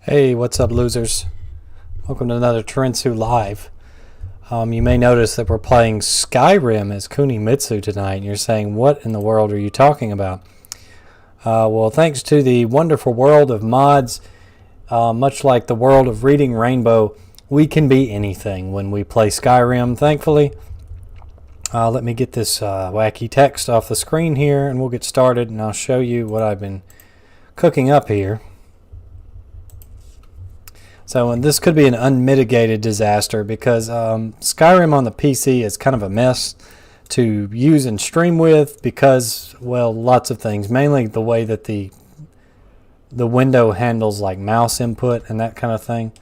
Hey, what's up, losers? Welcome to another Kunimitsu Live. You may notice that we're playing Skyrim as Kunimitsu tonight, and you're saying, what in the world are you talking about? Well, thanks to the wonderful world of mods, much like the world of Reading Rainbow, we can be anything when we play Skyrim, thankfully. Let me get this wacky text off the screen here, and we'll get started, and I'll show you what I've been cooking up here. So this could be an unmitigated disaster because Skyrim on the PC is kind of a mess to use and stream with because, well, lots of things. Mainly the way that the window handles like mouse input and that kind of thing.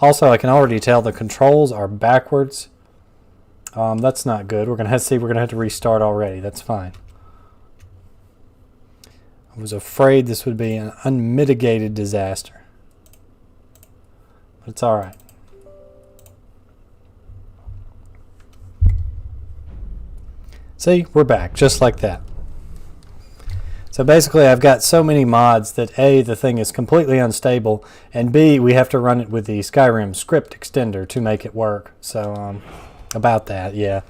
Also, I can already tell the controls are backwards. That's not good. We're gonna have to restart already. That's fine. I was afraid this would be an unmitigated disaster. It's all right. See, we're back, just like that. So basically, I've got so many mods that A, the thing is completely unstable, and B, we have to run it with the Skyrim script extender to make it work. So, about that, yeah.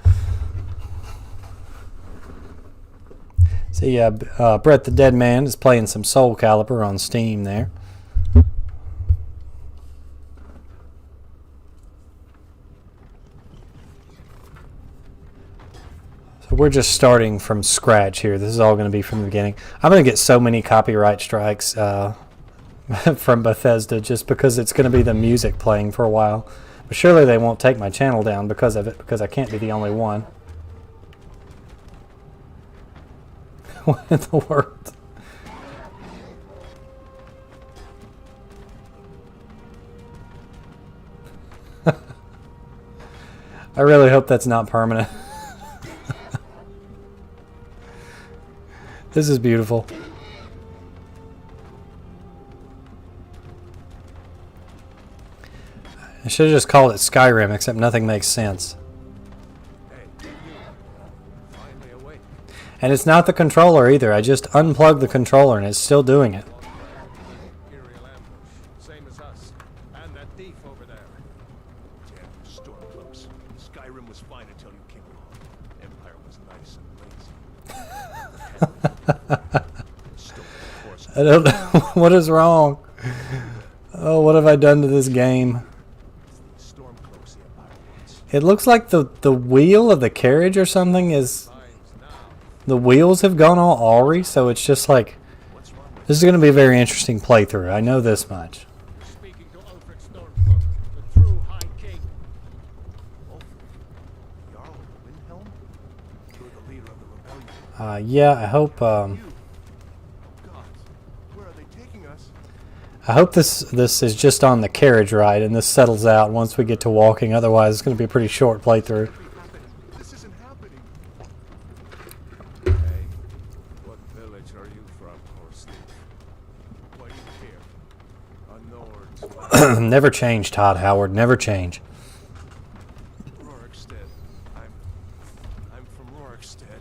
See, Brett the Dead Man is playing some Soul Calibur on Steam there. So we're just starting from scratch here. This is all going to be from the beginning. I'm going to get so many copyright strikes from Bethesda just because it's going to be the music playing for a while. But surely they won't take my channel down because of it, because I can't be the only one. What in the world? I really hope that's not permanent. This is beautiful. I should have just called it Skyrim, except nothing makes sense. And it's not the controller either. I just unplugged the controller and it's still doing it. Skyrim was fine until you came along. Empire was nice and lazy. I don't know what is wrong. Oh, what have I done to this game? It looks like the wheel of the carriage or something is... The wheels have gone all awry, so it's just like... This is going to be a very interesting playthrough. I know this much. Yeah, I hope this is just on the carriage ride and this settles out once we get to walking. Otherwise, it's going to be a pretty short playthrough. This isn't happening. Hey, what village are you from, horse thief? Why do you care? Never change, Todd Howard. Never change. I'm from Rorikstead.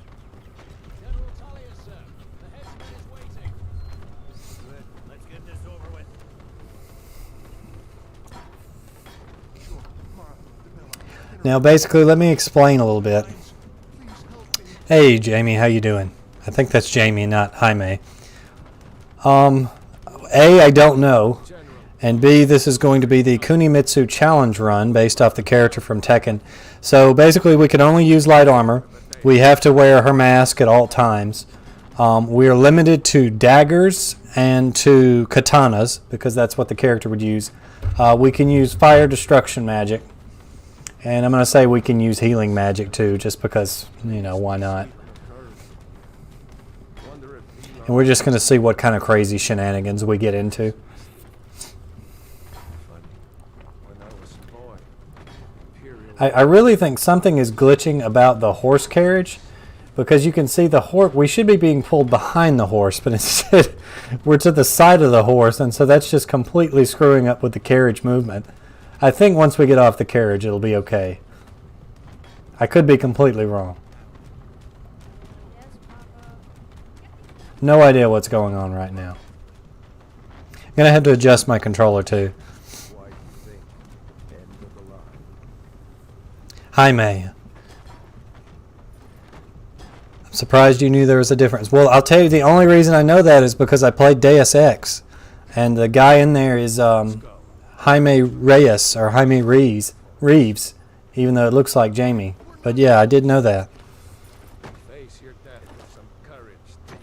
Now, basically, let me explain a little bit. Hey, Jamie, how you doing? I think that's Jamie, not Jaime. A, I don't know, and B, this is going to be the Kunimitsu challenge run based off the character from Tekken. So basically, we can only use light armor. We have to wear her mask at all times. We are limited to daggers and to katanas because that's what the character would use. We can use fire destruction magic. And I'm going to say we can use healing magic too, just because, you know, why not? And we're just going to see what kind of crazy shenanigans we get into. I really think something is glitching about the horse carriage, because you can see the horse. We should be being pulled behind the horse, but instead we're to the side of the horse, and so that's just completely screwing up with the carriage movement. I think once we get off the carriage, it'll be okay. I could be completely wrong. No idea what's going on right now. Gonna have to adjust my controller too. Why do you think? End of the line. Jaime. I'm surprised you knew there was a difference. Well, I'll tell you the only reason I know that is because I played Deus Ex. And the guy in there is Jaime Reyes or Jaime Reeves, even though it looks like Jamie. But yeah, I did know that. Face your death with some courage, thief.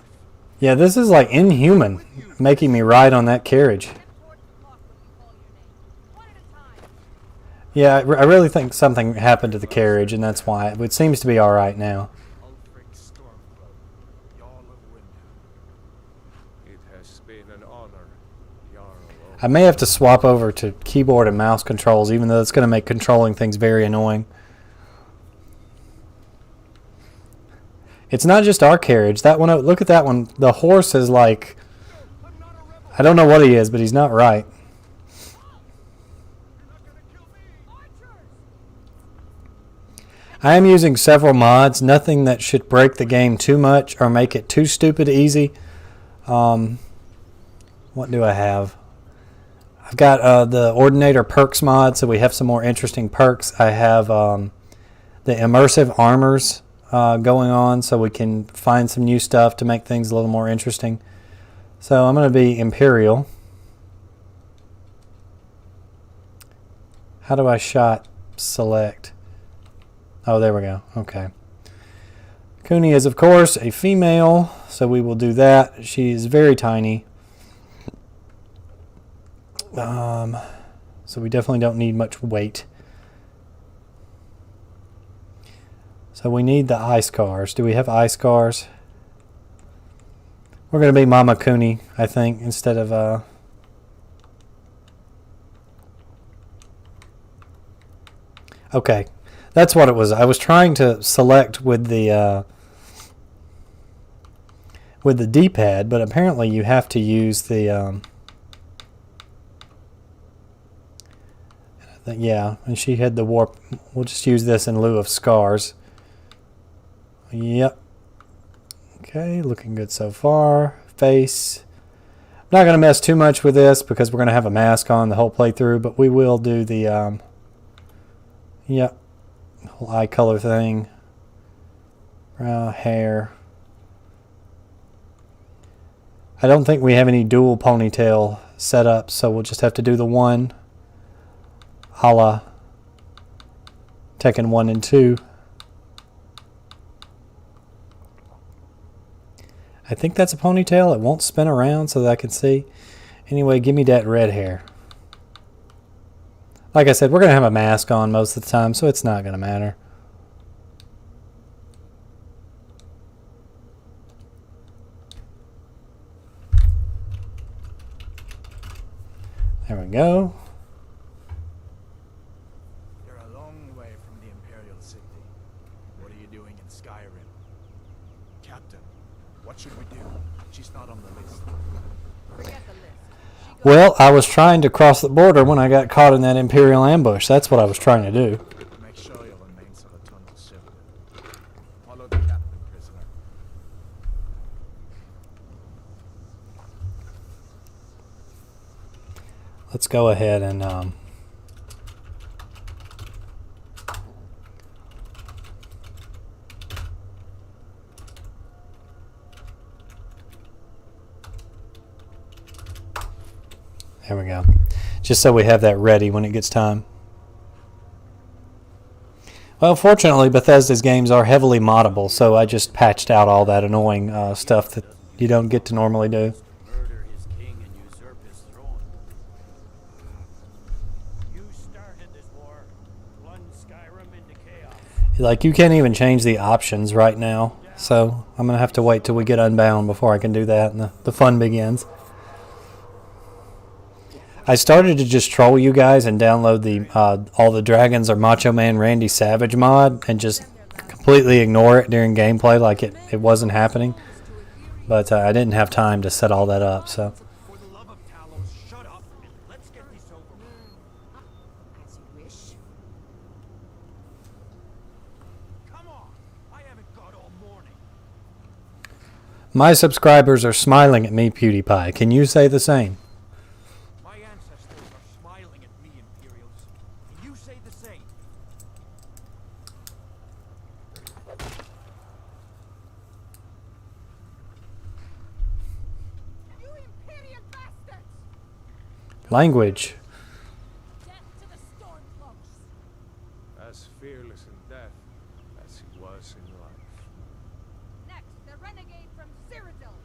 Yeah, this is like inhuman, making me ride on that carriage. Yeah, I really think something happened to the carriage, and that's why. It seems to be all right now. Ulfric Stormcloak, Jarl of Windhelm. It has been an honor, Jarl of... I may have to swap over to keyboard and mouse controls, even though it's going to make controlling things very annoying. It's not just our carriage. That one, look at that one. The horse is like, I don't know what he is, but he's not right. I am using several mods, nothing that should break the game too much or make it too stupid easy. What do I have? I've got the Ordinator Perks mod, so we have some more interesting perks. I have the Immersive Armors going on, so we can find some new stuff to make things a little more interesting. So I'm going to be Imperial. How do I shot select? Oh, there we go. Okay. Kuni is, of course, a female, so we will do that. She is very tiny. So we definitely don't need much weight. So we need the eye scars. Do we have eye scars? We're going to be Mama Kuni, I think, instead of... Okay. That's what it was. I was trying to select with the D-pad, but apparently you have to use the... yeah, and she had the warp. We'll just use this in lieu of scars. Yep. Okay, looking good so far. Face. I'm not going to mess too much with this because we're going to have a mask on the whole playthrough, but we will do the yep, whole eye color thing. Brow, hair. I don't think we have any dual ponytail set up, so we'll just have to do the one a la Tekken 1 and 2. I think that's a ponytail. It won't spin around so that I can see. Anyway, give me that red hair. Like I said, we're going to have a mask on most of the time, so it's not going to matter. There we go. You're a long way from the Imperial City. What are you doing in Skyrim? Captain, what should we do? She's not on the list. Forget the list. Well, I was trying to cross the border when I got caught in that Imperial ambush. That's what I was trying to do. Make sure your remains are returned to civil. Follow the captain, prisoner. Let's go ahead and there we go. Just so we have that ready when it gets time. Well, fortunately, Bethesda's games are heavily moddable, so I just patched out all that annoying stuff that you don't get to normally do. Murder his king and usurp his throne. You started this war, plunged Skyrim into chaos. Like, you can't even change the options right now, so I'm going to have to wait till we get Unbound before I can do that and the fun begins. I started to just troll you guys and download the All the Dragons are Macho Man Randy Savage mod and just completely ignore it during gameplay like it wasn't happening. But I didn't have time to set all that up, so... For the love of Talos, shut up and let's get this over with. As you wish. Come on, I haven't got all morning. My subscribers are smiling at me, PewDiePie. Can you say the same? You say the same. You Imperial bastards! Language. Death to the Stormcloaks! As fearless in death as he was in life. Next, the renegade from Cyrodiil!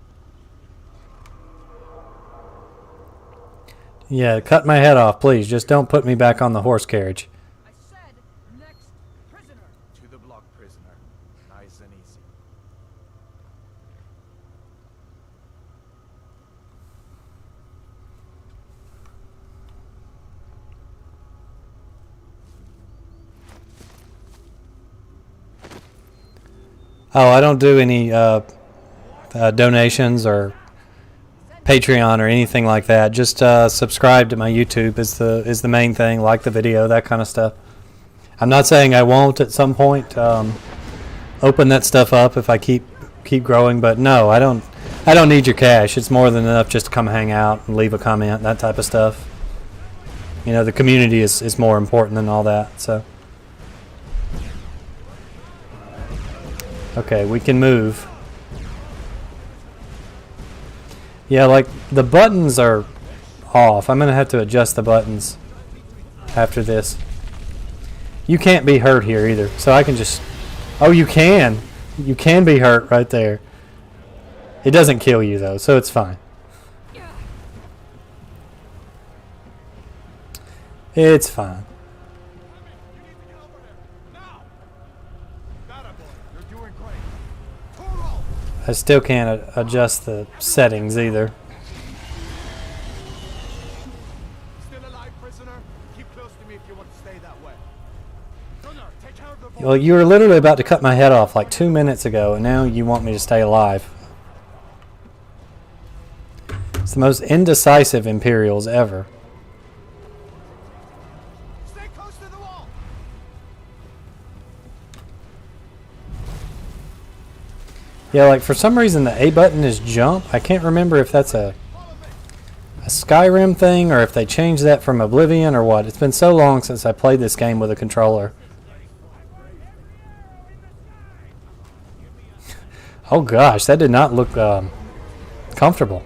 Yeah, cut my head off, please. Just don't put me back on the horse carriage. I said, next prisoner! To the block, prisoner. Nice and easy. Oh, I don't do any donations or Patreon or anything like that. Just subscribe to my YouTube is the main thing. Like the video, that kind of stuff. I'm not saying I won't at some point open that stuff up if I keep growing, but no, I don't need your cash. It's more than enough just to come hang out and leave a comment, that type of stuff. You know, the community is more important than all that. So, okay, we can move. Yeah, like the buttons are off. I'm gonna have to adjust the buttons after this. You can't be hurt here either, so I can just... Oh, you can. You can be hurt right there. It doesn't kill you though, so it's fine. It's fine. You need to get over there. Now! Got it, boy. You're doing great. Toro! I still can't adjust the settings either. Still alive, prisoner? Keep close to me if you want to stay that way. Gunnar, take care of the boy. Well, you were literally about to cut my head off like 2 minutes ago, and now you want me to stay alive. It's the most indecisive Imperials ever. Stay close to the wall. Yeah, like for some reason the A button is jump. I can't remember if that's a Skyrim thing or if they changed that from Oblivion or what. It's been so long since I played this game with a controller. Oh gosh, that did not look comfortable.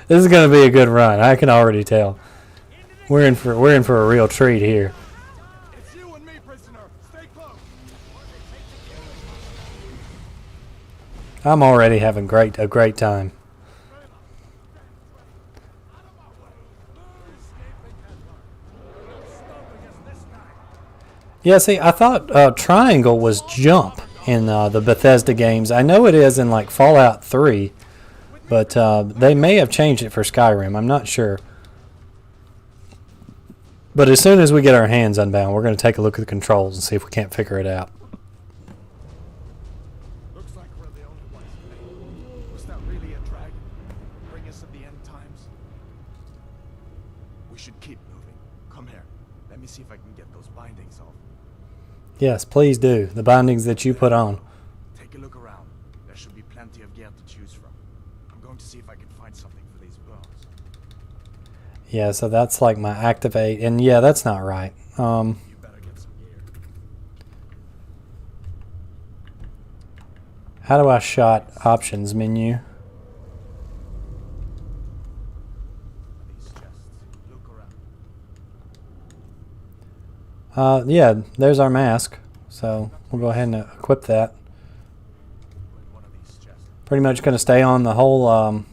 This is going to be a good run. I can already tell. We're in for a real treat here. It's you and me, prisoner. Stay close. I'm already having a great time. Yeah, see, I thought triangle was jump in the Bethesda games. I know it is in like Fallout 3, but they may have changed it for Skyrim. I'm not sure. But as soon as we get our hands unbound, we're going to take a look at the controls and see if we can't figure it out. Looks like we're the only ones. Was that really a dragon? Bring us of the end times? We should keep moving. Come here. Let me see if I can get those bindings off. Yes, please do. The bindings that you put on. Take a look around. There should be plenty of gear to choose from. I'm going to see if I can find something for these bones. Yeah, so that's like my activate. And yeah, that's not right. You better get some gear. How do I shot options menu? These chests. Look around. Yeah, there's our mask. So we'll go ahead and equip that. In one of these chests. Pretty much going to stay on the whole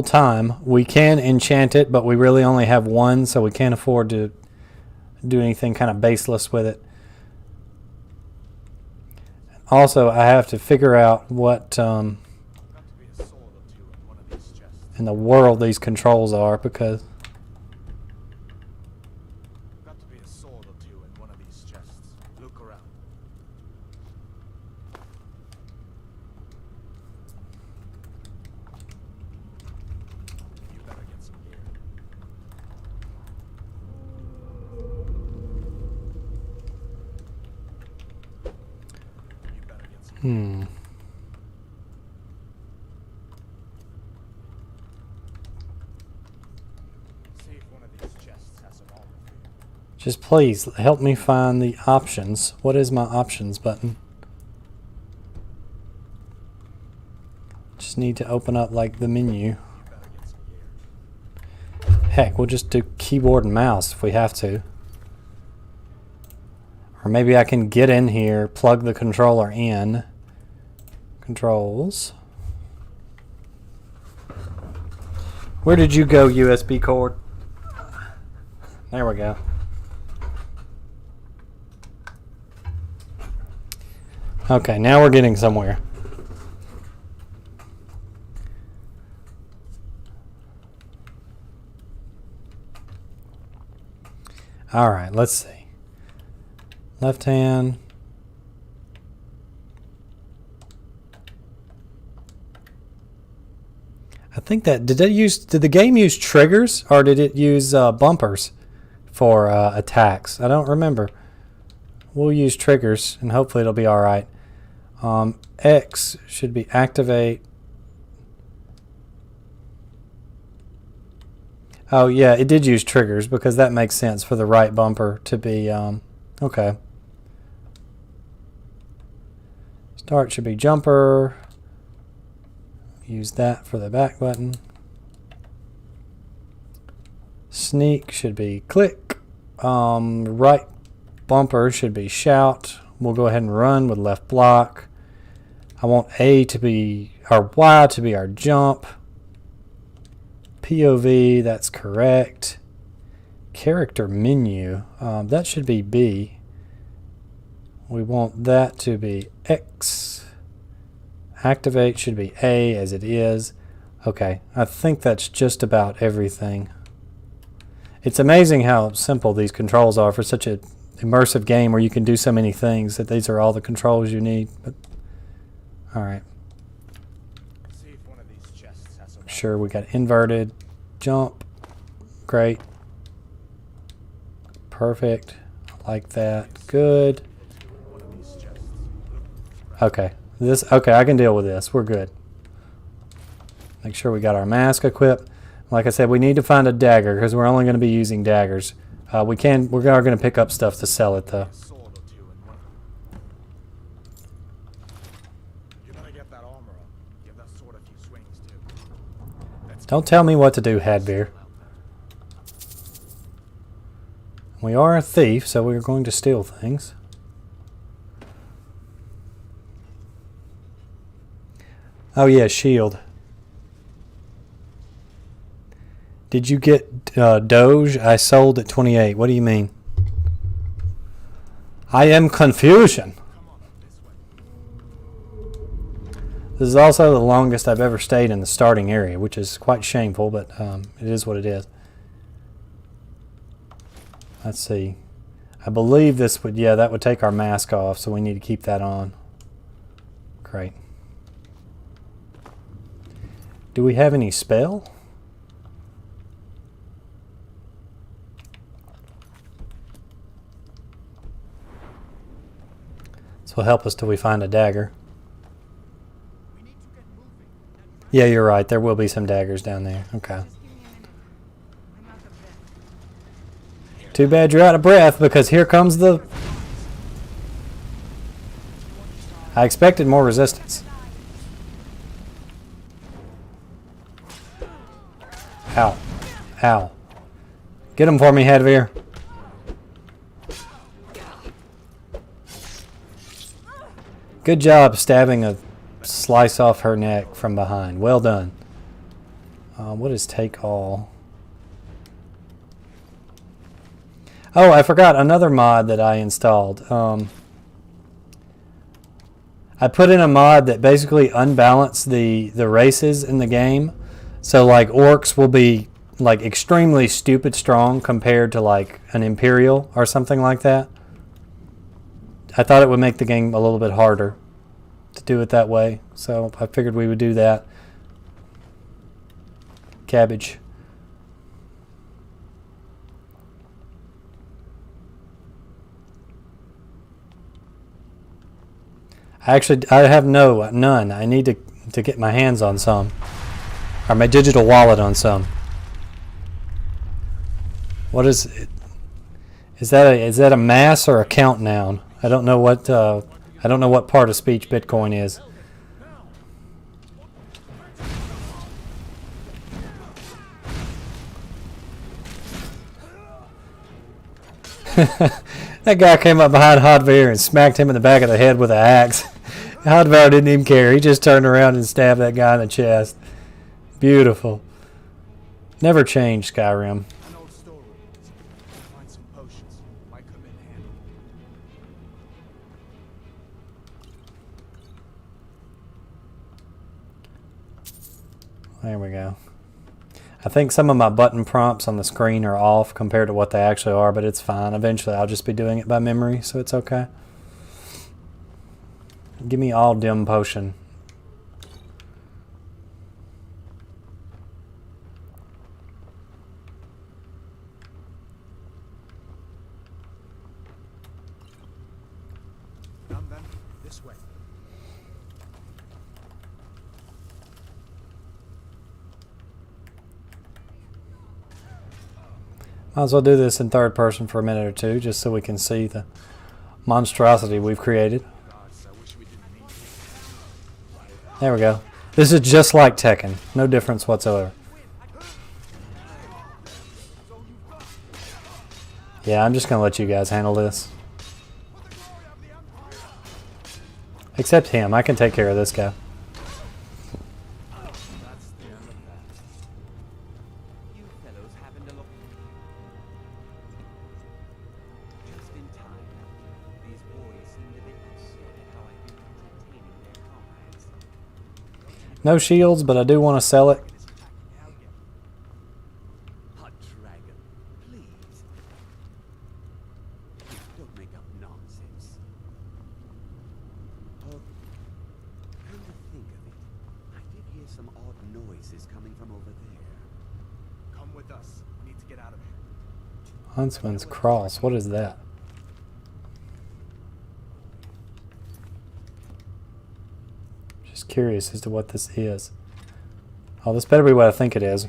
time. We can enchant it, but we really only have one, so we can't afford to do anything kind of baseless with it. Also, I have to figure out what Got to be a sword or two in one of these chests. in the world these controls are, because Got to be a sword or two in one of these chests. Look around. You better get some gear. You better get some See if one of these chests Just please help me find the options. What is my options button? Just need to open up like the menu. Heck, we'll just do keyboard and mouse if we have to. Or maybe I can get in here, plug the controller in. Controls. Where did you go, USB cord? There we go. Okay, now we're getting somewhere. All right, let's see. Left hand. I think that did the game use triggers or did it use bumpers for attacks? I don't remember. We'll use triggers and hopefully it'll be all right. X should be activate. Oh yeah, it did use triggers because that makes sense for the right bumper to be okay. Start should be jumper. Use that for the back button. Sneak should be click. Right bumper should be shout. We'll go ahead and run with left block. I want A to be our Y to be our jump. POV, that's correct. Character menu, that should be B. We want that to be X. Activate should be A as it is. Okay, I think that's just about everything. It's amazing how simple these controls are for such an immersive game where you can do so many things that these are all the controls you need. But, all right. See if one of these chests has a Sure, we got inverted jump. Great. Perfect. I like that. Good. one of these chests. Okay. Okay, I can deal with this. We're good. Make sure we got our mask equipped. Like I said, we need to find a dagger because we're only going to be using daggers. We're going to pick up stuff to sell it though. A sword or two in one. You gotta get that armor on. Give that sword a few swings too. Don't tell me what to do, Hadbeer. We are a thief, so we're going to steal things. Oh yeah, shield. Did you get Doge? I sold at 28. What do you mean? I am confusion. This is also the longest I've ever stayed in the starting area, which is quite shameful, but it is what it is. Let's see. I believe this would, yeah, that would take our mask off, so we need to keep that on. Great. Do we have any spell? This will help us till we find a dagger. Yeah, you're right. There will be some daggers down there. Okay. Too bad you're out of breath because here comes the... I expected more resistance. Ow. Ow. Get him for me, Hadveer. Good job stabbing a slice off her neck from behind. Well done. What is take all? Oh, I forgot another mod that I installed. I put in a mod that basically unbalanced the races in the game. So like orcs will be like extremely stupid strong compared to like an Imperial or something like that. I thought it would make the game a little bit harder to do it that way. So I figured we would do that. Cabbage. Actually, I have none. I need to get my hands on some. Or my digital wallet on some. What is it? Is that a mass or a count noun? I don't know what part of speech Bitcoin is. That guy came up behind Hodvar and smacked him in the back of the head with an axe. Hodvar didn't even care. He just turned around and stabbed that guy in the chest. Beautiful. Never changed, Skyrim. An old storeroom. Find some potions. Might come in handy. There we go. I think some of my button prompts on the screen are off compared to what they actually are, but it's fine. Eventually I'll just be doing it by memory, so it's okay. Give me all dim potion. Done then. This way. Might as well do this in third person for a minute or two, just so we can see the monstrosity we've created. Gods, I wish we didn't need to. There we go. This is just like Tekken. No difference whatsoever. Yeah, I'm just going to let you guys handle this. Except him. I can take care of this guy. That's the end of that. You fellows happened along just in time. These boys seemed a bit upset at how I've been entertaining their comrades. No shields, but I do want to sell it. Hot dragon, please. Don't make up nonsense. Oh, come to think of it, I did hear some odd noises coming from over there. Come with us. We need to get out of here. Huntsman's Cross. What is that? Just curious as to what this is. Oh, this better be what I think it is.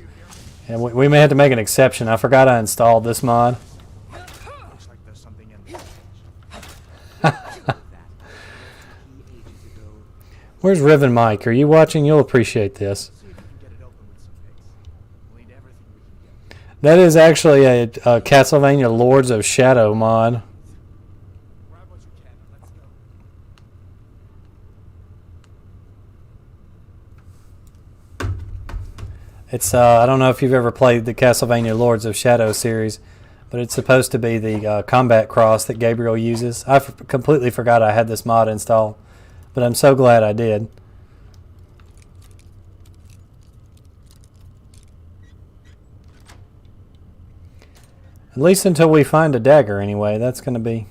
And we may have to make an exception. I forgot I installed this mod. Looks like there's something in there. Ages ago, Where's Riven Mike? Are you watching? You'll appreciate this. See if we can get it open with some picks. We'll need everything we can get. That is actually a Castlevania Lords of Shadow mod. Grab what you can and let's go. It's I don't know if you've ever played the Castlevania Lords of Shadow series, but it's supposed to be the combat cross that Gabriel uses. I completely forgot I had this mod installed, but I'm so glad I did. At least until we find a dagger anyway. That's going to be...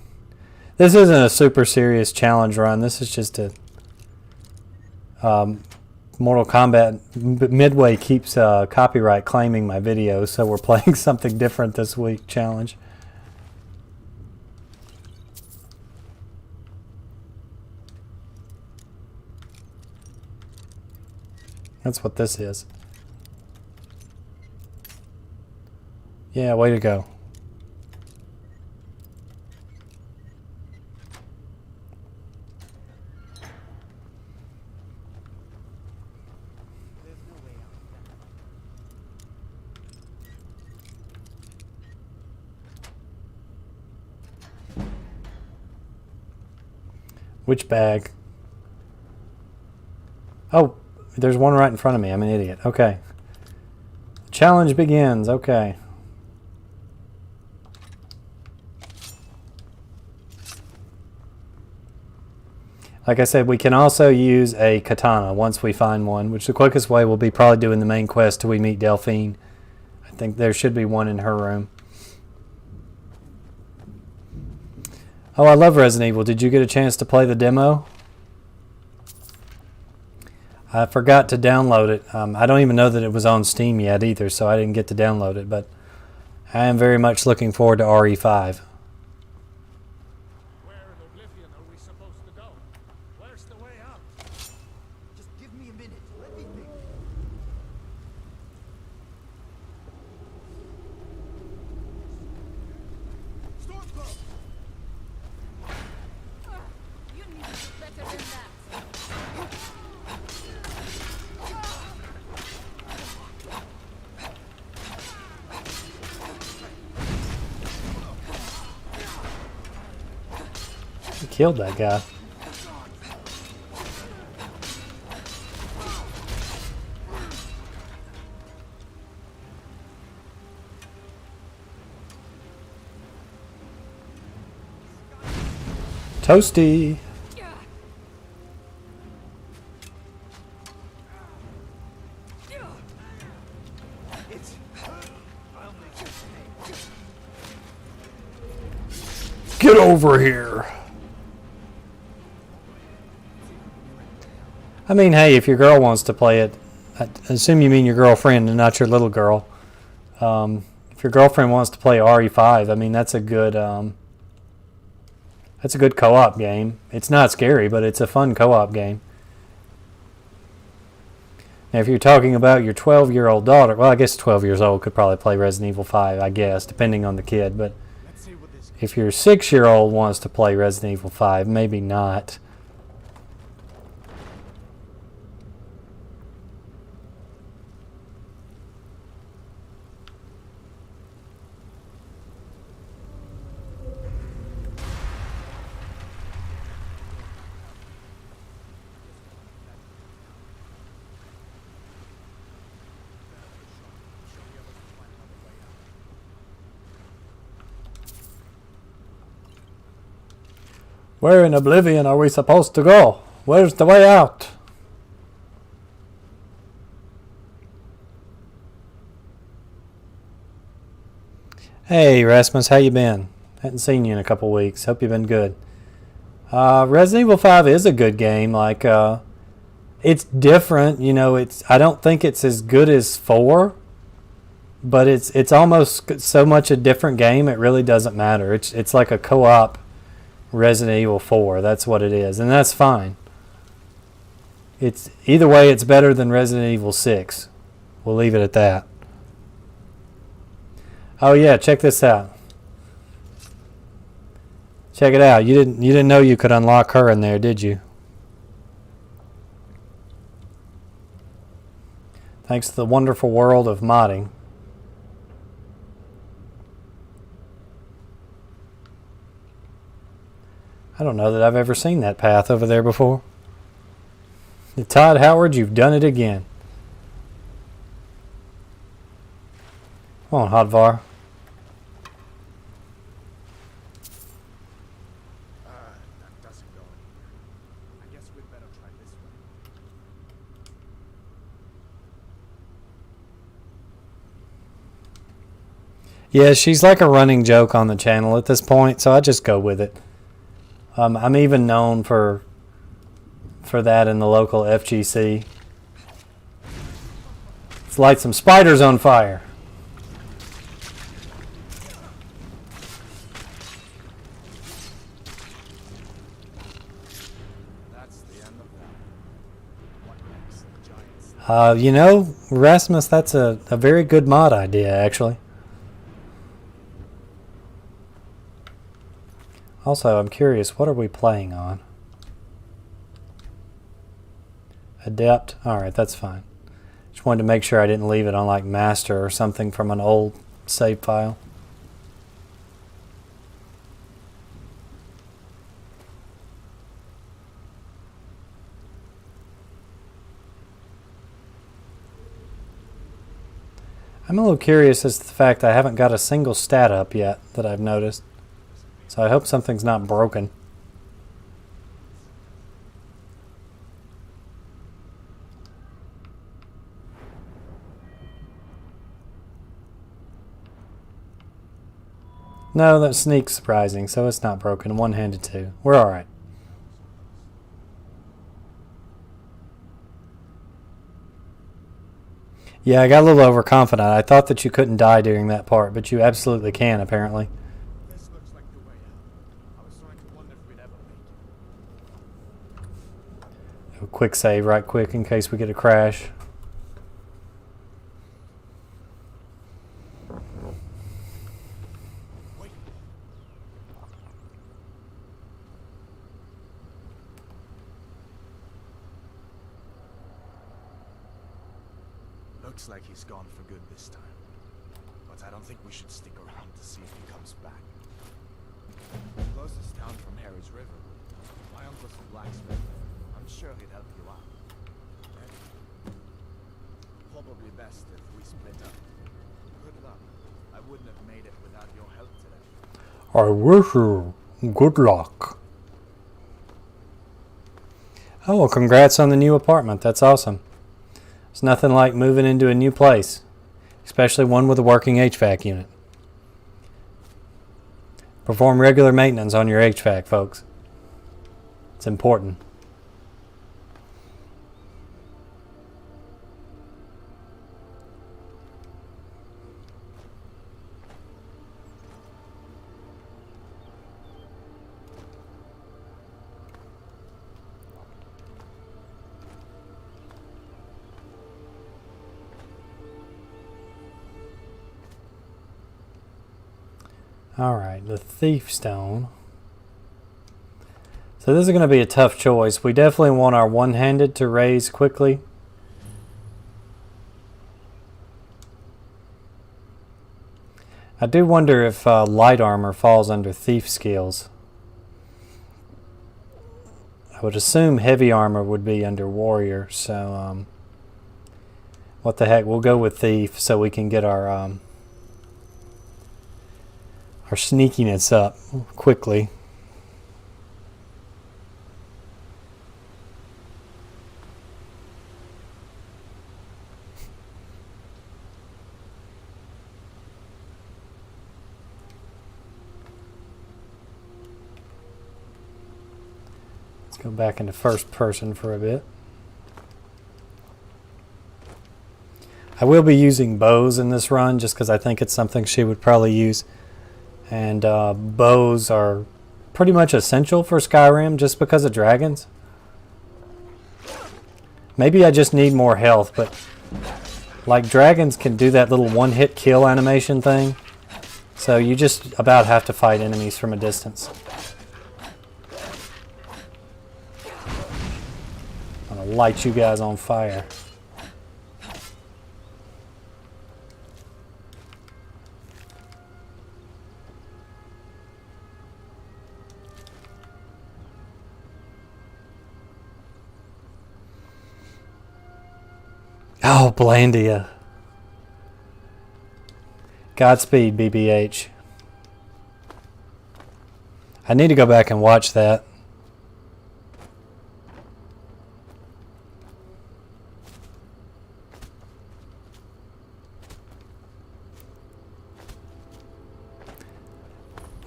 This isn't a super serious challenge run. This is just a... Mortal Kombat Midway keeps copyright claiming my videos, so we're playing something different this week challenge. That's what this is. Yeah, way to go. there's no way out of that. Which bag? Oh, there's one right in front of me. I'm an idiot. Okay. Challenge begins. Okay. Like I said, we can also use a katana once we find one, which the quickest way will be probably doing the main quest till we meet Delphine. I think there should be one in her room. Oh, I love Resident Evil. Did you get a chance to play the demo? I forgot to download it. I don't even know that it was on Steam yet either, so I didn't get to download it, but I am very much looking forward to RE5. Where in Oblivion are we supposed to go? Where's the way out? Just give me a minute. Let me think. He killed that guy. Toasty. Get over here. I mean, hey, if your girl wants to play it, I assume you mean your girlfriend and not your little girl. If your girlfriend wants to play RE5, I mean, that's a good co-op game. It's not scary, but it's a fun co-op game. Now, if you're talking about your 12-year-old daughter, well, I guess 12 years old could probably play Resident Evil 5, I guess, depending on the kid. But Let's see what this if your 6-year-old wants to play Resident Evil 5, maybe not. Where in Oblivion are we supposed to go? Where's the way out? Hey Rasmus, how you been? Hadn't seen you in a couple weeks. Hope you've been good. Resident Evil 5 is a good game. Like, it's different. You know, I don't think it's as good as 4, but it's almost so much a different game. It really doesn't matter. It's like a co-op Resident Evil 4. That's what it is, and that's fine. It's either way, it's better than Resident Evil 6. We'll leave it at that. Oh yeah, check this out. Check it out. You didn't know you could unlock her in there, did you? Thanks to the wonderful world of modding. I don't know that I've ever seen that path over there before. Todd Howard, you've done it again. Come on, Hodvar. that doesn't go anywhere. I guess we'd better try this way. Yeah, she's like a running joke on the channel at this point, so I just go with it. I'm even known for that in the local FGC. Let's light some spiders on fire. That's the end of that. What next? Giants. You know, Rasmus, that's a very good mod idea, actually. Also, I'm curious, what are we playing on? Adept? Alright, that's fine. Just wanted to make sure I didn't leave it on like master or something from an old save file. I'm a little curious as to the fact I haven't got a single stat up yet that I've noticed. So I hope something's not broken. No, that sneak's surprising, so it's not broken. One-handed too. We're alright. Yeah, I got a little overconfident. I thought that you couldn't die during that part, but you absolutely can, apparently. This looks like the way out. I was starting to wonder if we'd ever make it. A quick save right quick in case we get a crash. Wait. Looks like he's gone for good this time. But I don't think we should stick around to see if he comes back. The closest town from here is River. was a blacksmith. I'm sure he'd help you out. Probably best if we split up. Good luck. I wouldn't have made it without your help today. I wish you good luck. Oh, well, congrats on the new apartment. That's awesome. It's nothing like moving into a new place, especially one with a working HVAC unit. Perform regular maintenance on your HVAC, folks. It's important. Alright, the Thief Stone. So this is going to be a tough choice. We definitely want our one-handed to raise quickly. I do wonder if light armor falls under thief skills. I would assume heavy armor would be under warrior, so what the heck, we'll go with thief so we can get our sneakiness up quickly. Let's go back into first person for a bit. I will be using bows in this run just because I think it's something she would probably use. And bows are pretty much essential for Skyrim just because of dragons. Maybe I just need more health, but like dragons can do that little one-hit kill animation thing. So you just about have to fight enemies from a distance. I'm gonna light you guys on fire. Oh, Blandia. Godspeed, BBH. I need to go back and watch that.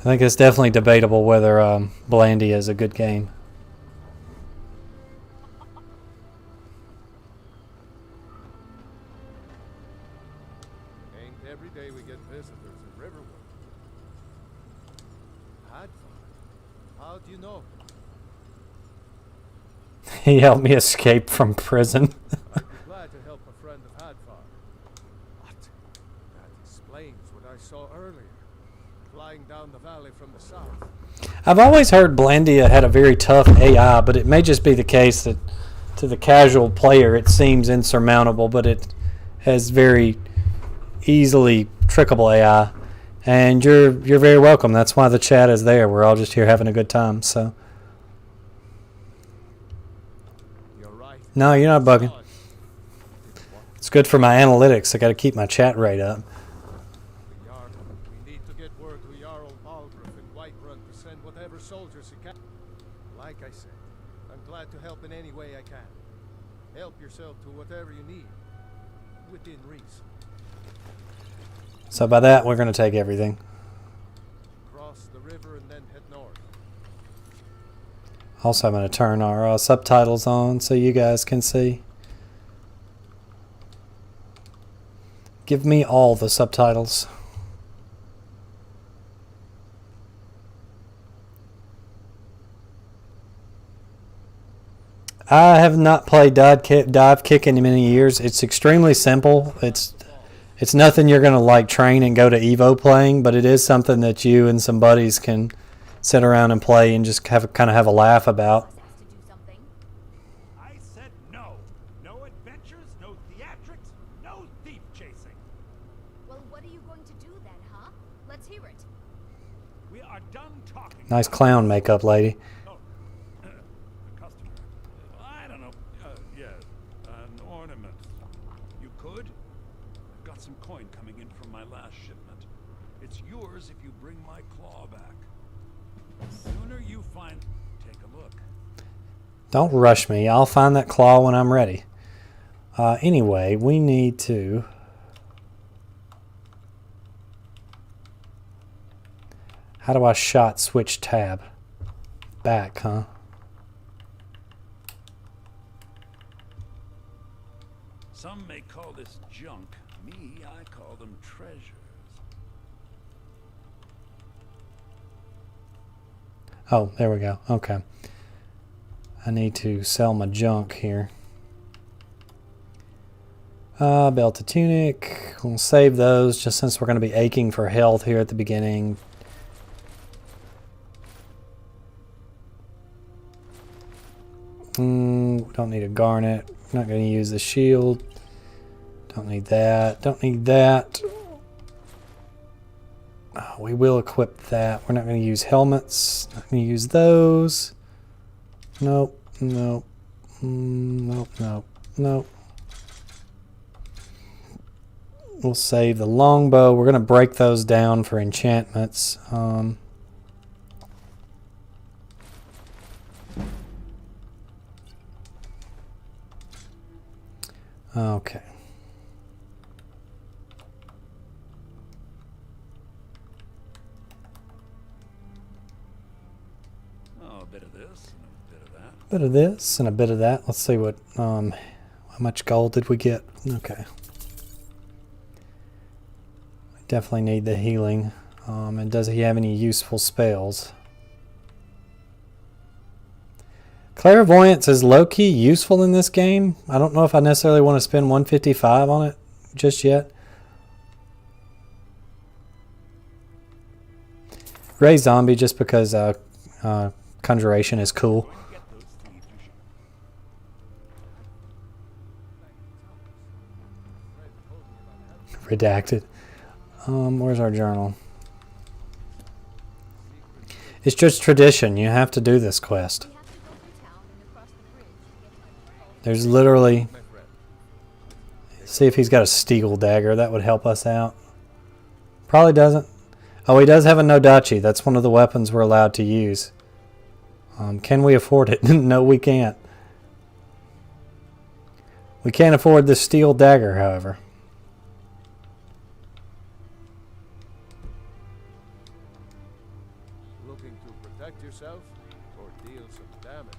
I think it's definitely debatable whether Blandia is a good game. Every day we get visitors in Riverwood. Hadvar? How do you know? He helped me escape from prison. I'm glad to help a friend of Hadvar. What? That explains what I saw earlier. Flying down the valley from the south. I've always heard Blandia had a very tough AI, but it may just be the case that to the casual player it seems insurmountable, but it has very easily trickable AI, and you're very welcome. That's why the chat is there. We're all just here having a good time. So You're right. no, you're not bugging. It's good for my analytics. I got to keep my chat rate up. We need to get word to Jarl Balgruuf and Whiterun to send whatever soldiers he can. Like I said, I'm glad to help in any way I can. Help yourself to whatever you need, within reason. So by that, we're going to take everything. Cross the river and then head north. Also, I'm going to turn our subtitles on so you guys can see. Give me all the subtitles. I have not played dive kick in many years. It's extremely simple. It's nothing you're going to like train and go to Evo playing, but it is something that you and some buddies can sit around and play and just kind of have a laugh about. To do something. I said no. No adventures, no theatrics, no thief chasing. Well, what are you going to do then, huh? Let's hear it. We are done talking. Nice clown makeup, lady. Oh. yours if you bring my claw back. The sooner you find... Take a look. Don't rush me. I'll find that claw when I'm ready. Anyway, we need to... How do I shot switch tab? Back, huh? Some may call this junk. Me, I call them treasures. Oh, there we go. Okay. I need to sell my junk here. Belt to tunic. We'll save those just since we're going to be aching for health here at the beginning. Don't need a garnet. Not going to use the shield. Don't need that. Don't need that. Oh, we will equip that. We're not going to use helmets. Not going to use those. Nope. Nope. Nope. Nope. Nope. We'll save the longbow. We're going to break those down for enchantments. Okay. Oh, a bit of this and a bit of that. Bit of this and a bit of that. Let's see what how much gold did we get? Okay. Definitely need the healing. And does he have any useful spells? Clairvoyance is low-key useful in this game. I don't know if I necessarily want to spend 155 on it just yet. Ray Zombie just because Conjuration is cool. Redacted. Where's our journal? It's just tradition. You have to do this quest. There's literally... See if he's got a steel dagger. That would help us out. Probably doesn't. Oh, he does have a Nodachi. That's one of the weapons we're allowed to use. Can we afford it? No, we can't. We can't afford the steel dagger, however. Looking to protect yourself or deal some damage?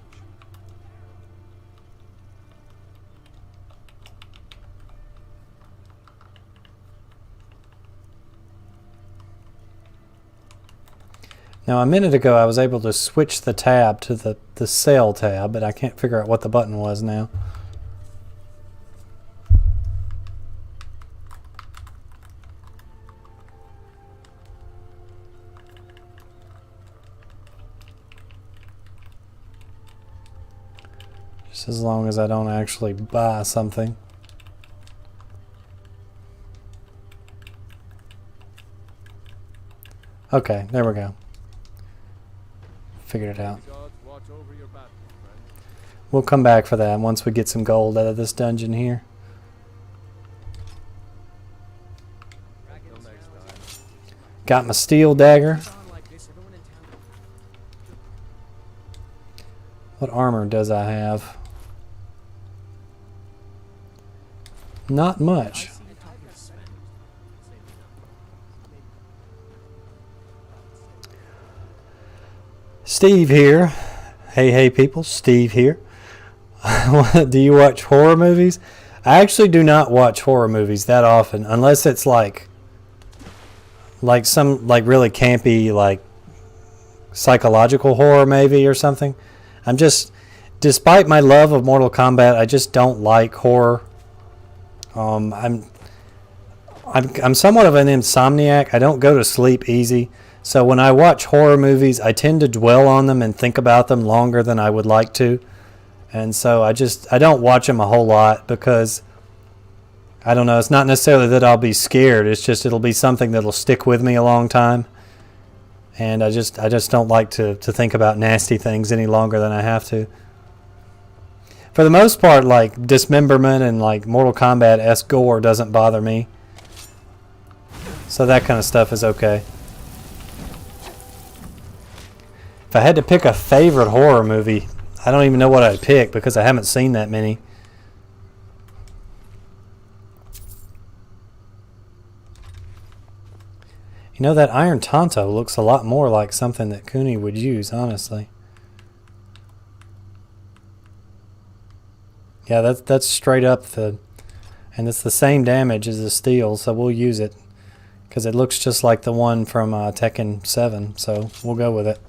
Now, a minute ago, I was able to switch the tab to the sale tab, but I can't figure out what the button was now. Just as long as I don't actually buy something. Okay, there we go. Figured it out. Watch over your back, my friend. We'll come back for that once we get some gold out of this dungeon here. Until next time. Got my steel dagger. What armor does I have? Not much. Steve here. Hey people, Steve here. Do you watch horror movies? I actually do not watch horror movies that often, unless it's like some really campy, like psychological horror maybe or something. Despite my love of Mortal Kombat, I just don't like horror. I'm somewhat of an insomniac. I don't go to sleep easy. So when I watch horror movies, I tend to dwell on them and think about them longer than I would like to. And so I don't watch them a whole lot because, I don't know, it's not necessarily that I'll be scared. It's just it'll be something that'll stick with me a long time. And I just don't like to think about nasty things any longer than I have to. For the most part, like dismemberment and like Mortal Kombat-esque gore doesn't bother me. So that kind of stuff is okay. If I had to pick a favorite horror movie, I don't even know what I'd pick because I haven't seen that many. You know, that Iron Tonto looks a lot more like something that Kuni would use, honestly. Yeah, that's straight up the... And it's the same damage as the steel, so we'll use it. Because it looks just like the one from Tekken 7, so we'll go with it.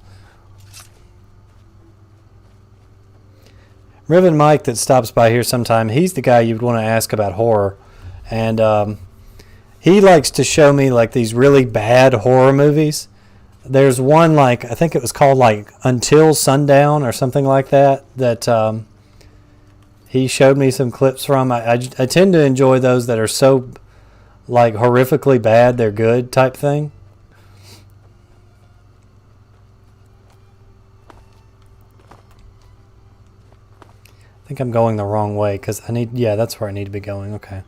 Riven Mike that stops by here sometime, he's the guy you'd want to ask about horror. And he likes to show me like these really bad horror movies. There's one, like, I think it was called like Until Sundown or something like that, that he showed me some clips from. I tend to enjoy those that are so like horrifically bad they're good type thing. I think I'm going the wrong way because I need, yeah, that's where I need to be going. Okay.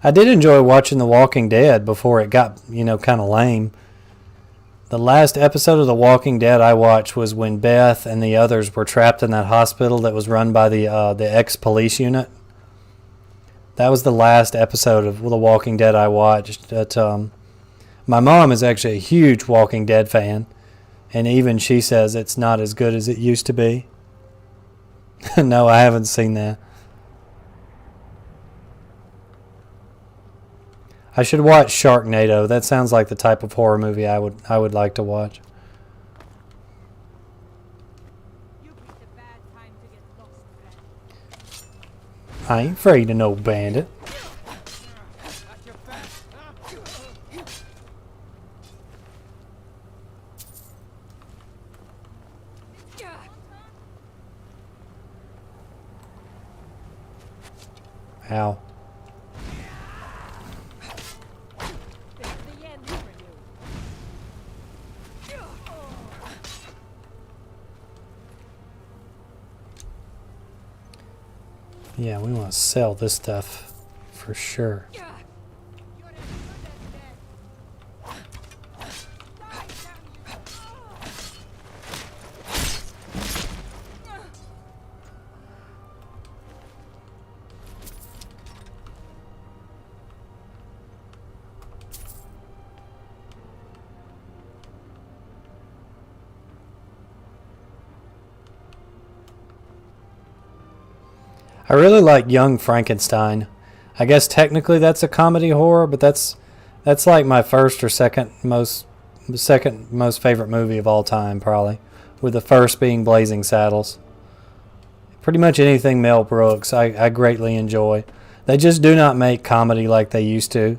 I did enjoy watching The Walking Dead before it got, you know, kind of lame. The last episode of The Walking Dead I watched was when Beth and the others were trapped in that hospital that was run by the ex-police unit. That was the last episode of The Walking Dead I watched. My mom is actually a huge Walking Dead fan, and even she says it's not as good as it used to be. No, I haven't seen that. I should watch Sharknado. That sounds like the type of horror movie I would like to watch. You picked a bad time to get lost, friend. I ain't afraid of no bandit. Ow. This is the end for you. Yeah, we want to sell this stuff for sure. You're as good as dead. Die, damn you. I really like Young Frankenstein. I guess technically that's a comedy horror, but that's like my first or second most favorite movie of all time, probably, with the first being Blazing Saddles. Pretty much anything Mel Brooks I greatly enjoy. They just do not make comedy like they used to,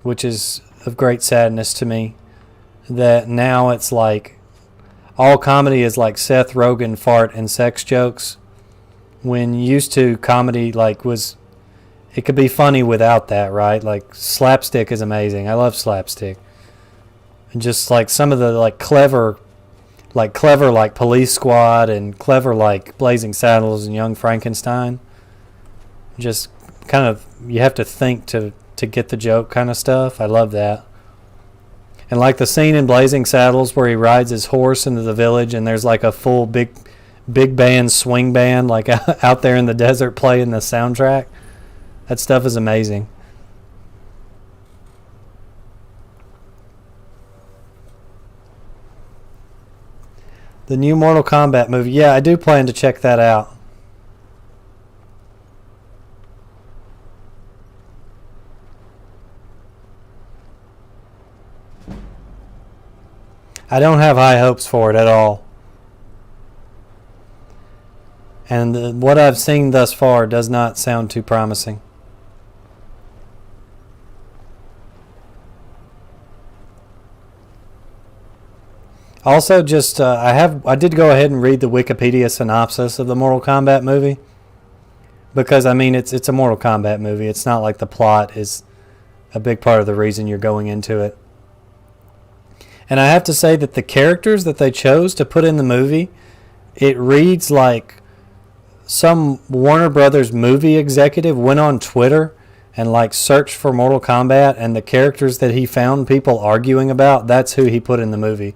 which is of great sadness to me. That now it's like all comedy is like Seth Rogen fart and sex jokes. When used to, comedy like was, it could be funny without that, right? Like slapstick is amazing. I love slapstick. And just like some of the like clever like Police Squad and clever like Blazing Saddles and Young Frankenstein. Just kind of, you have to think to get the joke kind of stuff. I love that. And like the scene in Blazing Saddles where he rides his horse into the village and there's like a full big band swing band like out there in the desert playing the soundtrack. That stuff is amazing. The new Mortal Kombat movie. Yeah, I do plan to check that out. I don't have high hopes for it at all. And what I've seen thus far does not sound too promising. Also, just I did go ahead and read the Wikipedia synopsis of the Mortal Kombat movie, because I mean it's a Mortal Kombat movie. It's not like the plot is a big part of the reason you're going into it. And I have to say that the characters that they chose to put in the movie, it reads like some Warner Brothers movie executive went on Twitter and like searched for Mortal Kombat, and the characters that he found people arguing about, that's who he put in the movie.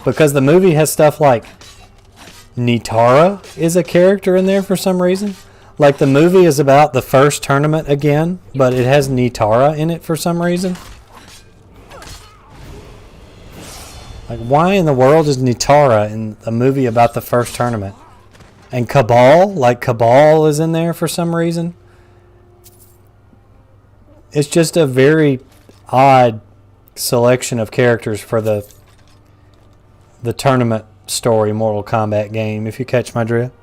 Because the movie has stuff like Nitara is a character in there for some reason. Like the movie is about the first tournament again, but it has Nitara in it for some reason. Like, why in the world is Nitara in a movie about the first tournament? And Cabal, like Cabal is in there for some reason. It's just a very odd selection of characters for the tournament story Mortal Kombat game, if you catch my drift.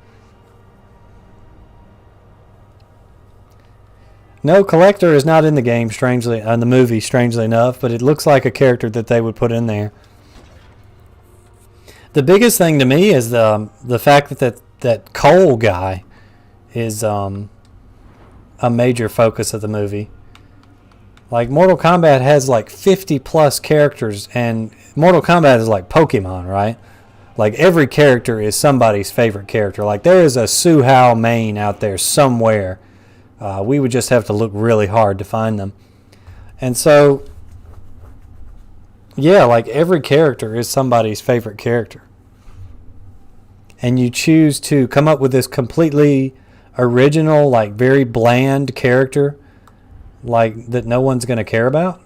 No, Collector is not in the game, strangely, in the movie, strangely enough, but it looks like a character that they would put in there. The biggest thing to me is the fact that Cole guy is a major focus of the movie. Like, Mortal Kombat has like 50 plus characters, and Mortal Kombat is like Pokemon, right? Like, every character is somebody's favorite character. Like, there is a Suhao main out there somewhere. We would just have to look really hard to find them. And so, yeah, like, every character is somebody's favorite character. And you choose to come up with this completely original, like, very bland character, like, that no one's going to care about.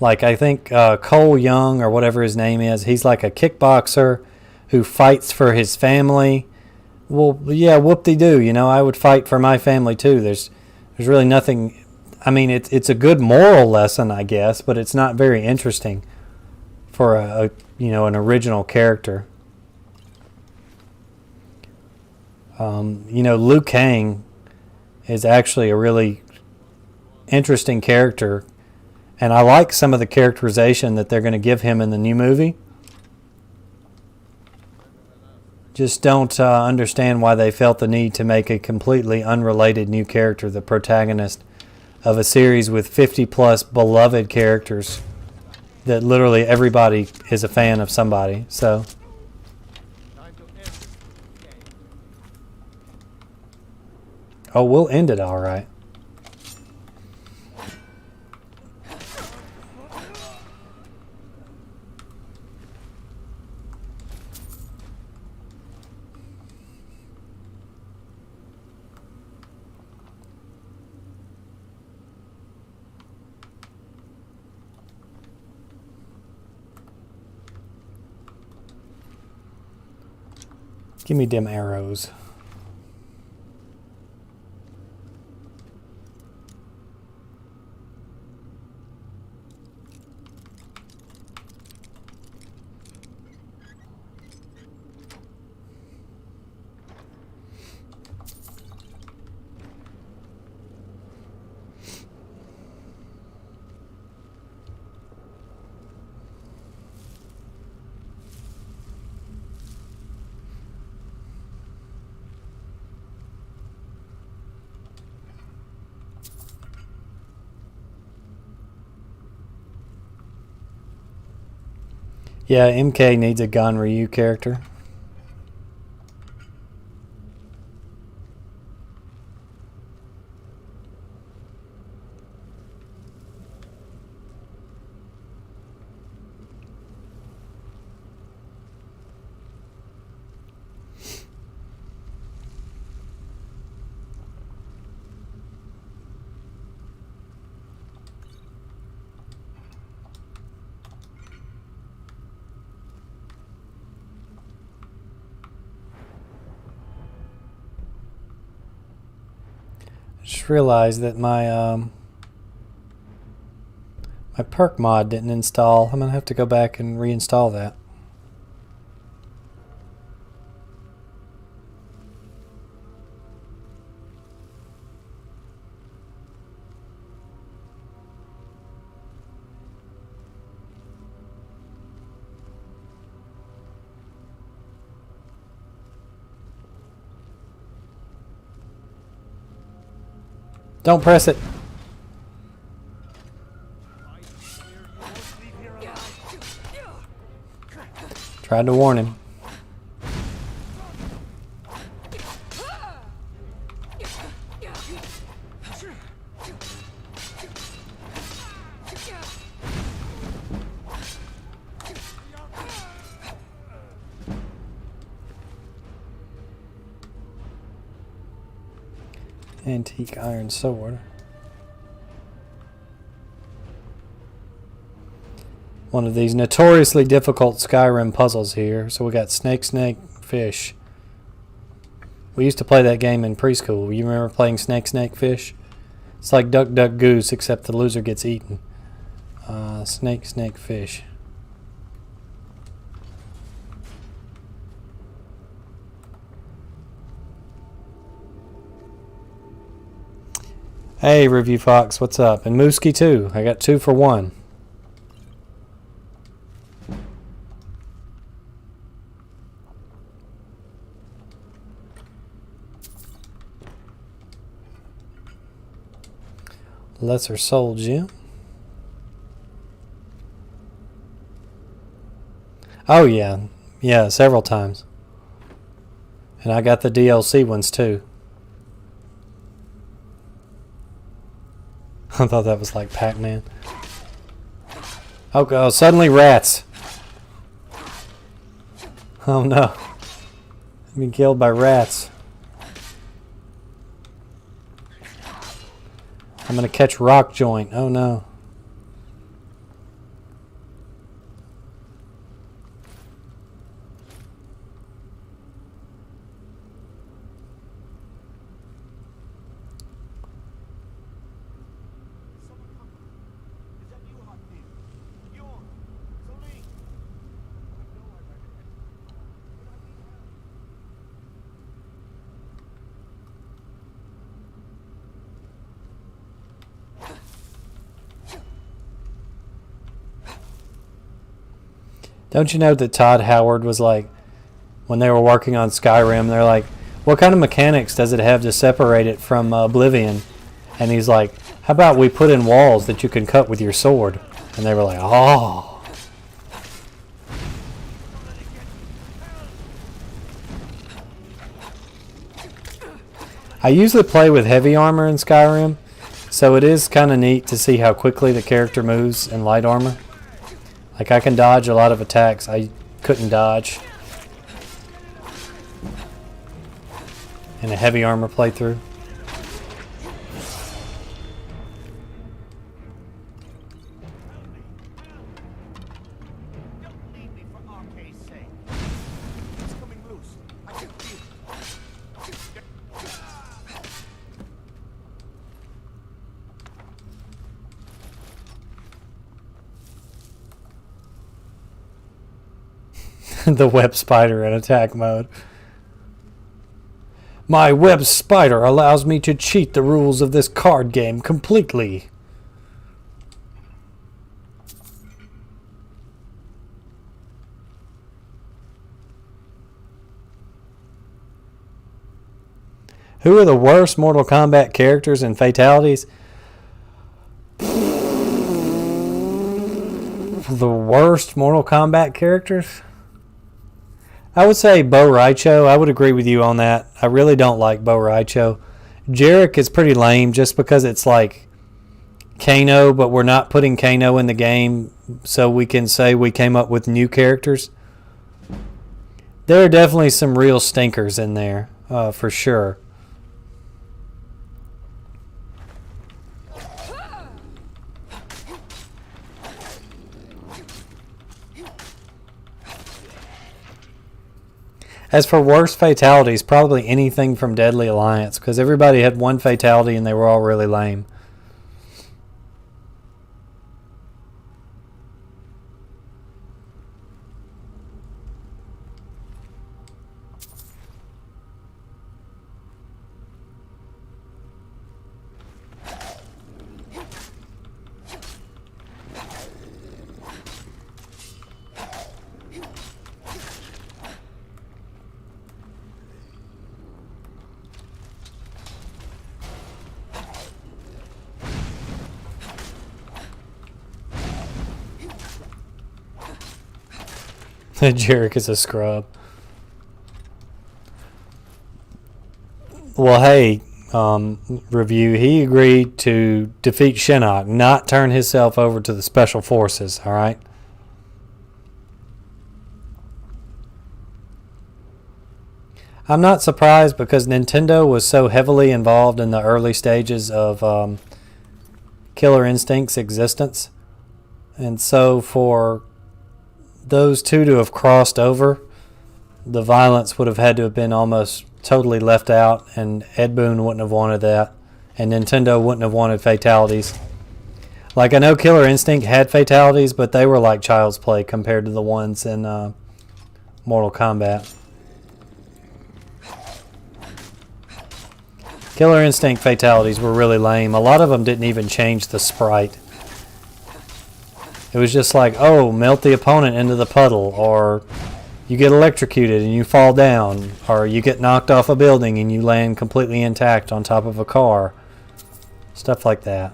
Like, I think Cole Young, or whatever his name is, he's like a kickboxer who fights for his family. Well, yeah, whoop-de-doo, you know, I would fight for my family too. There's really nothing. I mean, it's a good moral lesson, I guess, but it's not very interesting for a an original character. Liu Kang is actually a really interesting character, and I like some of the characterization that they're going to give him in the new movie. Just don't understand why they felt the need to make a completely unrelated new character the protagonist of a series with 50 plus beloved characters that literally everybody is a fan of somebody. So oh, we'll end it all right. Give me them arrows. Yeah, MK needs a Gon Ryu character. Just realized that my my perk mod didn't install. I'm gonna have to go back and reinstall that. Don't press it. Tried to warn him. Antique iron sword. One of these notoriously difficult Skyrim puzzles here. So we got snake, snake, fish. We used to play that game in preschool. You remember playing snake, snake, fish? It's like duck, duck, goose, except the loser gets eaten. Snake, snake, fish. Hey, Review Fox, what's up? And Mooski too. I got 2 for 1. Lesser Soul Gem. Oh yeah. Yeah, several times. And I got the DLC ones too. I thought that was like Pac-Man. Oh, suddenly rats. Oh no. I'm being killed by rats. I'm gonna catch rock joint. Oh no. Don't you know that Todd Howard was like, when they were working on Skyrim, they're like, what kind of mechanics does it have to separate it from Oblivion? And he's like, how about we put in walls that you can cut with your sword? And they were like, oh. I usually play with heavy armor in Skyrim, so it is kind of neat to see how quickly the character moves in light armor. Like, I can dodge a lot of attacks I couldn't dodge in a heavy armor playthrough. The web spider in attack mode. My web spider allows me to cheat the rules of this card game completely. Who are the worst Mortal Kombat characters and fatalities? The worst Mortal Kombat characters? I would say Bo Raicho. I would agree with you on that. I really don't like Bo Raicho. Jarek is pretty lame just because it's like Kano, but we're not putting Kano in the game so we can say we came up with new characters. There are definitely some real stinkers in there, for sure. As for worst fatalities, probably anything from Deadly Alliance, because everybody had one fatality and they were all really lame. Jarek is a scrub. Well, hey, Review, he agreed to defeat Shinnok, not turn himself over to the Special Forces, alright? I'm not surprised because Nintendo was so heavily involved in the early stages of Killer Instinct's existence. And so for those two to have crossed over, the violence would have had to have been almost totally left out, and Ed Boon wouldn't have wanted that, and Nintendo wouldn't have wanted fatalities. Like, I know Killer Instinct had fatalities, but they were like child's play compared to the ones in Mortal Kombat. Killer Instinct fatalities were really lame. A lot of them didn't even change the sprite. It was just like, oh, melt the opponent into the puddle, or you get electrocuted and you fall down, or you get knocked off a building and you land completely intact on top of a car. Stuff like that.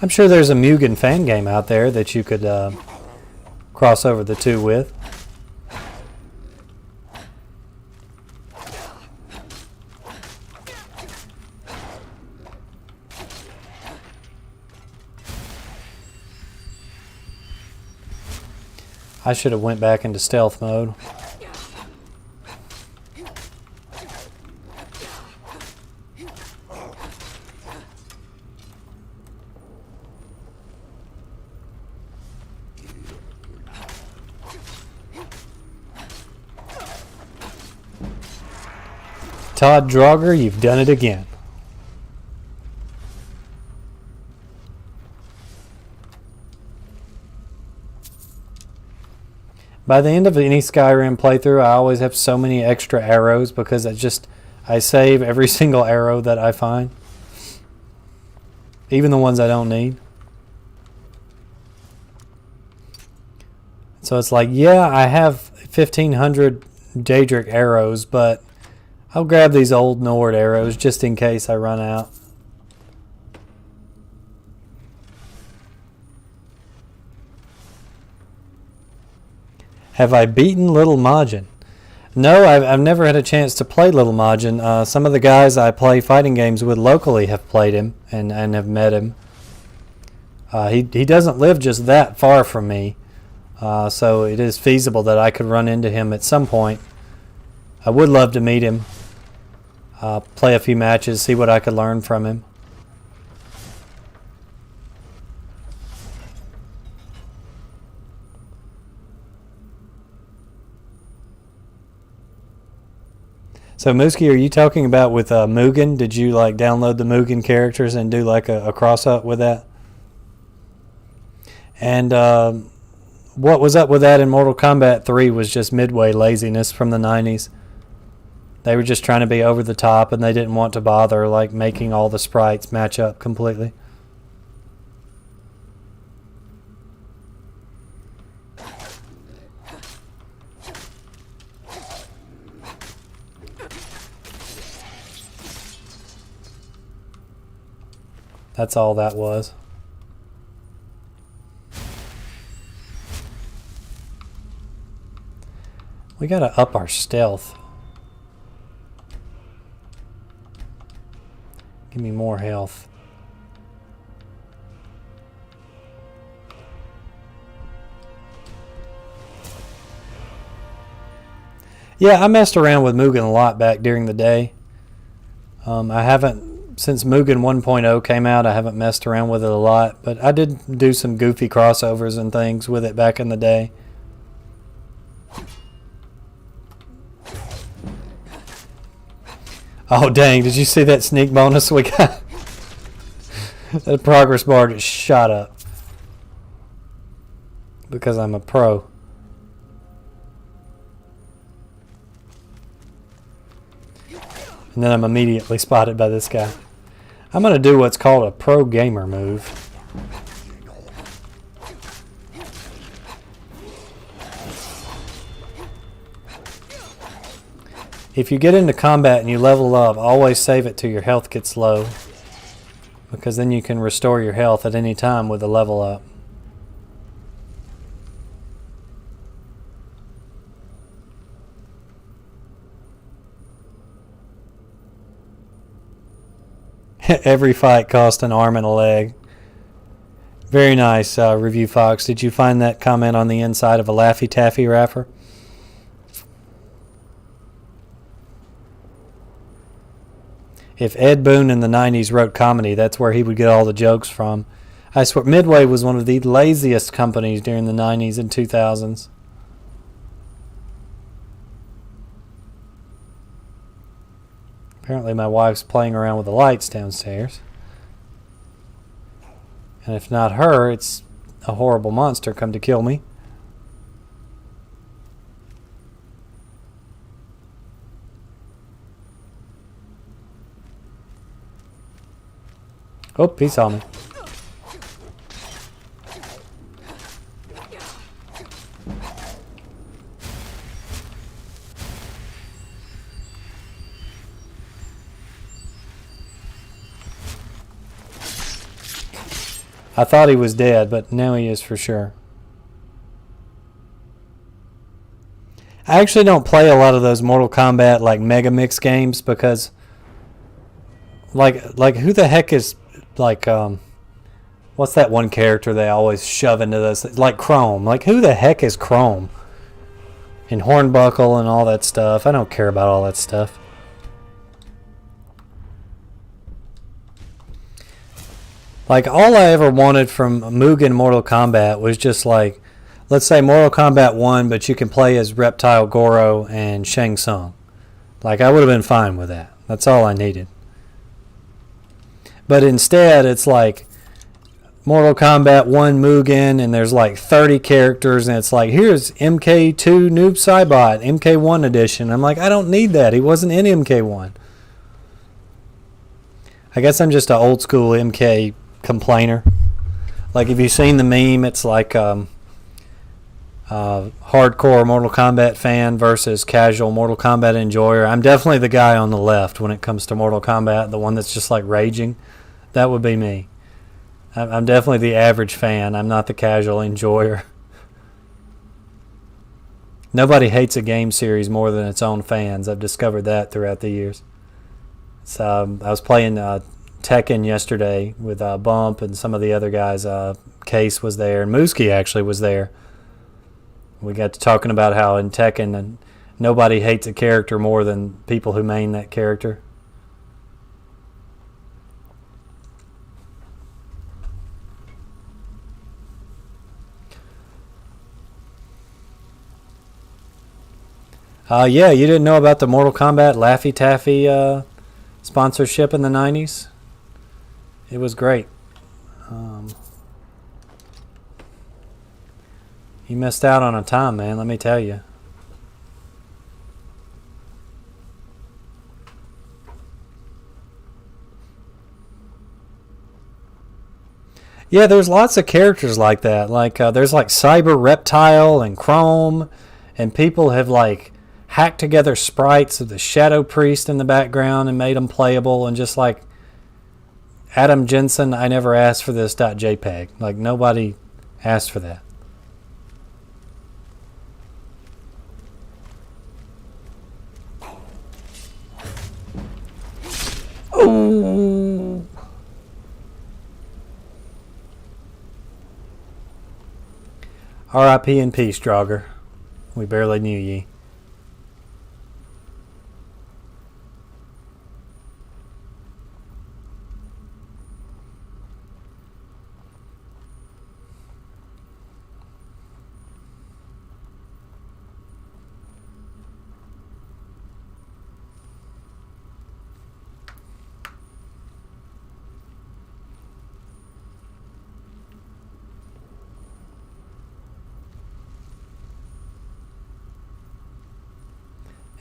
I'm sure there's a Mugen fan game out there that you could cross over the two with. I should have went back into stealth mode. Todd Draugr, you've done it again. By the end of any Skyrim playthrough, I always have so many extra arrows because I save every single arrow that I find. Even the ones I don't need. So it's like, yeah, I have 1,500 Daedric arrows, but I'll grab these old Nord arrows just in case I run out. Have I beaten Little Majin? No, I've never had a chance to play Little Majin. Some of the guys I play fighting games with locally have played him and have met him. He doesn't live just that far from me, so it is feasible that I could run into him at some point. I would love to meet him, play a few matches, see what I could learn from him. So Mooski, are you talking about with Mugen? Did you like download the Mugen characters and do like a cross up with that? And what was up with that in Mortal Kombat 3 was just midway laziness from the 90s. They were just trying to be over the top and they didn't want to bother like making all the sprites match up completely. That's all that was. We gotta up our stealth. Give me more health. Yeah, I messed around with Mugen a lot back during the day. I haven't, since Mugen 1.0 came out, I haven't messed around with it a lot, but I did do some goofy crossovers and things with it back in the day. Oh dang, did you see that sneak bonus we got? The progress bar just shot up. Because I'm a pro. And then I'm immediately spotted by this guy. I'm going to do what's called a pro gamer move. If you get into combat and you level up, always save it till your health gets low. Because then you can restore your health at any time with a level up. Every fight cost an arm and a leg. Very nice, Review Fox. Did you find that comment on the inside of a Laffy Taffy wrapper? If Ed Boon in the 90s wrote comedy, that's where he would get all the jokes from. I swear, Midway was one of the laziest companies during the 90s and 2000s. Apparently my wife's playing around with the lights downstairs. And if not her, it's a horrible monster come to kill me. Oh, he saw me. I thought he was dead, but now he is for sure. I actually don't play a lot of those Mortal Kombat like Mega Mix games because like who the heck is like what's that one character they always shove into this, like Chrome. Like who the heck is Chrome? And Hornbuckle and all that stuff. I don't care about all that stuff. Like, all I ever wanted from Mugen Mortal Kombat was just like, let's say Mortal Kombat 1, but you can play as Reptile Goro and Shang Tsung. Like, I would have been fine with that. That's all I needed. But instead, it's like Mortal Kombat 1 Mugen, and there's like 30 characters, and it's like, here's MK2 Noob Saibot, MK1 edition. I'm like, I don't need that. He wasn't in MK1. I guess I'm just an old school MK complainer. Like, if you've seen the meme, it's like hardcore Mortal Kombat fan versus casual Mortal Kombat enjoyer. I'm definitely the guy on the left when it comes to Mortal Kombat, the one that's just like raging. That would be me. I'm definitely the average fan. I'm not the casual enjoyer. Nobody hates a game series more than its own fans. I've discovered that throughout the years. So I was playing Tekken yesterday with Bump and some of the other guys. Case was there, and Mooski actually was there. We got to talking about how in Tekken nobody hates a character more than people who main that character. Yeah, you didn't know about the Mortal Kombat Laffy Taffy sponsorship in the 90s? It was great. You missed out on a time, man, let me tell you. Yeah, there's lots of characters like that. Like, there's like Cyber Reptile and Chrome, and people have like hacked together sprites of the Shadow Priest in the background and made them playable, and just like Adam Jensen, I never asked for this .jpg. Like, nobody asked for that. Oh. R.I.P. in peace, Draugr. We barely knew ye.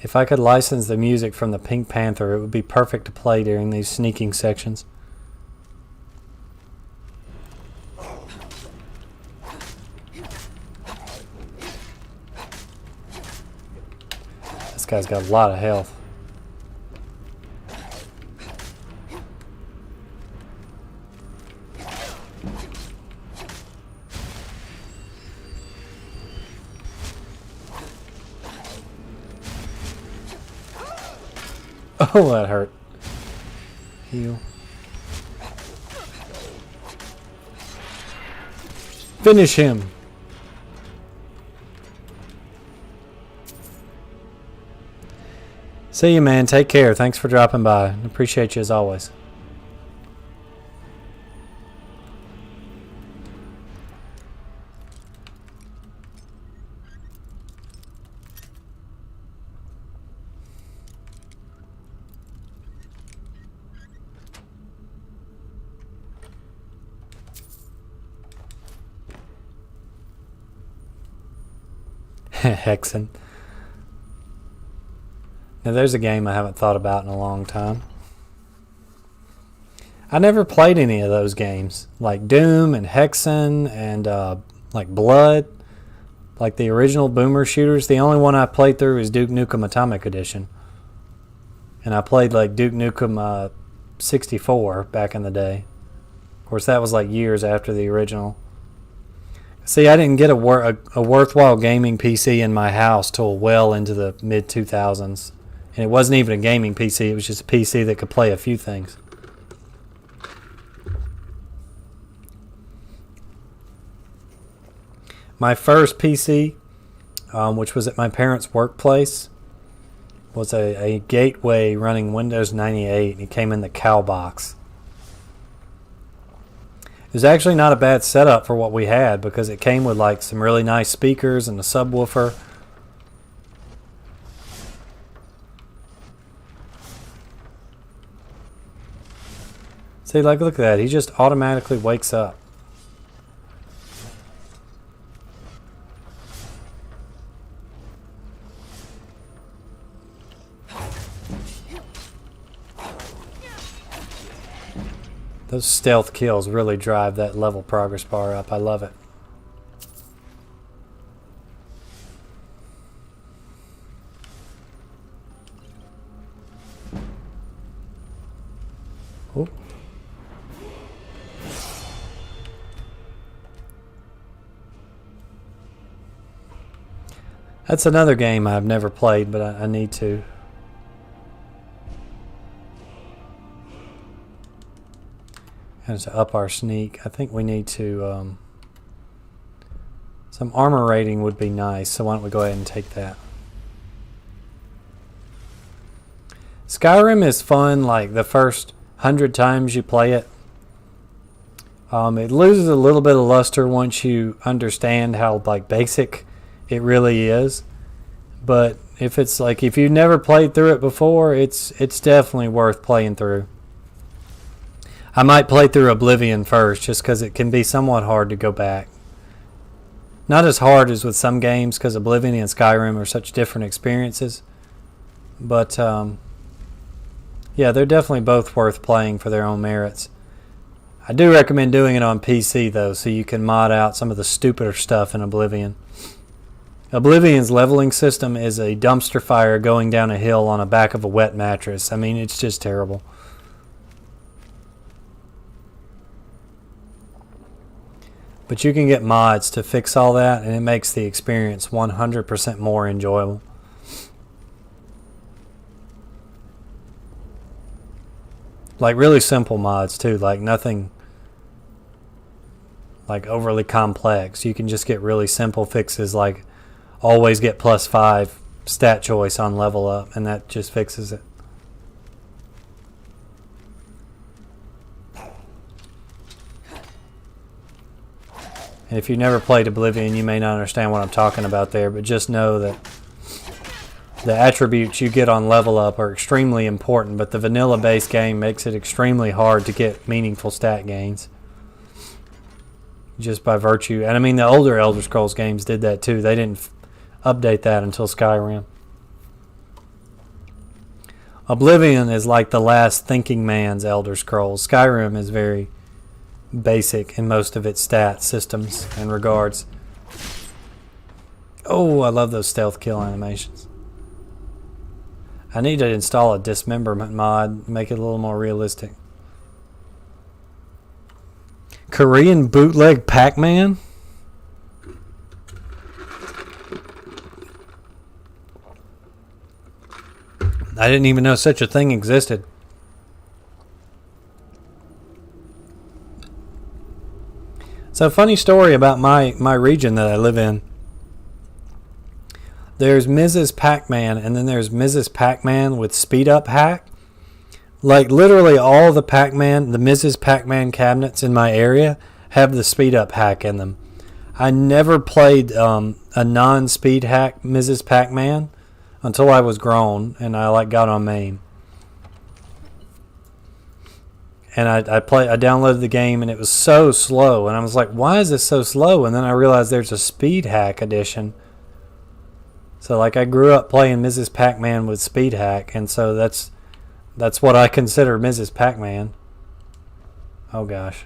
If I could license the music from the Pink Panther, it would be perfect to play during these sneaking sections. This guy's got a lot of health. Oh, that hurt. Heal. Finish him. See you, man. Take care. Thanks for dropping by. Appreciate you as always. Hexen. Now there's a game I haven't thought about in a long time. I never played any of those games, like Doom and Hexen and like Blood, like the original Boomer shooters. The only one I played through is Duke Nukem Atomic Edition, and I played like Duke Nukem 64 back in the day. Of course, that was like years after the original. See, I didn't get a worthwhile gaming PC in my house till well into the mid-2000s. And it wasn't even a gaming PC, it was just a PC that could play a few things. My first PC, which was at my parents' workplace, was a Gateway running Windows 98. It came in the cow box. It was actually not a bad setup for what we had because it came with like some really nice speakers and a subwoofer. See, like, look at that. He just automatically wakes up. Those stealth kills really drive that level progress bar up. I love it. Oh. That's another game I've never played, but I need to. And to up our sneak, I think we need to, some armor rating would be nice, so why don't we go ahead and take that. Skyrim is fun, like the first 100 times you play it. It loses a little bit of luster once you understand how like basic it really is. But if it's like, if you've never played through it before, it's definitely worth playing through. I might play through Oblivion first, just because it can be somewhat hard to go back. Not as hard as with some games, because Oblivion and Skyrim are such different experiences. But, yeah, they're definitely both worth playing for their own merits. I do recommend doing it on PC, though, so you can mod out some of the stupider stuff in Oblivion. Oblivion's leveling system is a dumpster fire going down a hill on the back of a wet mattress. I mean, it's just terrible. But you can get mods to fix all that, and it makes the experience 100% more enjoyable. Like really simple mods too, like nothing like overly complex. You can just get really simple fixes like always get +5 stat choice on level up, and that just fixes it. And if you've never played Oblivion, you may not understand what I'm talking about there, but just know that the attributes you get on level up are extremely important, but the vanilla based game makes it extremely hard to get meaningful stat gains. Just by virtue, and I mean the older Elder Scrolls games did that too. They didn't update that until Skyrim. Oblivion is like the last thinking man's Elder Scrolls. Skyrim is very basic in most of its stat systems and regards. Oh, I love those stealth kill animations. I need to install a dismemberment mod, make it a little more realistic. Korean bootleg Pac-Man? I didn't even know such a thing existed. So, funny story about my region that I live in. There's Mrs. Pac-Man, and then there's Mrs. Pac-Man with speed up hack. Like, literally all the Mrs. Pac-Man cabinets in my area have the speed up hack in them. I never played a non-speed hack Mrs. Pac-Man until I was grown, and I got on MAME. And I downloaded the game, and it was so slow, and I was like, why is this so slow? And then I realized there's a speed hack edition. So I grew up playing Mrs. Pac-Man with speed hack, and so that's what I consider Mrs. Pac-Man. Oh gosh.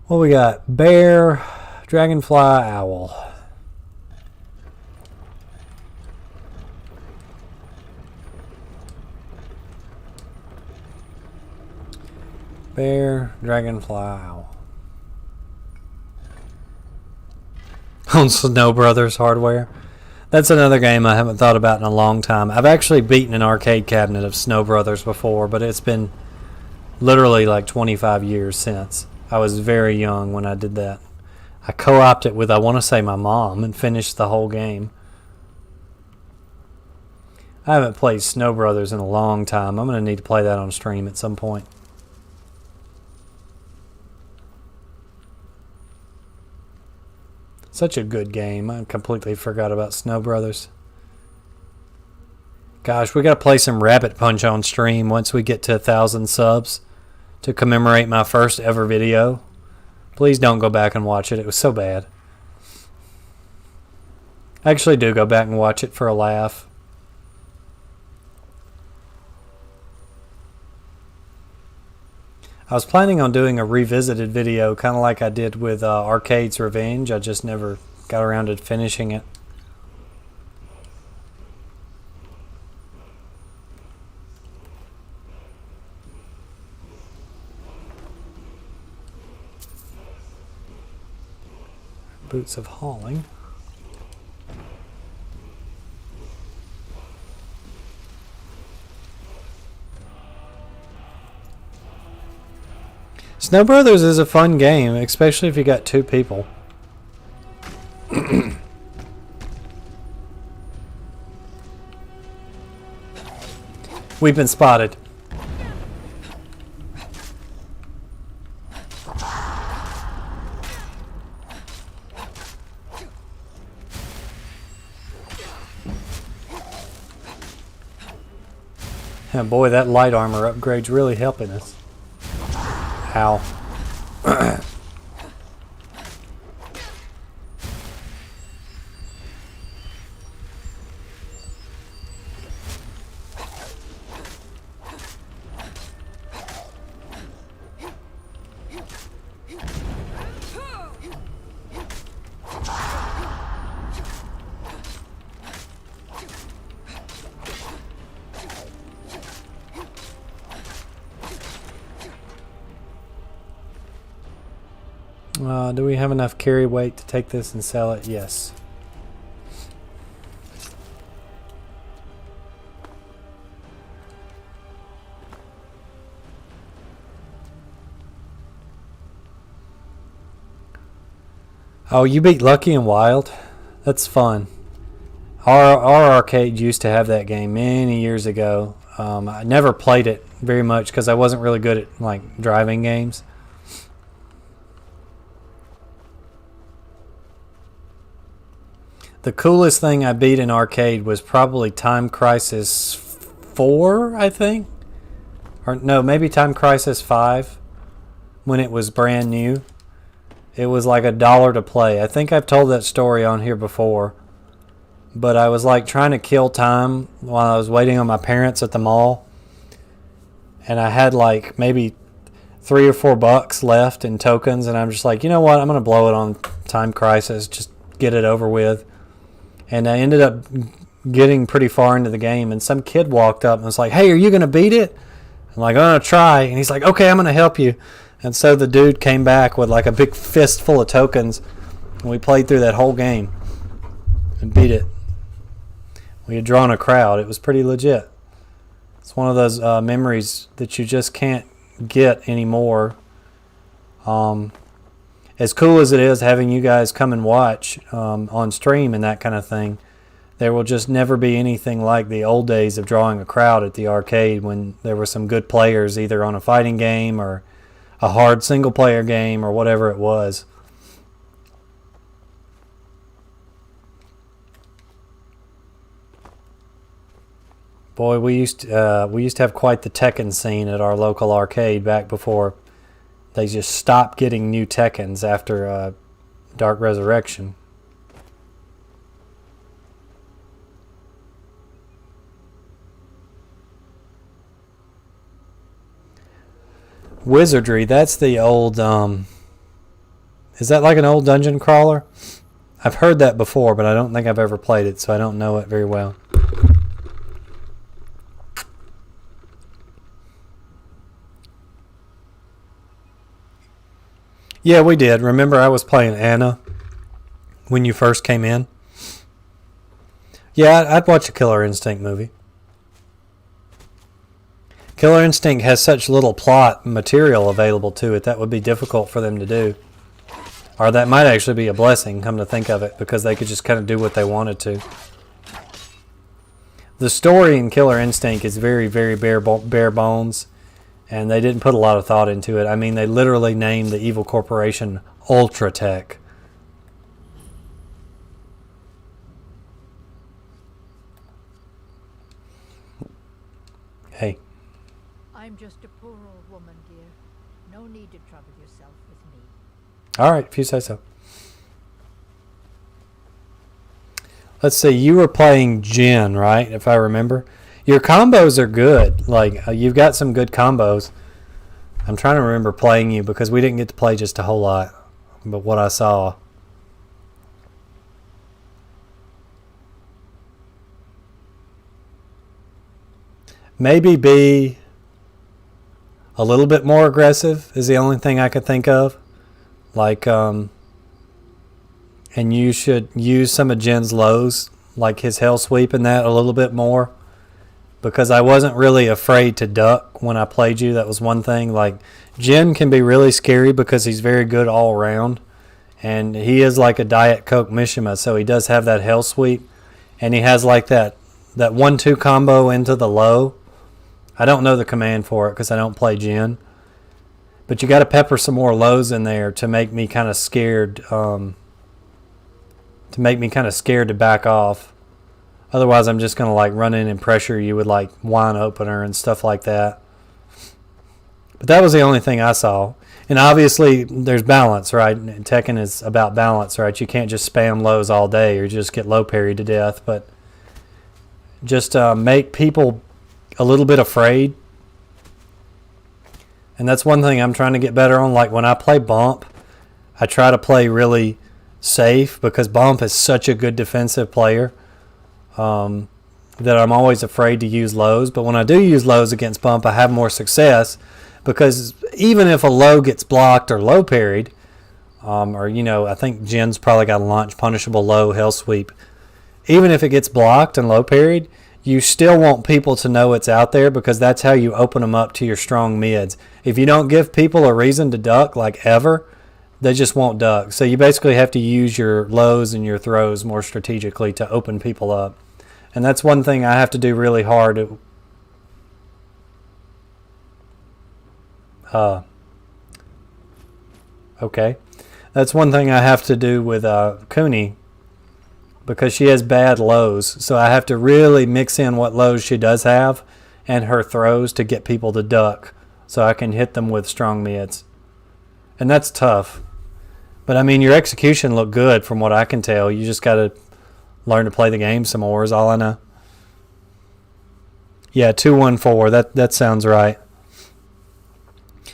What we got? Bear, dragonfly, owl. Bear, dragonfly, owl. On Snow Brothers hardware. That's another game I haven't thought about in a long time. I've actually beaten an arcade cabinet of Snow Brothers before, but it's been literally 25 years since. I was very young when I did that. I co-opted with, I want to say, my mom and finished the whole game. I haven't played Snow Brothers in a long time. I'm going to need to play that on stream at some point. Such a good game. I completely forgot about Snow Brothers. Gosh, we got to play some Rabbit Punch on stream once we get to 1,000 subs to commemorate my first ever video. Please don't go back and watch it. It was so bad. I actually do go back and watch it for a laugh. I was planning on doing a revisited video, kind of like I did with Arcade's Revenge. I just never got around to finishing it. Boots of Hauling. Snow Brothers is a fun game, especially if you got two people. We've been spotted. Yeah, boy, that light armor upgrade's really helping us. Ow. Do we have enough carry weight to take this and sell it? Yes. Oh, you beat Lucky and Wild? That's fun. Our arcade used to have that game many years ago. I never played it very much because I wasn't really good at driving games. The coolest thing I beat in arcade was probably Time Crisis 4, I think. Or no, maybe Time Crisis 5 when it was brand new. It was like $1 to play. I think I've told that story on here before. But I was trying to kill time while I was waiting on my parents at the mall. And I had maybe $3 or $4 left in tokens. And I'm just like, you know what? I'm going to blow it on Time Crisis. Just get it over with. And I ended up getting pretty far into the game, and some kid walked up and was like, hey, are you going to beat it? I'm like, I'm going to try. And he's like, okay, I'm going to help you. And so the dude came back with a big fist full of tokens, and we played through that whole game and beat it. We had drawn a crowd. It was pretty legit. It's one of those memories that you just can't get anymore. As cool as it is having you guys come and watch on stream and that kind of thing, there will just never be anything like the old days of drawing a crowd at the arcade when there were some good players either on a fighting game or a hard single player game or whatever it was. Boy, we used to have quite the Tekken scene at our local arcade back before they just stopped getting new Tekkens after Dark Resurrection. Wizardry, that's the old, is that like an old dungeon crawler? I've heard that before, but I don't think I've ever played it, so I don't know it very well. Yeah, we did. Remember I was playing Anna when you first came in? Yeah, I'd watch a Killer Instinct movie. Killer Instinct has such little plot material available to it, that would be difficult for them to do. Or that might actually be a blessing, come to think of it, because they could just kind of do what they wanted to. The story in Killer Instinct is very, very bare bones, and they didn't put a lot of thought into it. I mean, they literally named the evil corporation Ultratech. Hey. I'm just a poor old woman, dear. No need to trouble yourself with me. All right, if you say so. Let's see, you were playing Jin, right, if I remember? Your combos are good. Like, you've got some good combos. I'm trying to remember playing you because we didn't get to play just a whole lot. But what I saw. Maybe be a little bit more aggressive is the only thing I could think of. Like, and you should use some of Jin's lows, like his hell sweep and that a little bit more. Because I wasn't really afraid to duck when I played you. That was one thing. Like, Jin can be really scary because he's very good all around. And he is like a Diet Coke Mishima, so he does have that hell sweep. And he has like that 1-2 combo into the low. I don't know the command for it because I don't play Jin. But you got to pepper some more lows in there to make me kind of scared. To back off. Otherwise, I'm just going to like run in and pressure you with like wine opener and stuff like that. But that was the only thing I saw. And obviously, there's balance, right? Tekken is about balance, right? You can't just spam lows all day or just get low parried to death. But just make people a little bit afraid. And that's one thing I'm trying to get better on. Like when I play Bump, I try to play really safe because Bump is such a good defensive player. That I'm always afraid to use lows. But when I do use lows against Bump, I have more success because even if a low gets blocked or low parried, or, you know, I think Jin's probably got a launch punishable low hell sweep. Even if it gets blocked and low parried, you still want people to know it's out there because that's how you open them up to your strong mids. If you don't give people a reason to duck, like ever, they just won't duck. So you basically have to use your lows and your throws more strategically to open people up. And that's one thing I have to do really hard. Okay. That's one thing I have to do with Kuni because she has bad lows. So I have to really mix in what lows she does have and her throws to get people to duck so I can hit them with strong mids. And that's tough. But I mean, your execution looked good from what I can tell. You just got to learn to play the game some more is all I know. Yeah, 2-1-4. That sounds right.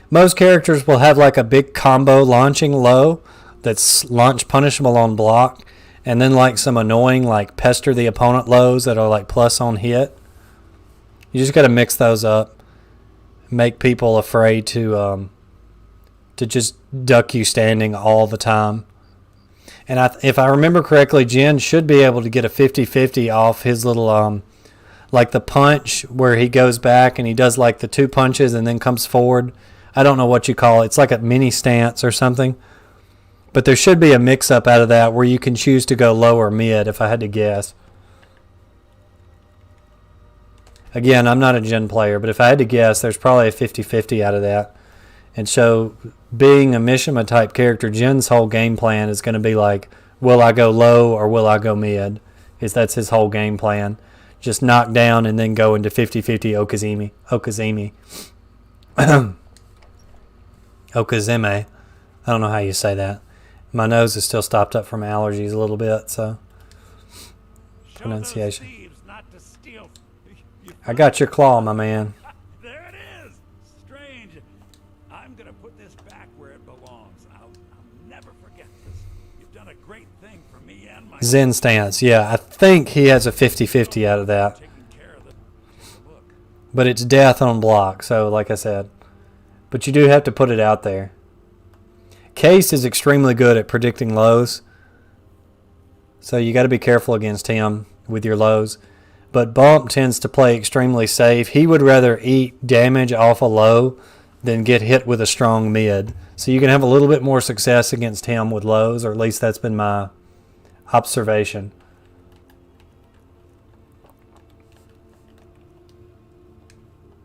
Most characters will have like a big combo launching low that's launch punishable on block, and then like some annoying like pester the opponent lows that are like plus on hit. You just got to mix those up, make people afraid to just duck you standing all the time. And if I remember correctly, Jin should be able to get a 50-50 off his little like the punch where he goes back and he does like the 2 punches and then comes forward. I don't know what you call it. It's like a mini stance or something. But there should be a mix-up out of that where you can choose to go low or mid, if I had to guess. Again, I'm not a Jin player, but if I had to guess, there's probably a 50-50 out of that. And so, being a Mishima type character, Jin's whole game plan is going to be like, will I go low or will I go mid? That's his whole game plan. Just knock down and then go into 50-50 Okazeme. Okazeme. I don't know how you say that. My nose is still stopped up from allergies a little bit, so pronunciation. I got your claw, my man. There it is. Strange. I'm gonna put this back where it belongs. I'll never forget this. You've done a great thing for me and my Zen stance. Yeah, I think he has a 50-50 out of that. taking care of the look. But it's death on block, so like I said. But you do have to put it out there. Case is extremely good at predicting lows. So you got to be careful against him with your lows. But Bump tends to play extremely safe. He would rather eat damage off a low than get hit with a strong mid. So you can have a little bit more success against him with lows, or at least that's been my observation.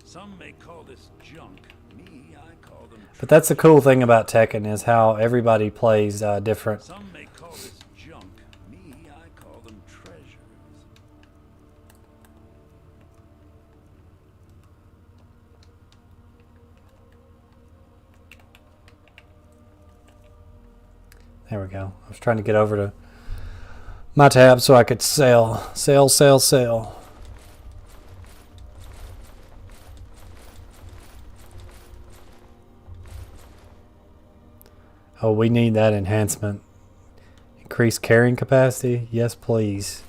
Some may call this junk. Me, I call them. But that's the cool thing about Tekken is how everybody plays different. Some may call this junk. Me, I call them treasures. There we go. I was trying to get over to my tab so I could sell. Sell. Oh, we need that enhancement. Increase carrying capacity? Yes, please.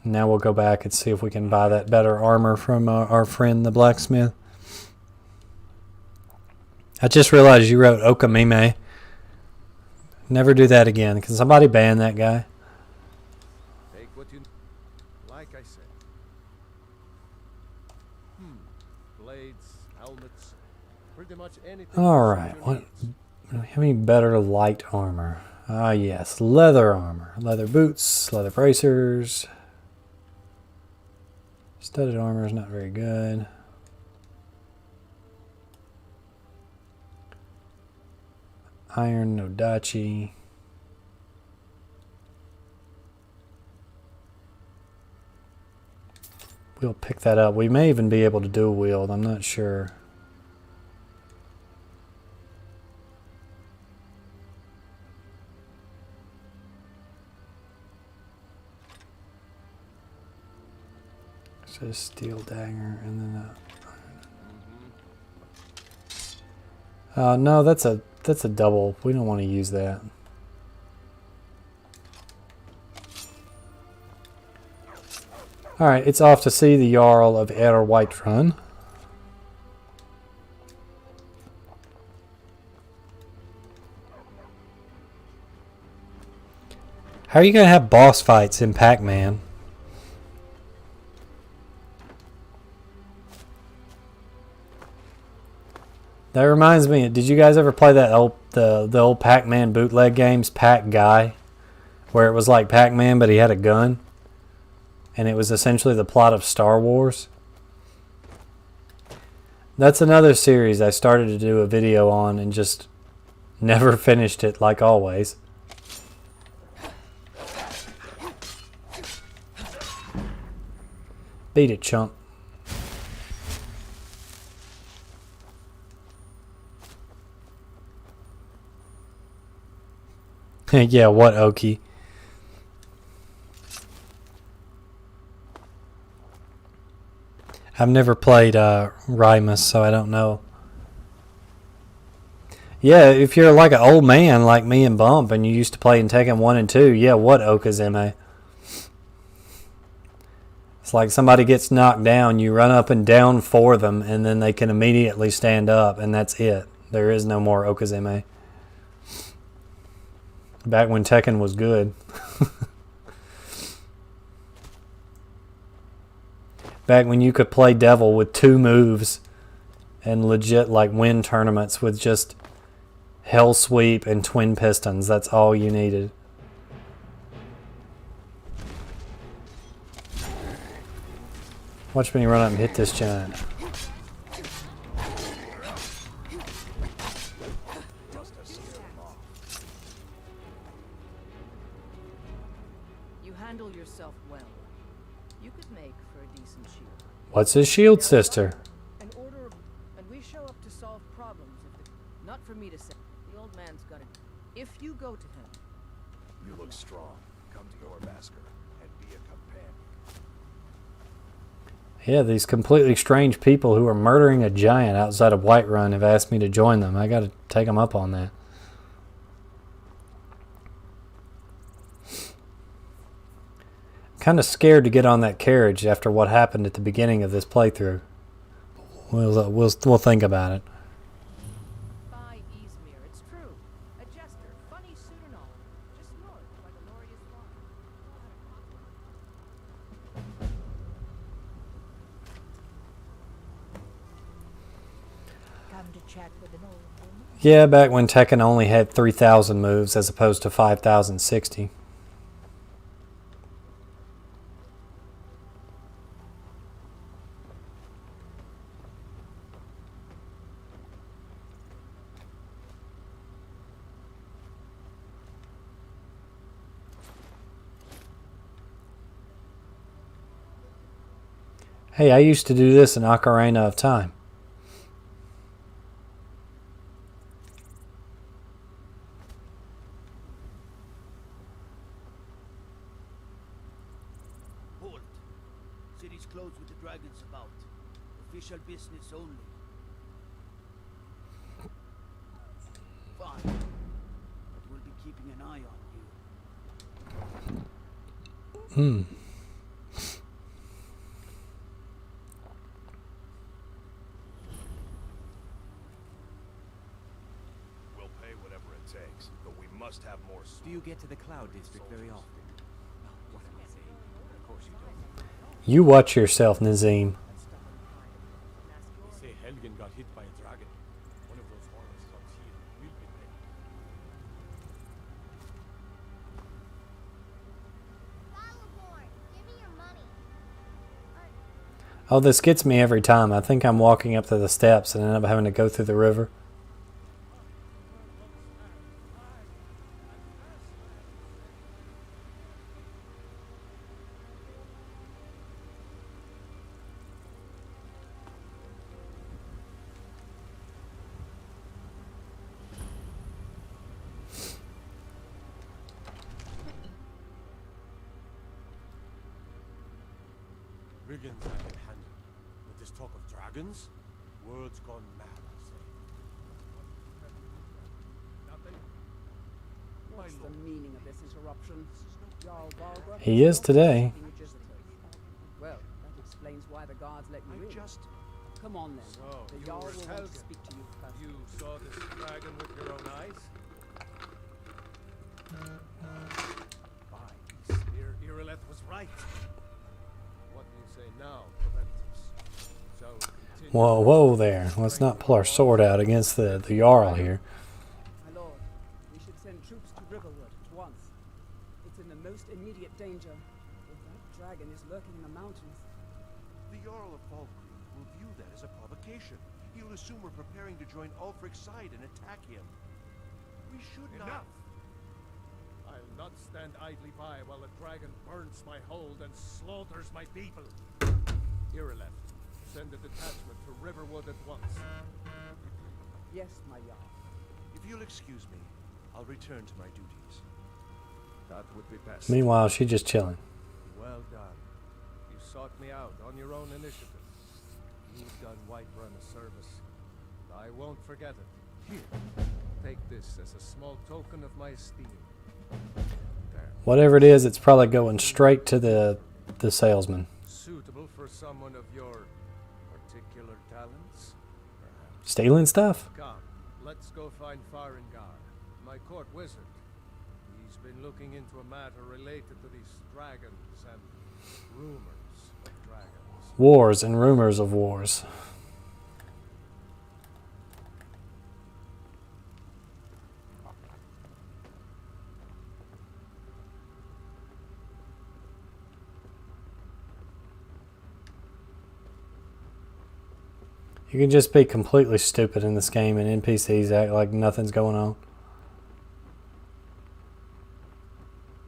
Now we'll go back and see if we can buy that better armor from our friend the blacksmith. I just realized you wrote Okamime. Never do that again. Can somebody ban that guy? Take what you... Like I said. Blades, helmets, pretty much anything. Alright, what do we have any better light armor? Ah yes, leather armor. Leather boots, leather bracers. Studded armor is not very good. Iron Nodachi. We'll pick that up. We may even be able to dual wield. I'm not sure. So steel dagger and then no, that's a double. We don't want to use that. Alright, it's off to see the Jarl of Whiterun. How are you going to have boss fights in Pac-Man? That reminds me, did you guys ever play that the old Pac-Man bootleg games, Pac-Guy? Where it was like Pac-Man, but he had a gun? And it was essentially the plot of Star Wars? That's another series I started to do a video on and just never finished it, like always. Beat it, chump. Yeah, what, Oki? I've never played Rymus, so I don't know. Yeah, if you're like an old man like me and Bump and you used to play in Tekken 1 and 2, yeah, what, Okazeme? It's like somebody gets knocked down, you run up and down for them, and then they can immediately stand up, and that's it. There is no more Okazeme. Back when Tekken was good. Back when you could play Devil with 2 moves and legit like win tournaments with just Hell Sweep and Twin Pistons. That's all you needed. Watch me run up and hit this giant. You handle yourself well. You could make for a decent shield. What's his shield, sister? An order, and we show up to solve problems. Not for me to say. The old man's got it. If you go to him, You look strong. Come to your masker and be a companion. Yeah, these completely strange people who are murdering a giant outside of Whiterun have asked me to join them. I gotta take them up on that. Kind of scared to get on that carriage after what happened at the beginning of this playthrough. We'll think about it. by Izmir. It's true. A jester, funny suit and all. Just north by the glorious farm. Come to chat with an old woman. Yeah, back when Tekken only had 3,000 moves as opposed to 5,060. Hey, I used to do this in Ocarina of Time. Hold. City's closed with the dragons about. Official business only. Fine. But we'll be keeping an eye on you. We'll pay whatever it takes, but we must have more. Do you get to the Cloud District very often? What am I saying? Of course you don't. You watch yourself, Nazim. Say Helgen got hit by a dragon. One of those horrors comes here. We'll be there. Battleborn, give me your money. Oh, this gets me every time. I think I'm walking up to the steps and end up having to go through the river. Brigands I can handle. But this talk of dragons? World's gone mad, I say. What's the meaning of this interruption? Jarl Balgruuf? He is today. Well, that explains why the guards let you in. Come on then. So, The you Jarl were will want Helgen. to speak to you first. You saw this dragon with your own eyes? By Spear, Irileth was right. What do you say now, Proventus? Shall we continue? Whoa there. Let's not pull our sword out against the Jarl here. My lord, we should send troops to Riverwood at once. It's in the most immediate danger. If that dragon is lurking in the mountains. The Jarl of Falkreath will view that as a provocation. He'll assume we're preparing to join Ulfric's side and attack him. We should Enough! I'll not stand idly by while the dragon burns my hold and slaughters my people. Irileth, send a detachment to Riverwood at once. Yes, my Jarl. If you'll excuse me, I'll return to my duties. That would be best. Meanwhile, she's just chilling. Well done. You sought me out on your own initiative. You've done Whiterun a service. I won't forget it. Here, take this as a small token of my esteem. There. Whatever it is, it's probably going straight to the salesman. Suit for someone of your particular talents? Perhaps. Stealing stuff? Come, let's go find Farengar, my court wizard. He's been looking into a matter related to these dragons and rumors of dragons. Wars and rumors of wars. You can just be completely stupid in this game and NPCs act like nothing's going on.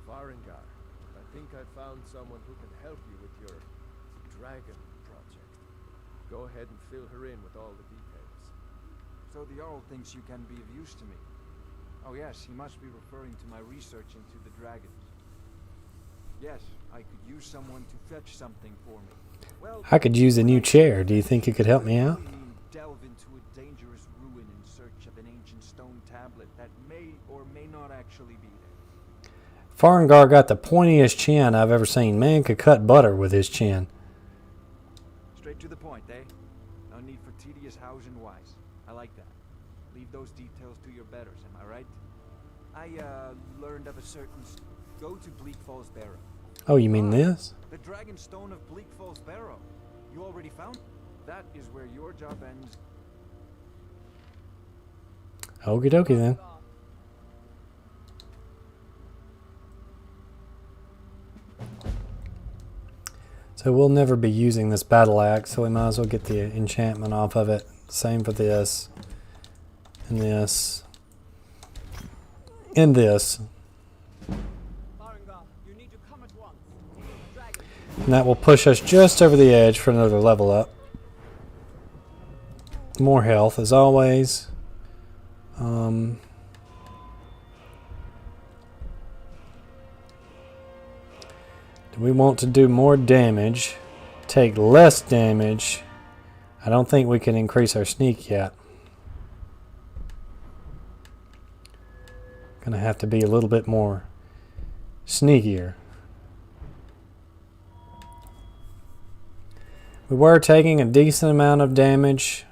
Farengar, I think I found someone who can help you with your dragon project. Go ahead and fill her in with all the details. So the Jarl thinks you can be of use to me. Oh yes, he must be referring to my research into the dragons. Yes, I could use someone to fetch something for me. Well, I could use a new chair. Do you think you could help me out? Delve into a dangerous ruin in search of an ancient stone tablet that may or may not actually be there. Farengar got the pointiest chin I've ever seen. Man could cut butter with his chin. Straight to the point, eh? No need for tedious hows and whys. I like that. Leave those details to your betters, am I right? I learned of a certain... Go to Bleak Falls Barrow. Oh, you mean this? The Dragon Stone of Bleak Falls Barrow. You already found? That is where your job ends. Okie dokie then. So we'll never be using this battle axe, so we might as well get the enchantment off of it. Same for this. And this. And this. And that will push us just over the edge for another level up. More health as always. Do we want to do more damage? Take less damage? I don't think we can increase our sneak yet. Gonna have to be a little bit more sneakier. We were taking a decent amount of damage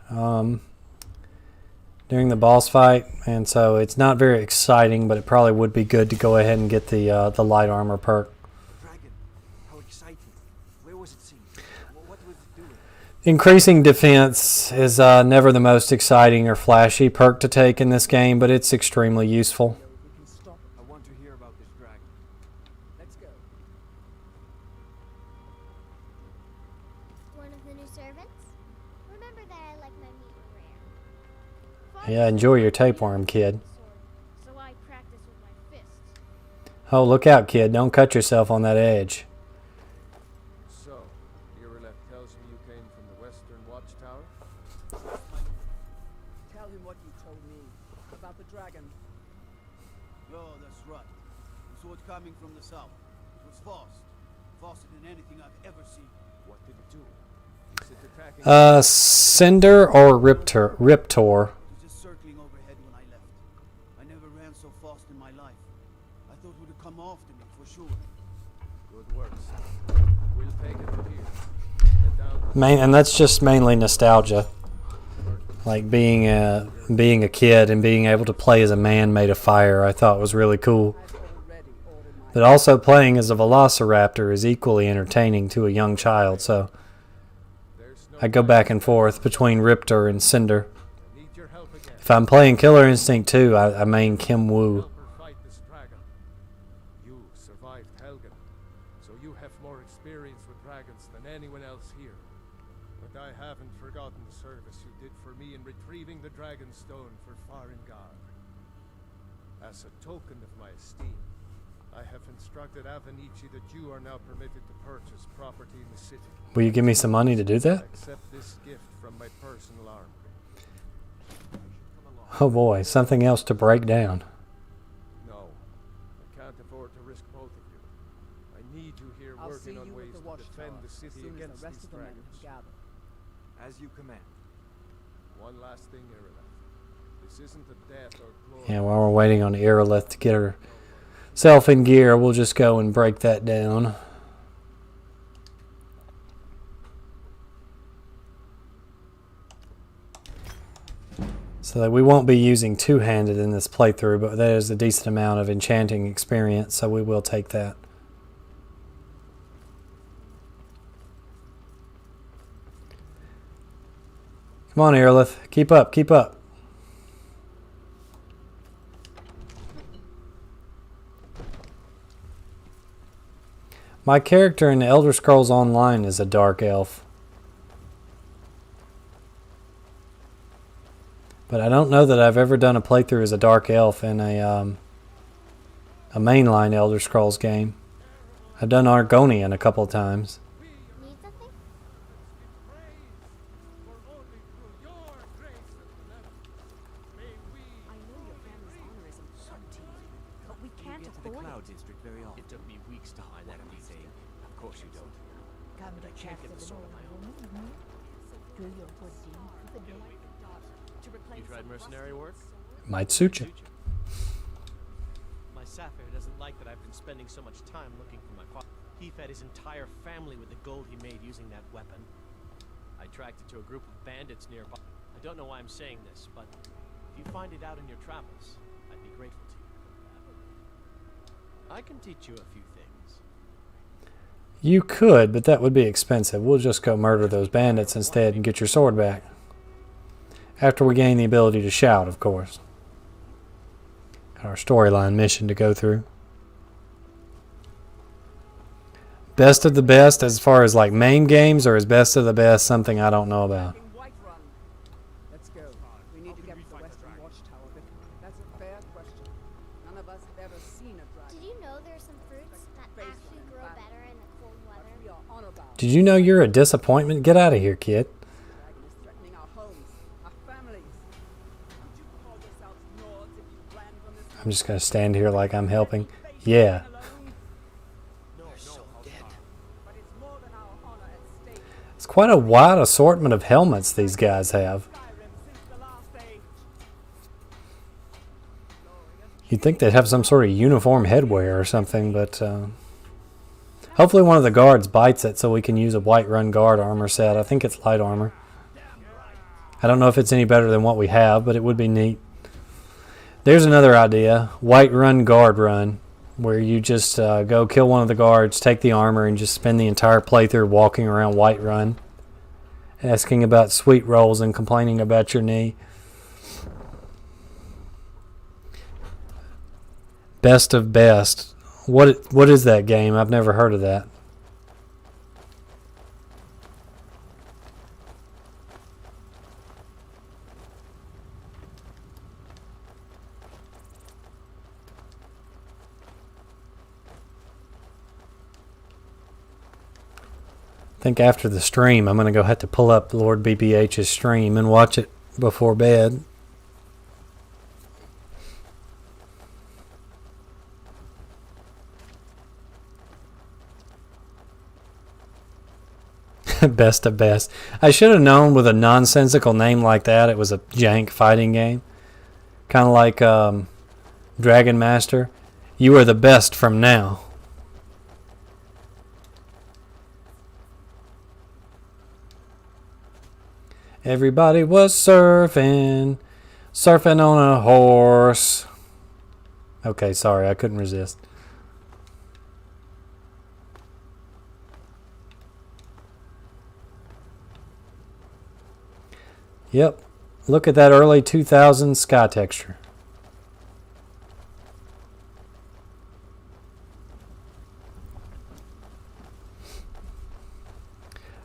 during the boss fight, and so it's not very exciting, but it probably would be good to go ahead and get the light armor perk. Dragon, how exciting! Where was it seen? What was it doing? Increasing defense is never the most exciting or flashy perk to take in this game, but it's extremely useful. I want to hear about this dragon. Let's go. One of the new servants? Remember that I like my meat rare. Yeah, enjoy your tapeworm, kid. So I practice with my fists. Oh, look out, kid. Don't cut yourself on that edge. So, Irileth tells me you came from the Western Watchtower? Tell him what you told me about the dragon. Oh, that's right. We saw it coming from the south. It was fast. Faster than anything I've ever seen. What did it do? Is it attacking? Cinder or Riptor? It was just circling overhead when I left. I never ran so fast in my life. I thought it would have come after me for sure. Good work, son. We'll take it from here. Head down. And that's just mainly nostalgia. Like being a kid and being able to play as a man made of fire, I thought was really cool. But also playing as a velociraptor is equally entertaining to a young child, so I go back and forth between Riptor and Cinder. Need your help again. If I'm playing Killer Instinct 2, I main Kim Woo. Help her fight this dragon. You survived Helgen, so you have more experience with dragons than anyone else here. But I haven't forgotten the service you did for me in retrieving the dragon stone for Farengar. As a token of my esteem, I have instructed Avenici that you are now permitted to purchase property in the city. Will you give me some money to do that? Accept this gift from my personal armory. Oh boy, something else to break down. No, I can't afford to risk both of you. I need you here I'll see working on you ways with the to defend watchtower the as city soon as against the rest these of the men dragons. have gathered. As you command. One last thing, Irileth. This isn't a death or glory. Yeah, while we're waiting on Irileth to get herself in gear, we'll just go and break that down. So that we won't be using two-handed in this playthrough, but that is a decent amount of enchanting experience, so we will take that. Come on, Aerolith. Keep up, keep up. My character in the Elder Scrolls Online is a dark elf. But I don't know that I've ever done a playthrough as a dark elf in a mainline Elder Scrolls game. I've done Argonian a couple of times. Need something? I know your family's honor is important to you, but we can't Get to the afford Cloud it. District very often. It took me weeks to find that everything. Of course you don't. Come But I to can't chat get the with sword an on my old own. woman, Do your good deed for the day. You tried mercenary work? Might suit you. My Sapphire doesn't like that I've been spending so much time looking for my father. He fed his entire family with the gold he made using that weapon. I tracked it to a group of bandits nearby. I don't know why I'm saying this, but if you find it out in your travels, I'd be grateful to you. I can teach you a few things. You could, but that would be expensive. We'll just go murder those bandits instead and get your sword back. After we gain the ability to shout, of course. Got our storyline mission to go through. Best of the best as far as like main games, or is best of the best something I don't know about? Let's go. We need to get to the Western Watchtower. That's a fair question. None of us have ever seen a dragon. Did you know there's some fruits that actually grow better in the cold weather? We are honor-bound. Did you know you're a disappointment? Get out of here, kid. Dragon is threatening our homes, our families. Would you call yourselves Nords if you ran from this? I'm just going to stand here like I'm helping. Yeah. It's quite a wide assortment of helmets these guys have. You'd think they'd have some sort of uniform headwear or something, but hopefully one of the guards bites it so we can use a Whiterun guard armor set. I think it's light armor. I don't know if it's any better than what we have, but it would be neat. There's another idea. Whiterun guard run, where you just go kill one of the guards, take the armor, and just spend the entire playthrough walking around Whiterun, asking about sweet rolls and complaining about your knee. Best of best. What is that game? I've never heard of that. I think after the stream, I'm going to go have to pull up Lord BBH's stream and watch it before bed. Best of best. I should have known with a nonsensical name like that it was a jank fighting game. Kind of like Dragon Master. You are the best from now. Everybody was surfing on a horse. Okay, sorry, I couldn't resist. Yep, look at that early 2000s sky texture.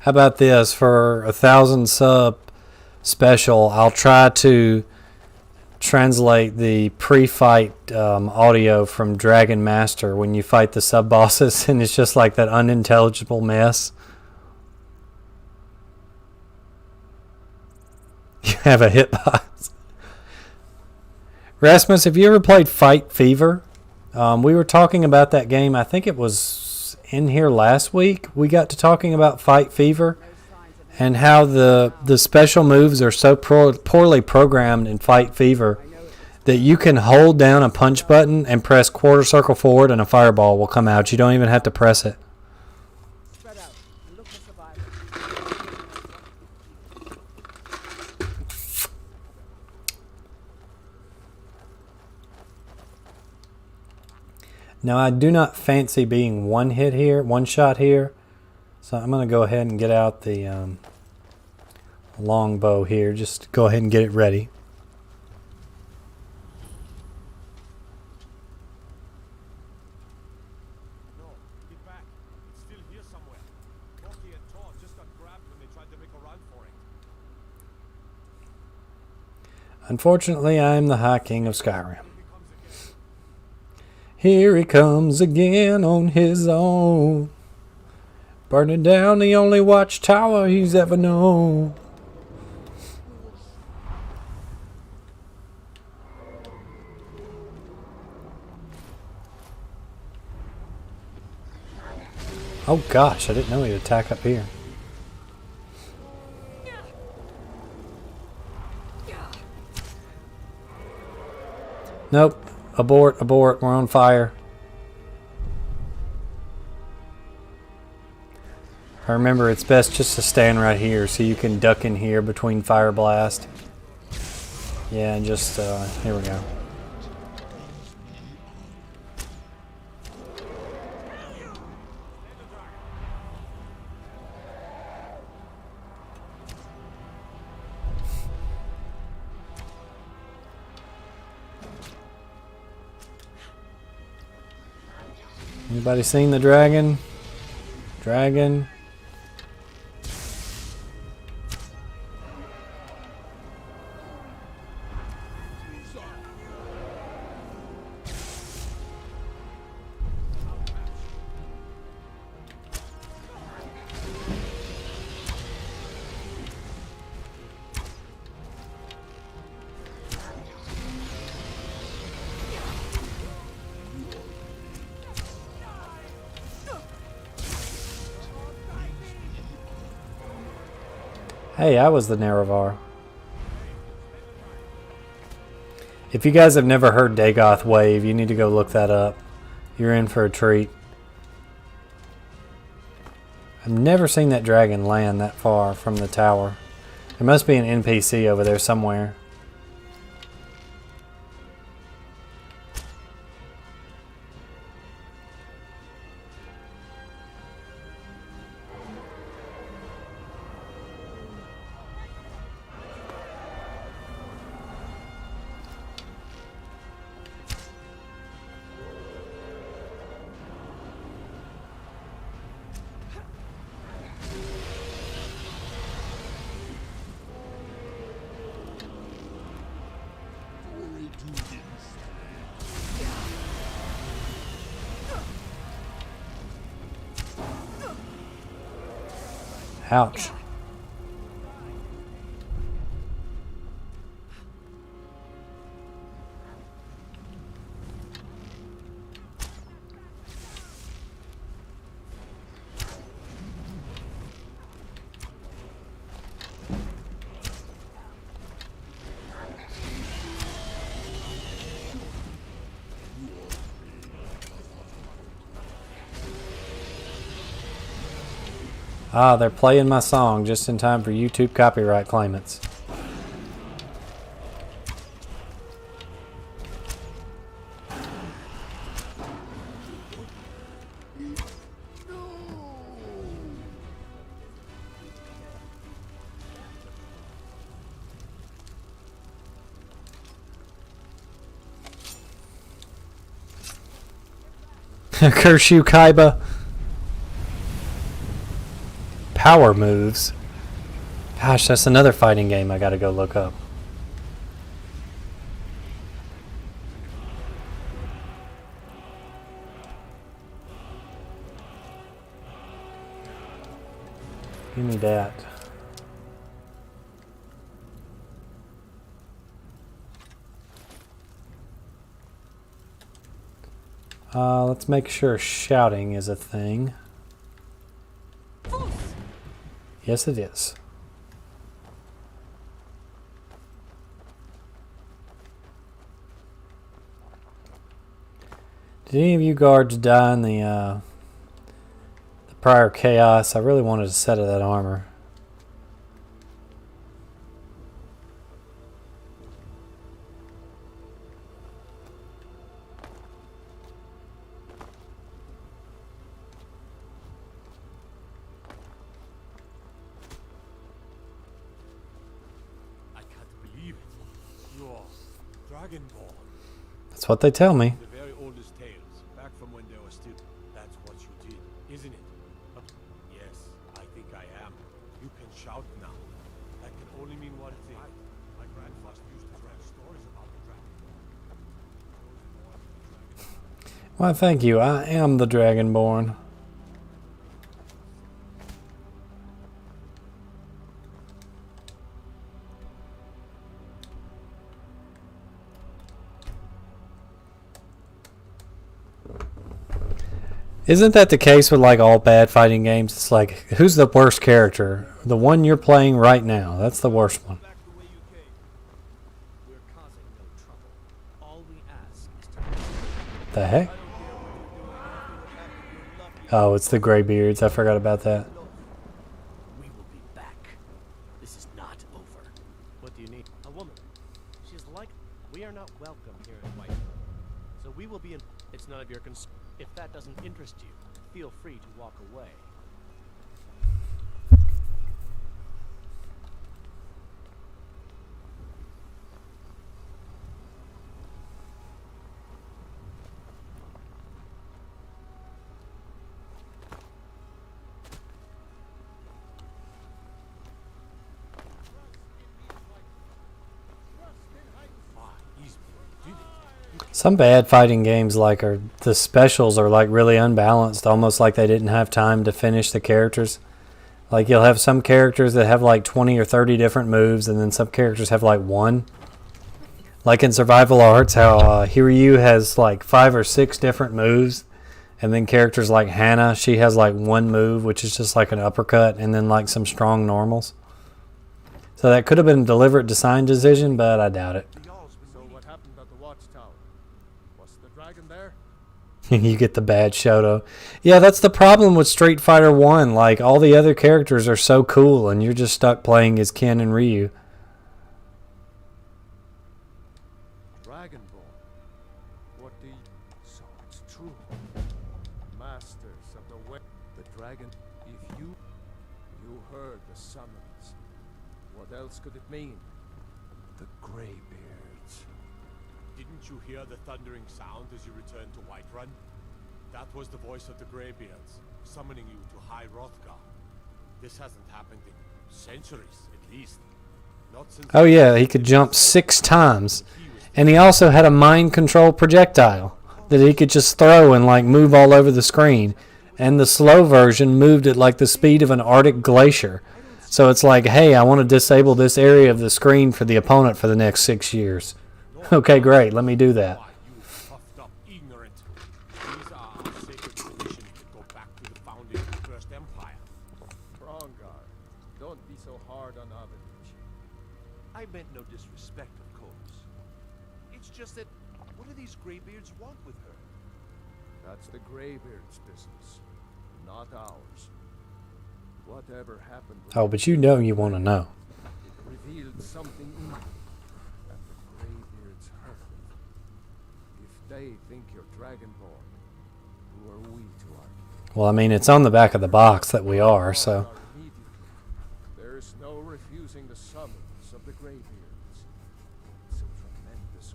How about this? For 1,000 sub special, I'll try to translate the pre-fight audio from Dragon Master when you fight the sub bosses, and it's just like that unintelligible mess. You have a hitbox. Rasmus, have you ever played Fight Fever? We were talking about that game. I think it was in here last week. We got to talking about Fight Fever and how the special moves are so poorly programmed in Fight Fever that you can hold down a punch button and press quarter circle forward and a fireball will come out. You don't even have to press it. Now I do not fancy being one hit here, one shot here. So I'm going to go ahead and get out the longbow here. Just go ahead and get it ready. No, get back. It's still here somewhere. Rocky and Todd just got grabbed when they tried to make a run for it. Unfortunately, I am the High King of Skyrim. Here he comes again on his own, burning down the only watchtower he's ever known. Oh gosh, I didn't know he'd attack up here. Nope. Abort, abort, we're on fire. I remember it's best just to stand right here so you can duck in here between fire blast. Yeah, and just, here we go. Anybody seen the dragon? Dragon. Hey, I was the Nerevar. If you guys have never heard Dagoth Wave, you need to go look that up. You're in for a treat. I've never seen that dragon land that far from the tower. There must be an NPC over there somewhere. Ouch. Ah, they're playing my song just in time for YouTube copyright claimants. Curse you, Kaiba. Power moves. Gosh, that's another fighting game I gotta go look up. Give me that. Let's make sure shouting is a thing. Yes, it is. Did any of you guards die in the prior chaos? I really wanted a set of that armor. Dragonborn. That's what they tell me. The very oldest tales, back from when they were still. That's what you did, isn't it? Yes, I think I am. You can shout now. That can only mean one thing. My grandfather used to write stories about the dragon. Why, thank you. I am the Dragonborn. Isn't that the case with like all bad fighting games? It's like, who's the worst character? The one you're playing right now. That's the worst one. We're causing no trouble. All we ask is to... The heck? Oh, it's the Greybeards. I forgot about that. We will be back. This is not over. What do you need? A woman. She's like... We are not welcome here in White. So we will be in... It's none of your concern. If that doesn't interest you, feel free to walk away. Some bad fighting games like are the specials are like really unbalanced, almost like they didn't have time to finish the characters. Like you'll have some characters that have like 20 or 30 different moves, and then some characters have like one. Like in Survival Arts, how Hiryu has like 5 or 6 different moves, and then characters like Hannah, she has like one move, which is just like an uppercut, and then like some strong normals. So that could have been a deliberate design decision, but I doubt it. So what happened at the watchtower? Was the dragon there? You get the bad Shoto. Yeah, that's the problem with Street Fighter 1. Like, all the other characters are so cool, and you're just stuck playing as Ken and Ryu. Dragonborn. What do you... So it's true. Masters of the way. The dragon... If you... You heard the summons. What else could it mean? The Greybeards. Didn't you hear the thundering sound as you returned to Whiterun? That was the voice of the Greybeards, summoning you to High Hrothgar. This hasn't happened in centuries, at least. Not since... Oh yeah, he could jump 6 times. And he also had a mind control projectile that he could just throw and like move all over the screen. And the slow version moved at like the speed of an Arctic glacier. So it's like, hey, I want to disable this area of the screen for the opponent for the next 6 years. Okay, great. Let me do that. Don't be so hard on Avenich. I meant no disrespect, of course. It's just that, what do these Greybeards want with her? That's the Greybeards' business, not ours. Whatever happened... Oh, but you know you want to know. It revealed something in you that the Greybeards heard. If they think you're Dragonborn, who are we to argue? Well, I mean, it's on the back of the box that we are, so... There's no refusing the summons of the Greybeards. It's a tremendous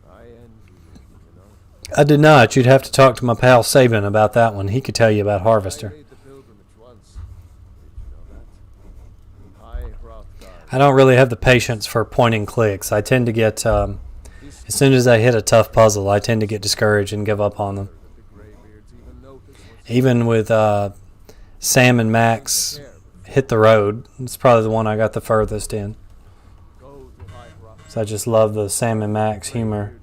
honor. I envy you know. I did not. You'd have to talk to my pal Sabin about that one. He could tell you about Harvester. I don't really have the patience for point and clicks. I tend to get, as soon as I hit a tough puzzle, I tend to get discouraged and give up on them. Even with Sam and Max Hit the Road, it's probably the one I got the furthest in. So I just love the Sam and Max humor.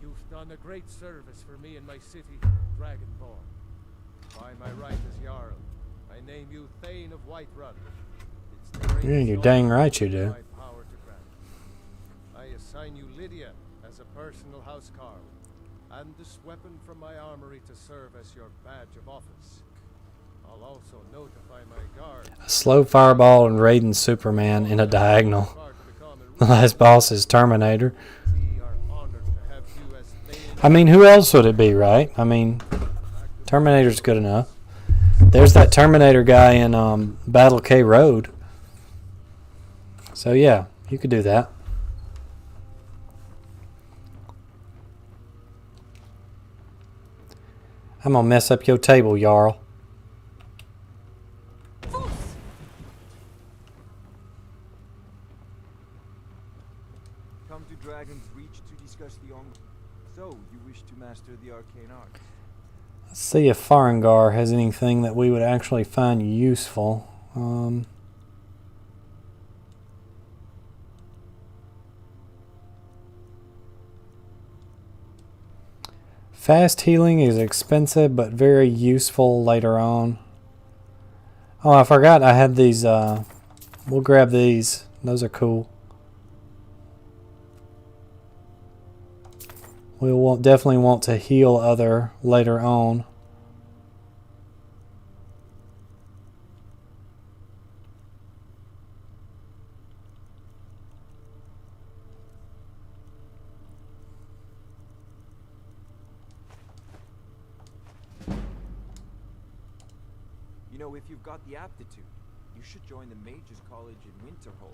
You've done a great service for me in my city, Dragonborn. By my right as Jarl, I name you Thane of Whiterun. Yeah, you're dang right you do. I assign you Lydia as a personal housecarl, and this weapon from my armory to serve as your badge of office. I'll also notify my guard. A slow fireball and Raiden's Superman in a diagonal. The last boss is Terminator. I mean, who else would it be, right? I mean, Terminator's good enough. There's that Terminator guy in Battle K Road. So yeah, You could do that. I'm gonna mess up your table, Jarl. Come to Dragon's Reach to discuss the ongoing. So, you wish to master the arcane art? Let's see if Farengar has anything that we would actually find useful. Fast healing is expensive but very useful later on. Oh, I forgot I had these. We'll grab these. Those are cool. We'll definitely want to heal other later on. You know, if you've got the aptitude, you should join the Mages College in Winterhold.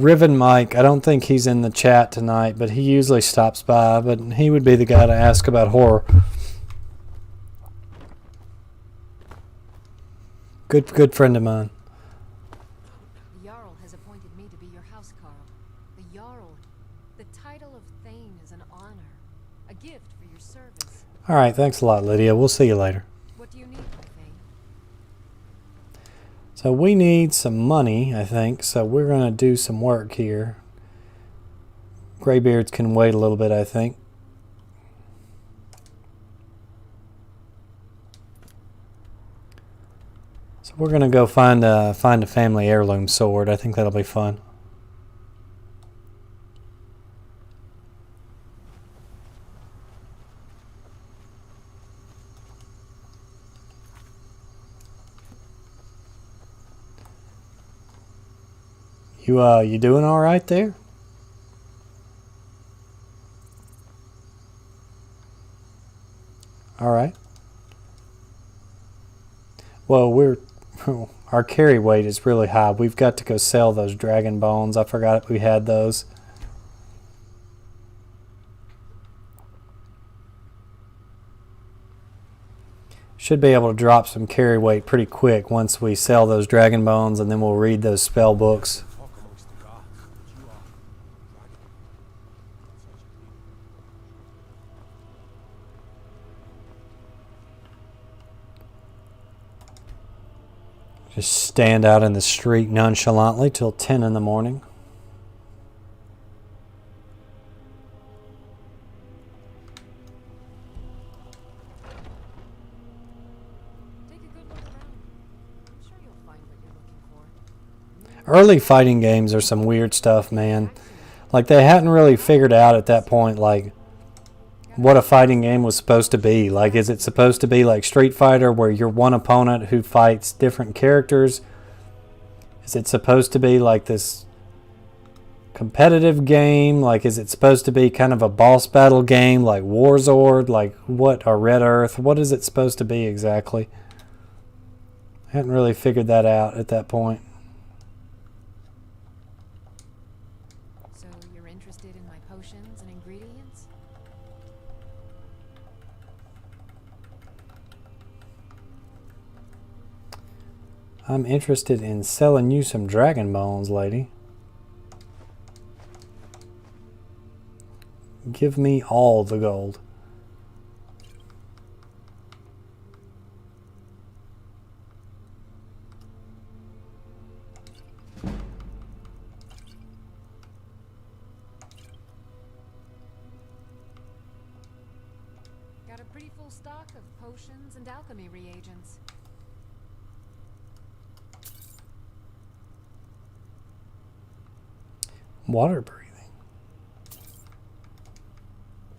Riven Mike, I don't think he's in the chat tonight, but he usually stops by, but he would be the guy to ask about horror. Good friend of mine. The Jarl has appointed me to be your housecarl. The Jarl, the title of Thane is an honor, a gift for your service. Alright, thanks a lot, Lydia. We'll see you later. What do you need, Thane? So we need some money, I think, so we're going to do some work here. Greybeards can wait a little bit, I think. So we're going to go find a family heirloom sword. I think that'll be fun. You doing all right there? All right. Well, our carry weight is really high. We've got to go sell those dragon bones. I forgot we had those. Should be able to drop some carry weight pretty quick once we sell those dragon bones, and then we'll read those spell books. Just stand out in the street nonchalantly till 10 in the morning. Take a good look around. I'm sure you'll find what you're looking for. Early fighting games are some weird stuff, man. Like, they hadn't really figured out at that point, like, what a fighting game was supposed to be. Like, is it supposed to be like Street Fighter where you're one opponent who fights different characters? Is it supposed to be like this competitive game? Like, is it supposed to be kind of a boss battle game like Warzord? Like, what, or Red Earth? What is it supposed to be exactly? I hadn't really figured that out at that point. So you're interested in my potions and ingredients? I'm interested in selling you some dragon bones, lady. Give me all the gold. Got a pretty full stock of potions and alchemy reagents. Water breathing.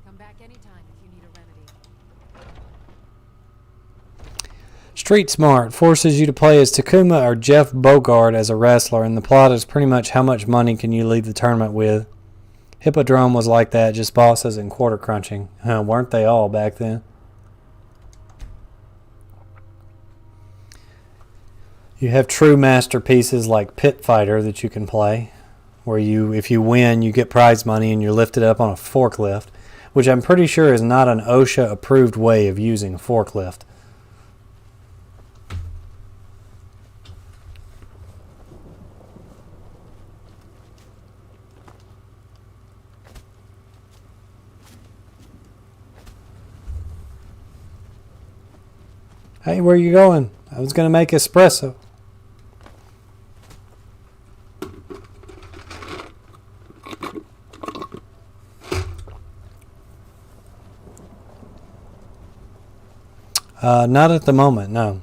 Come back anytime if you need a remedy. Street Smart forces you to play as Takuma or Jeff Bogard as a wrestler, and the plot is pretty much how much money can you leave the tournament with. Hippodrome was like that, just bosses and quarter crunching. Weren't they all back then? You have true masterpieces like Pit Fighter that you can play. where if you win, you get prize money and you're lifted up on a forklift, which I'm pretty sure is not an OSHA approved way of using a forklift. Hey, where are you going? I was going to make espresso. Not at the moment, no.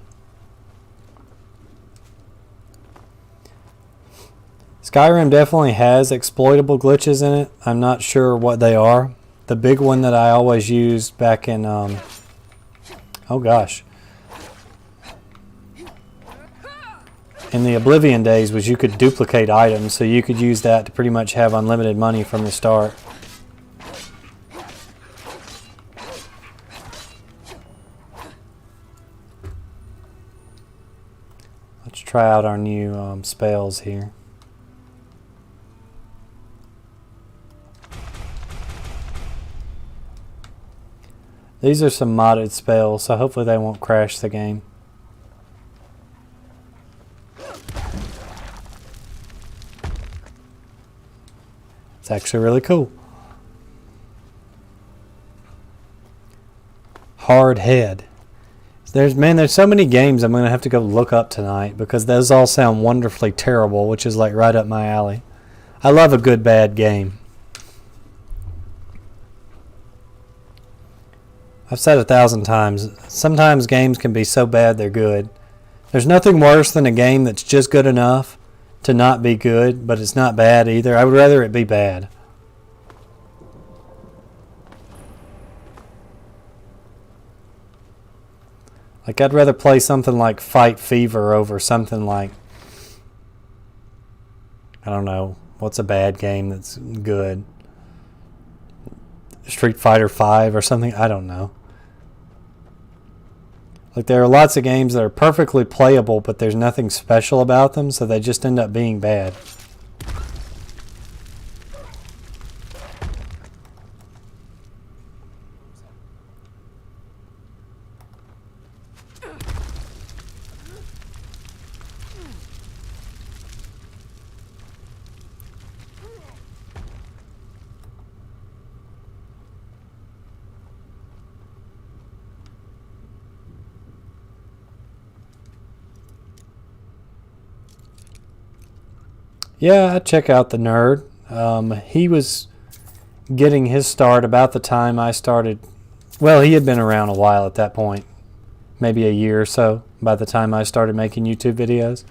Skyrim definitely has exploitable glitches in it. I'm not sure what they are. The big one that I always used back in, oh gosh. In the Oblivion days was you could duplicate items, so you could use that to pretty much have unlimited money from the start. Let's try out our new spells here. These are some modded spells, so hopefully they won't crash the game. It's actually really cool. Hard head. There's so many games I'm going to have to go look up tonight because those all sound wonderfully terrible, which is like right up my alley. I love a good bad game. I've said 1,000 times, sometimes games can be so bad they're good. There's nothing worse than a game that's just good enough to not be good, but it's not bad either. I would rather it be bad. Like, I'd rather play something like Fight Fever over something like, I don't know, what's a bad game that's good? Street Fighter 5 or something? I don't know. Like, there are lots of games that are perfectly playable, but there's nothing special about them, so they just end up being bad. Yeah, I'd check out the nerd. He was getting his start about the time I started. Well, he had been around a while at that point. Maybe a year or so by the time I started making YouTube videos.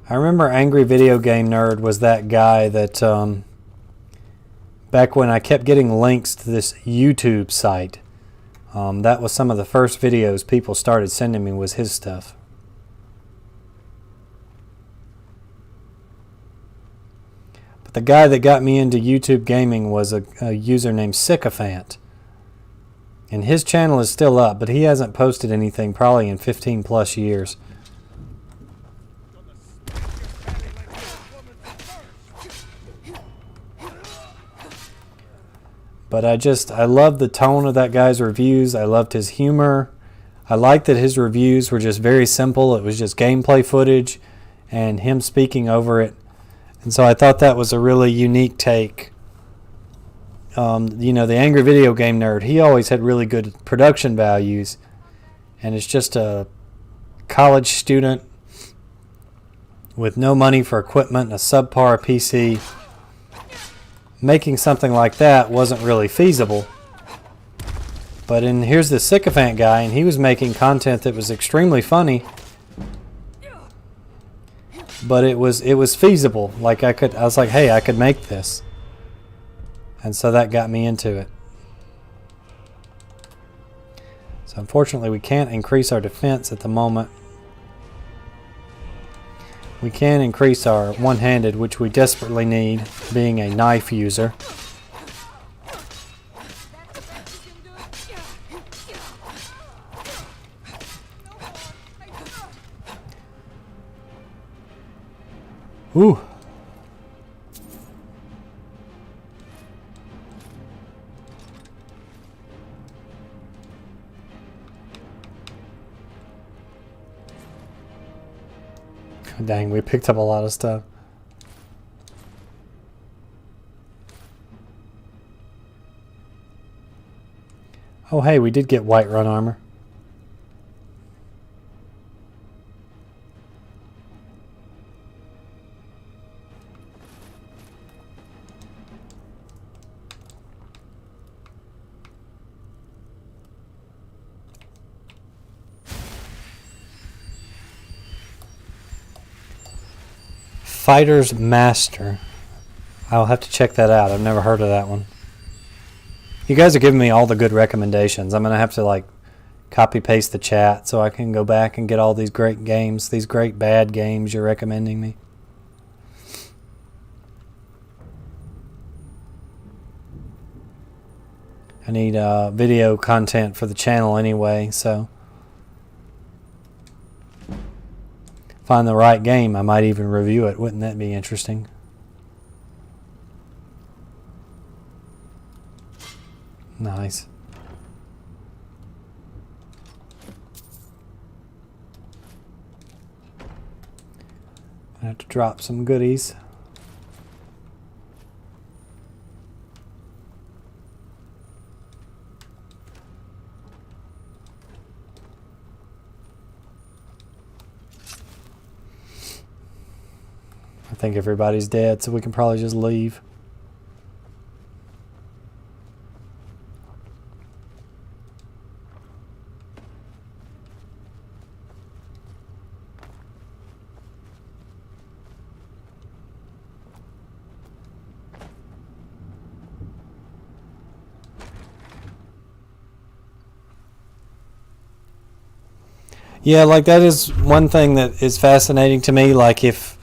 I remember Angry Video Game Nerd was that guy that back when I kept getting links to this YouTube site. That was some of the first videos people started sending me was his stuff. But the guy that got me into YouTube gaming was a user named Sycophant. And his channel is still up, but he hasn't posted anything probably in 15 plus years. But I loved the tone of that guy's reviews. I loved his humor. I liked that his reviews were just very simple. It was just gameplay footage and him speaking over it. And so I thought that was a really unique take. You know, the Angry Video Game Nerd, he always had really good production values. And it's just a college student with no money for equipment and a subpar PC. Making something like that wasn't really feasible. But here's the Sycophant guy, and he was making content that was extremely funny. But it was feasible. Like I was like, hey, I could make this. And so that got me into it. So unfortunately we can't increase our defense at the moment. We can increase our one-handed, which we desperately need, being a knife user. Ooh. Dang, we picked up a lot of stuff. Oh, hey, we did get Whiterun armor. Fighter's Master. I'll have to check that out. I've never heard of that one. You guys are giving me all the good recommendations. I'm going to have to like copy paste the chat so I can go back and get all these great games, these great bad games you're recommending me. I need video content for the channel anyway, so find the right game, I might even review it. Wouldn't that be interesting? Nice. I have to drop some goodies. I think everybody's dead, so we can probably just leave. Yeah, like that is one thing that is fascinating to me. Like if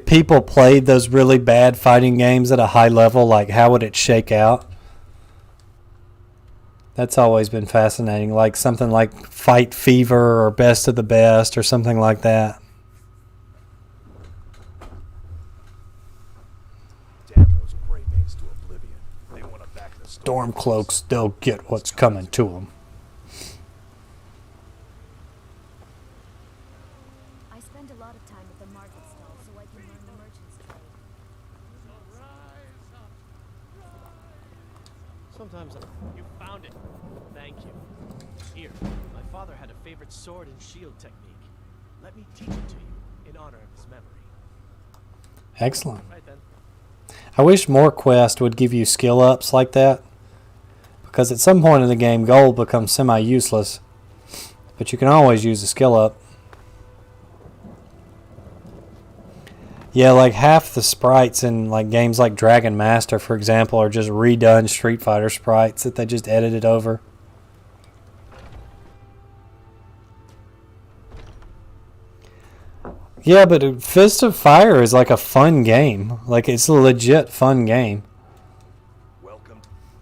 people played those really bad fighting games at a high level, like how would it shake out? That's always been fascinating. Like something like Fight Fever or Best of the Best or something like that. Damn those gray mates to oblivion. They want to back the Stormcloaks, they'll get what's coming to them. I spend a lot of time at the market stall so I can learn the merchant's trade. Sometimes you found it. Thank you. Here, my father had a favorite sword and shield technique. Let me teach it to you in honor of his memory. Excellent. Right then. I wish more quests would give you skill ups like that, because at some point in the game gold becomes semi-useless, but you can always use a skill up. Yeah, like half the sprites in like games like Dragon Master, for example, are just redone Street Fighter sprites that they just edited over. Yeah, but Fist of Fire is like a fun game. Like, it's a legit fun game.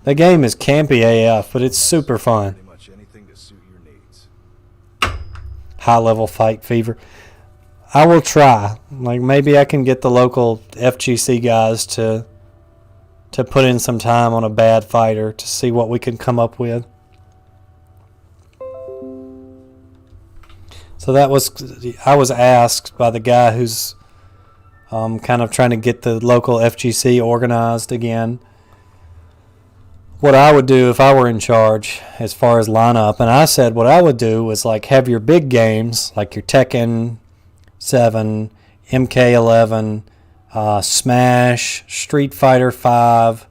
The game is campy AF, but it's super fun. High level Fight Fever. I will try. Like, maybe I can get the local FGC guys to put in some time on a bad fighter to see what we can come up with. So that was, I was asked by the guy who's kind of trying to get the local FGC organized again, what I would do if I were in charge as far as lineup. And I said what I would do was like have your big games like your Tekken 7, MK11, Smash, Street Fighter 5,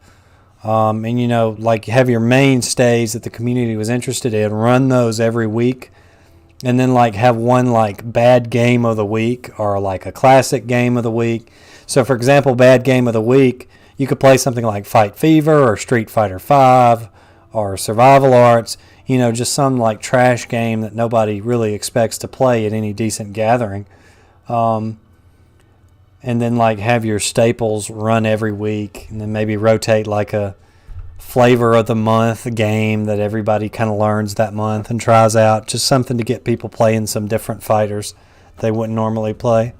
and you know, like have your mainstays that the community was interested in, run those every week. And then like have one like bad game of the week or like a classic game of the week. So for example, bad game of the week, you could play something like Fight Fever or Street Fighter 5 or Survival Arts, you know, just some like trash game that nobody really expects to play at any decent gathering. And then like have your staples run every week, and then maybe rotate like a flavor of the month game that everybody kind of learns that month and tries out. Just something to get people playing some different fighters they wouldn't normally play.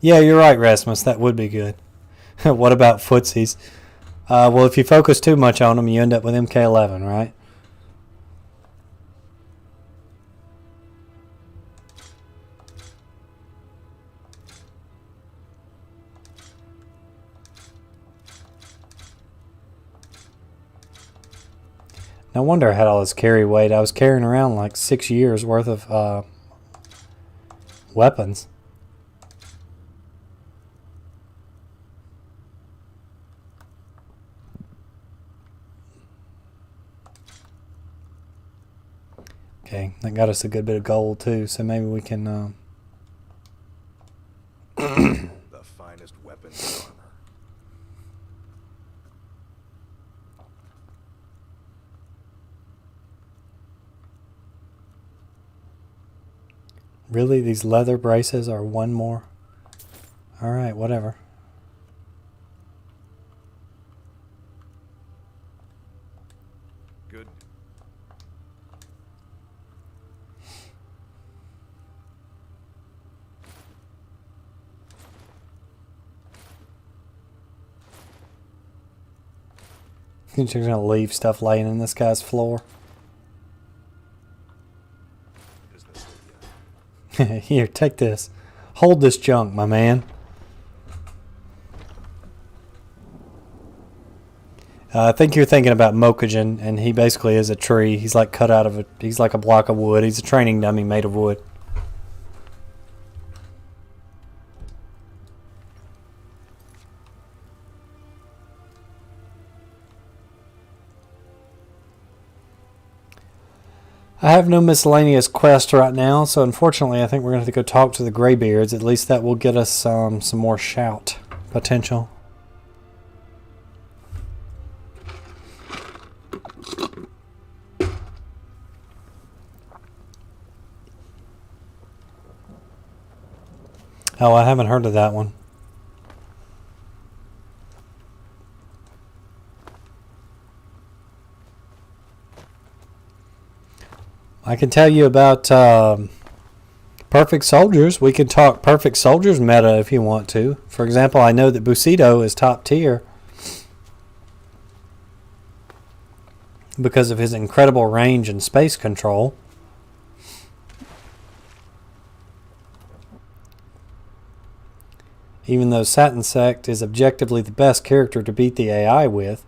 Yeah, you're right, Rasmus. That would be good. What about footsies? Well, if you focus too much on them, you end up with MK11, right? No wonder I had all this carry weight. I was carrying around like 6 years worth of weapons. Okay, that got us a good bit of gold too, so maybe we can... The finest weapons and armor. Really? These leather braces are one more? Alright, whatever. Good. You're just gonna leave stuff laying in this guy's floor? Here, take this. Hold this junk, my man. I think you're thinking about Mokujin, and he basically is a tree. He's like cut out of a... He's like a block of wood. He's a training dummy made of wood. I have no miscellaneous quest right now, so unfortunately I think we're going to have to go talk to the Greybeards. At least that will get us some more shout potential. Oh, I haven't heard of that one. I can tell you about Perfect Soldiers. We can talk Perfect Soldiers meta if you want to. For example, I know that Bushido is top tier because of his incredible range and space control. Even though Satin Sect is objectively the best character to beat the AI with.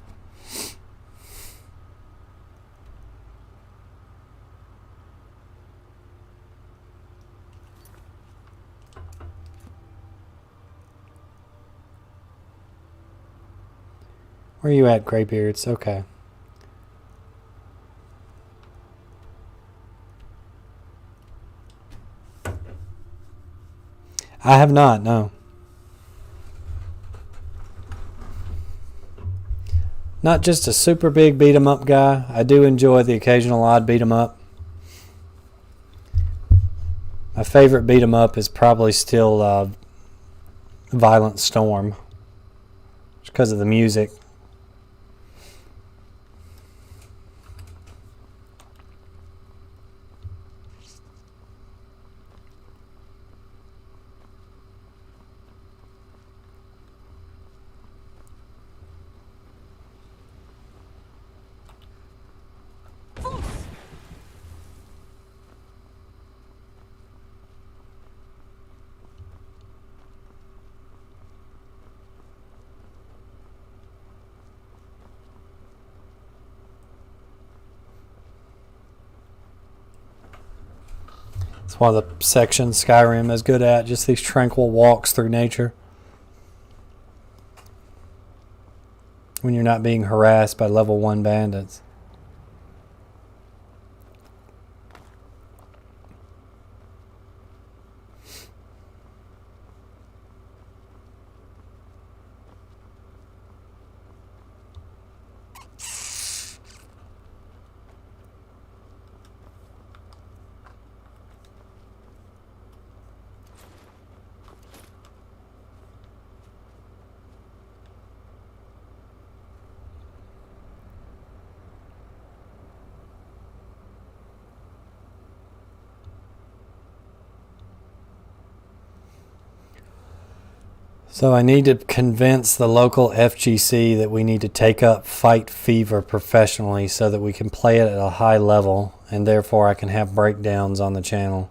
Where are you at, Greybeards? Okay. I have not, no. Not just a super big beat 'em up guy. I do enjoy the occasional odd beat 'em up. My favorite beat 'em up is probably still Violent Storm. Just because of the music. It's one of the sections Skyrim is good at, just these tranquil walks through nature. When you're not being harassed by level 1 bandits. So I need to convince the local FGC that we need to take up Fight Fever professionally so that we can play it at a high level, and therefore I can have breakdowns on the channel.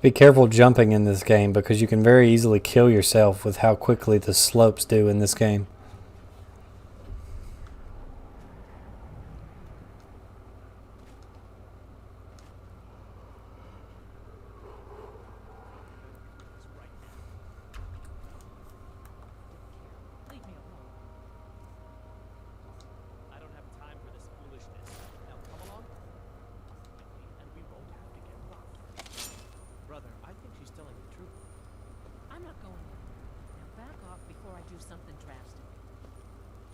Be careful jumping in this game because you can very easily kill yourself with how quickly the slopes do in this game.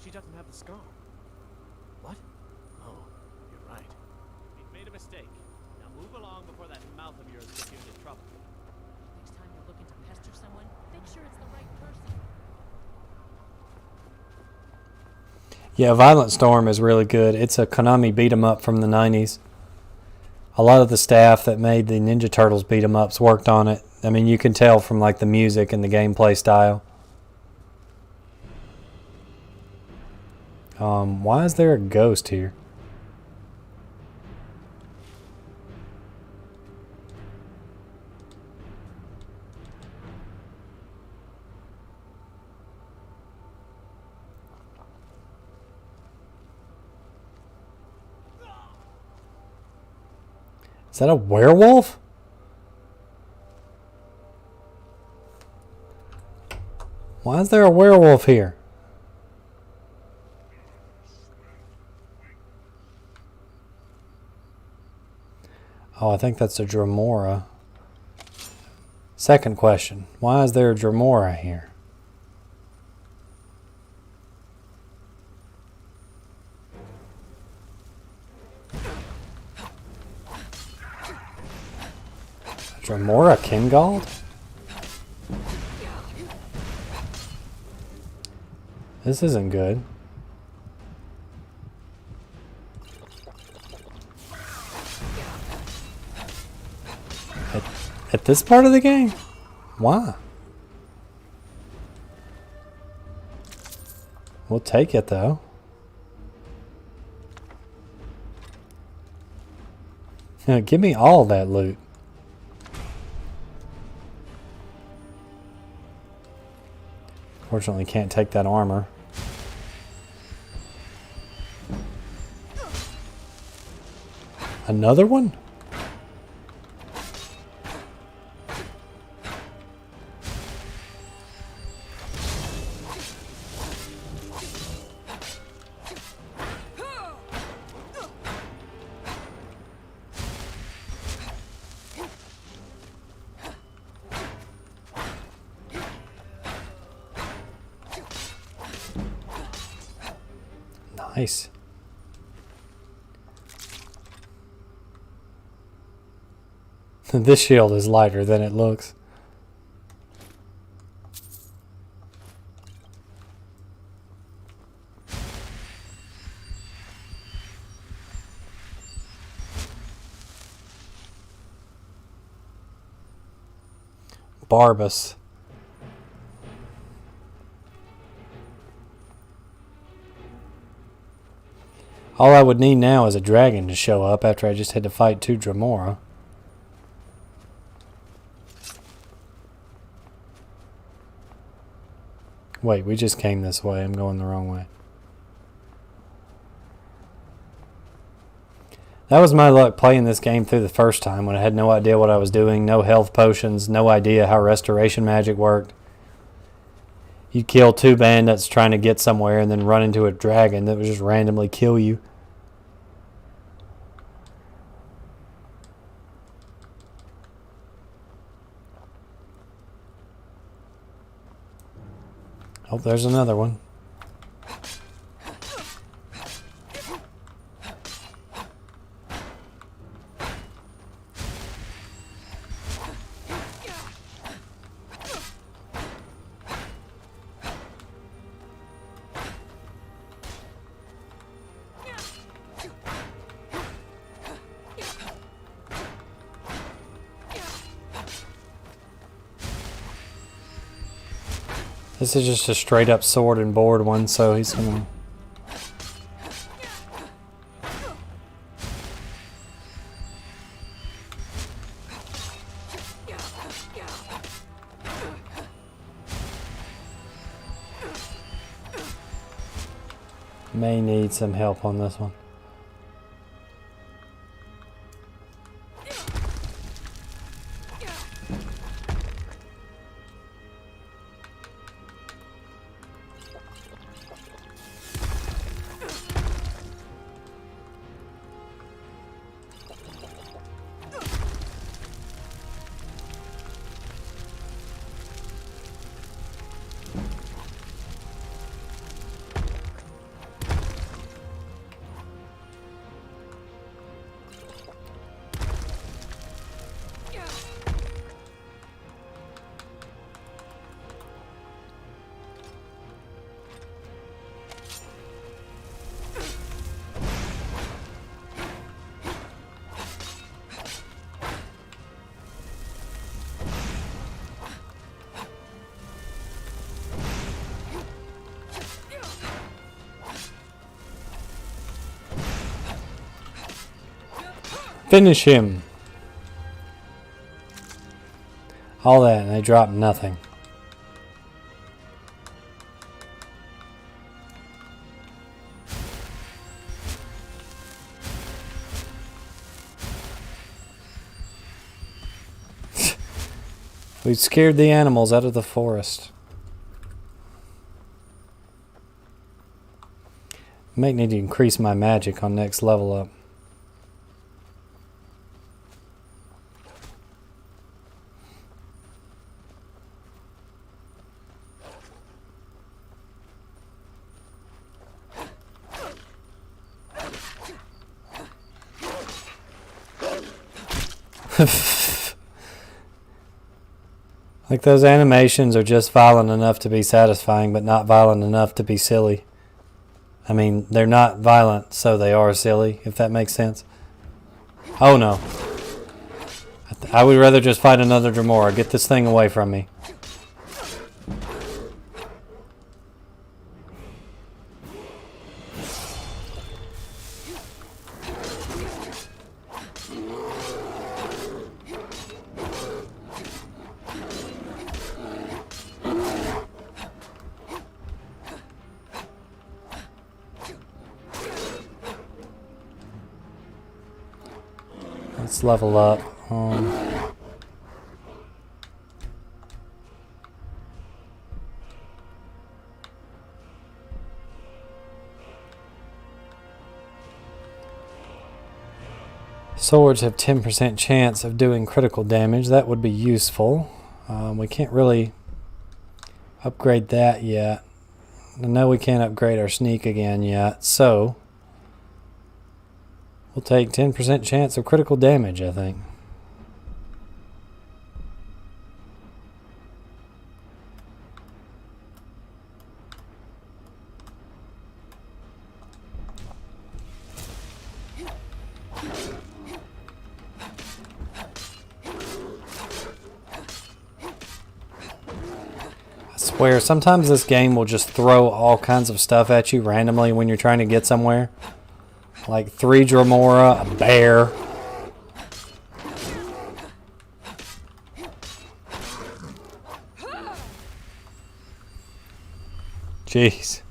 She doesn't have the scar. What? Oh, you're right. We've made a mistake. Now move along before that mouth of yours gets you into trouble. Next time you're looking to pester someone, make sure it's the right person. Yeah, Violent Storm is really good. It's a Konami beat 'em up from the 90s. A lot of the staff that made the Ninja Turtles beat 'em ups worked on it. I mean, you can tell from like the music and the gameplay style. Why is there a ghost here? Is that a werewolf? Why is there a werewolf here? Oh, I think that's a Dremora. Second question. Why is there a Dremora here? Dremora Kingald? This isn't good. At this part of the game? Why? We'll take it though. Give me all that loot. Fortunately, can't take that armor. Another one? Nice. This shield is lighter than it looks. Barbus. All I would need now is a dragon to show up after I just had to fight 2 Dremora. Wait, we just came this way. I'm going the wrong way. That was my luck playing this game through the first time when I had no idea what I was doing, no health potions, no idea how restoration magic worked. You kill 2 bandits trying to get somewhere and then run into a dragon that would just randomly kill you. Oh, there's another one. This is just a straight up sword and board one, so he's gonna... May need some help on this one. Finish him. All that, and they dropped nothing. We scared the animals out of the forest. Might need to increase my magic on next level up. Like those animations are just violent enough to be satisfying, but not violent enough to be silly. I mean, they're not violent, so they are silly, if that makes sense. Oh no. I would rather just fight another Dremora. Get this thing away from me. Let's level up. Swords have 10% chance of doing critical damage. That would be useful. We can't really upgrade that yet. I know we can't upgrade our sneak again yet, so we'll take 10% chance of critical damage, I think. I swear, sometimes this game will just throw all kinds of stuff at you randomly when you're trying to get somewhere. Like 3 Dremora, a bear. Jeez.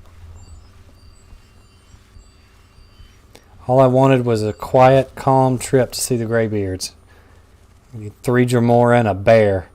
All I wanted was a quiet, calm trip to see the Greybeards. 3 Dremora and a bear.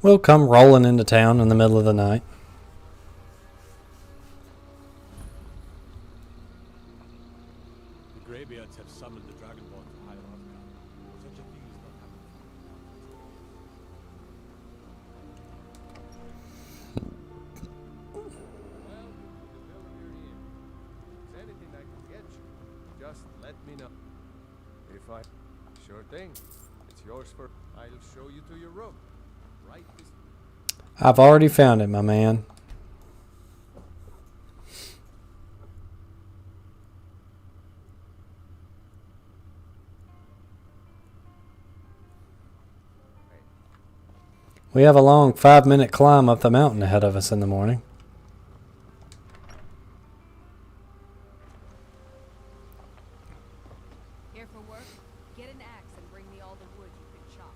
We'll come rolling into town in the middle of the night. The Greybeards have summoned the Dragonborn to High Rothgar. Such a thing is not happening. Well, fine. Sure thing. It's yours for... I'll show you to your room. Right this... I've already found it, my man. We have a long 5-minute climb up the mountain ahead of us in the morning. Here for work? Get an axe and bring me all the wood you can chop.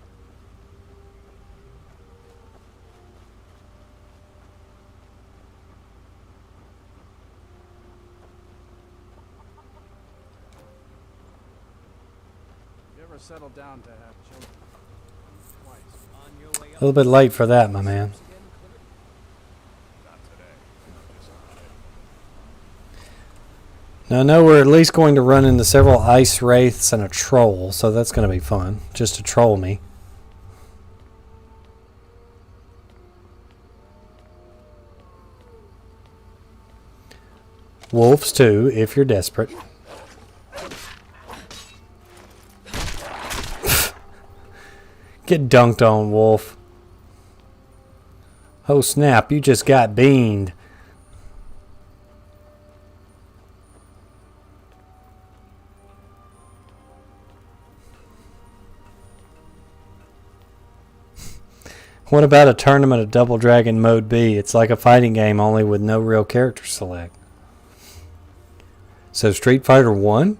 You ever settle down to have children? Twice. On your way A little bit late for that, my man. Not today. Just Now I know we're at least going to run into several ice wraiths and a troll, so that's going to be fun, just to troll me. Wolves too, if you're desperate. Get dunked on, wolf. Oh snap, you just got beaned. What about a tournament of Double Dragon Mode B? It's like a fighting game, only with no real character select. So Street Fighter 1?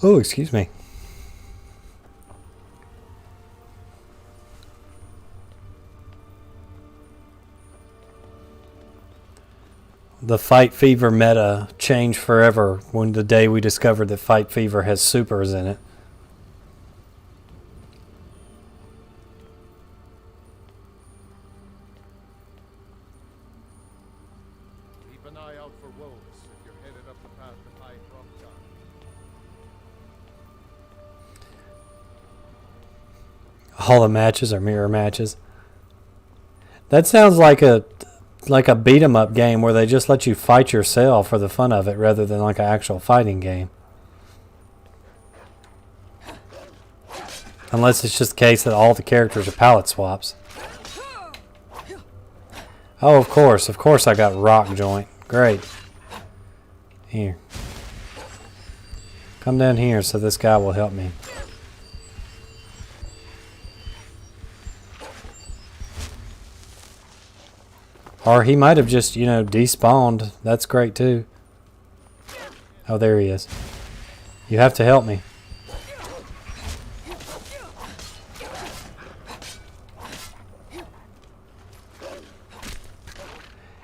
Oh, excuse me. The Fight Fever meta changed forever when the day we discovered that Fight Fever has supers in it. Keep an eye out for wolves if you're headed up the path to High Rock Town. All the matches are mirror matches. That sounds like a beat 'em up game where they just let you fight yourself for the fun of it rather than like an actual fighting game. Unless it's just the case that all the characters are palette swaps. Oh, of course I got rock joint. Great. Here. Come down here so this guy will help me. Or he might have just, despawned. That's great too. Oh, there he is. You have to help me.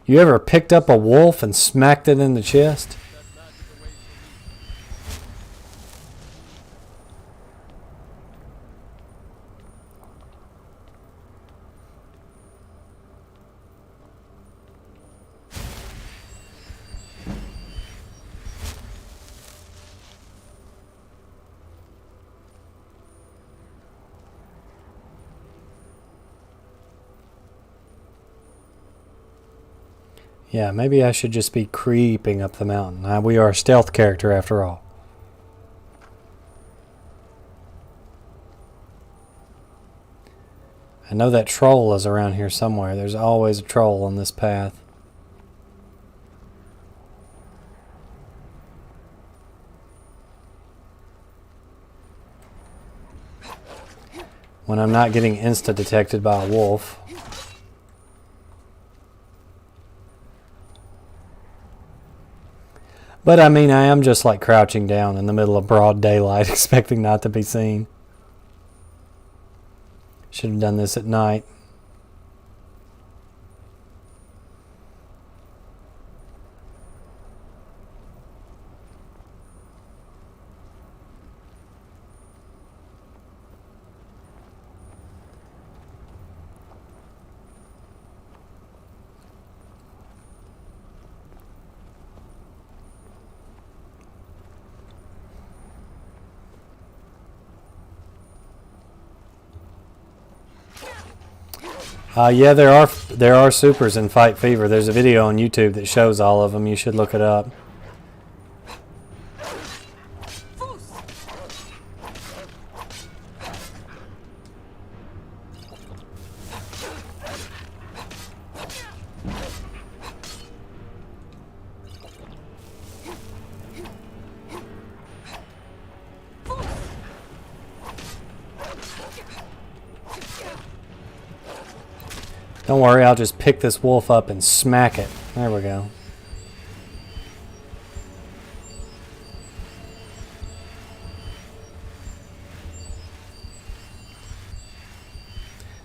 You ever picked up a wolf and smacked it in the chest? Yeah, maybe I should just be creeping up the mountain. We are a stealth character after all. I know that troll is around here somewhere. There's always a troll on this path. When I'm not getting insta-detected by a wolf. But I mean, I am just like crouching down in the middle of broad daylight, expecting not to be seen. Should have done this at night. Yeah, there are supers in Fight Fever. There's a video on YouTube that shows all of them. You should look it up. Don't worry, I'll just pick this wolf up and smack it. There we go.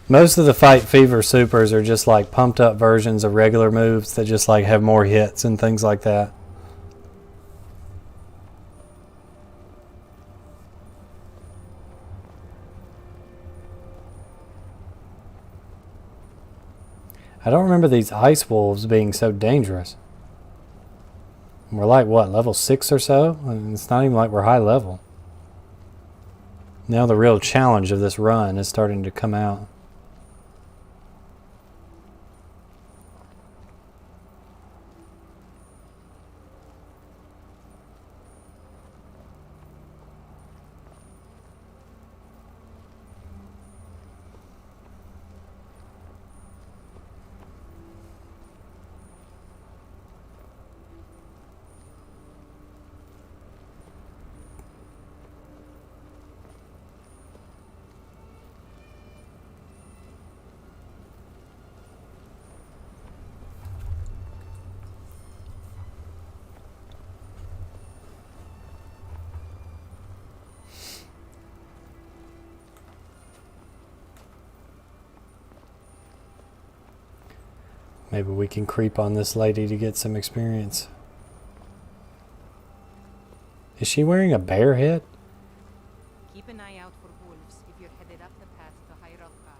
Most of the Fight Fever supers are just like pumped up versions of regular moves that just like have more hits and things like that. I don't remember these ice wolves being so dangerous. We're like, what, level 6 or so? And it's not even like we're high level. Now the real challenge of this run is starting to come out. Maybe we can creep on this lady to get some experience. Is she wearing a bear head? Keep an eye out for wolves if you're headed up the path to Hyrulka.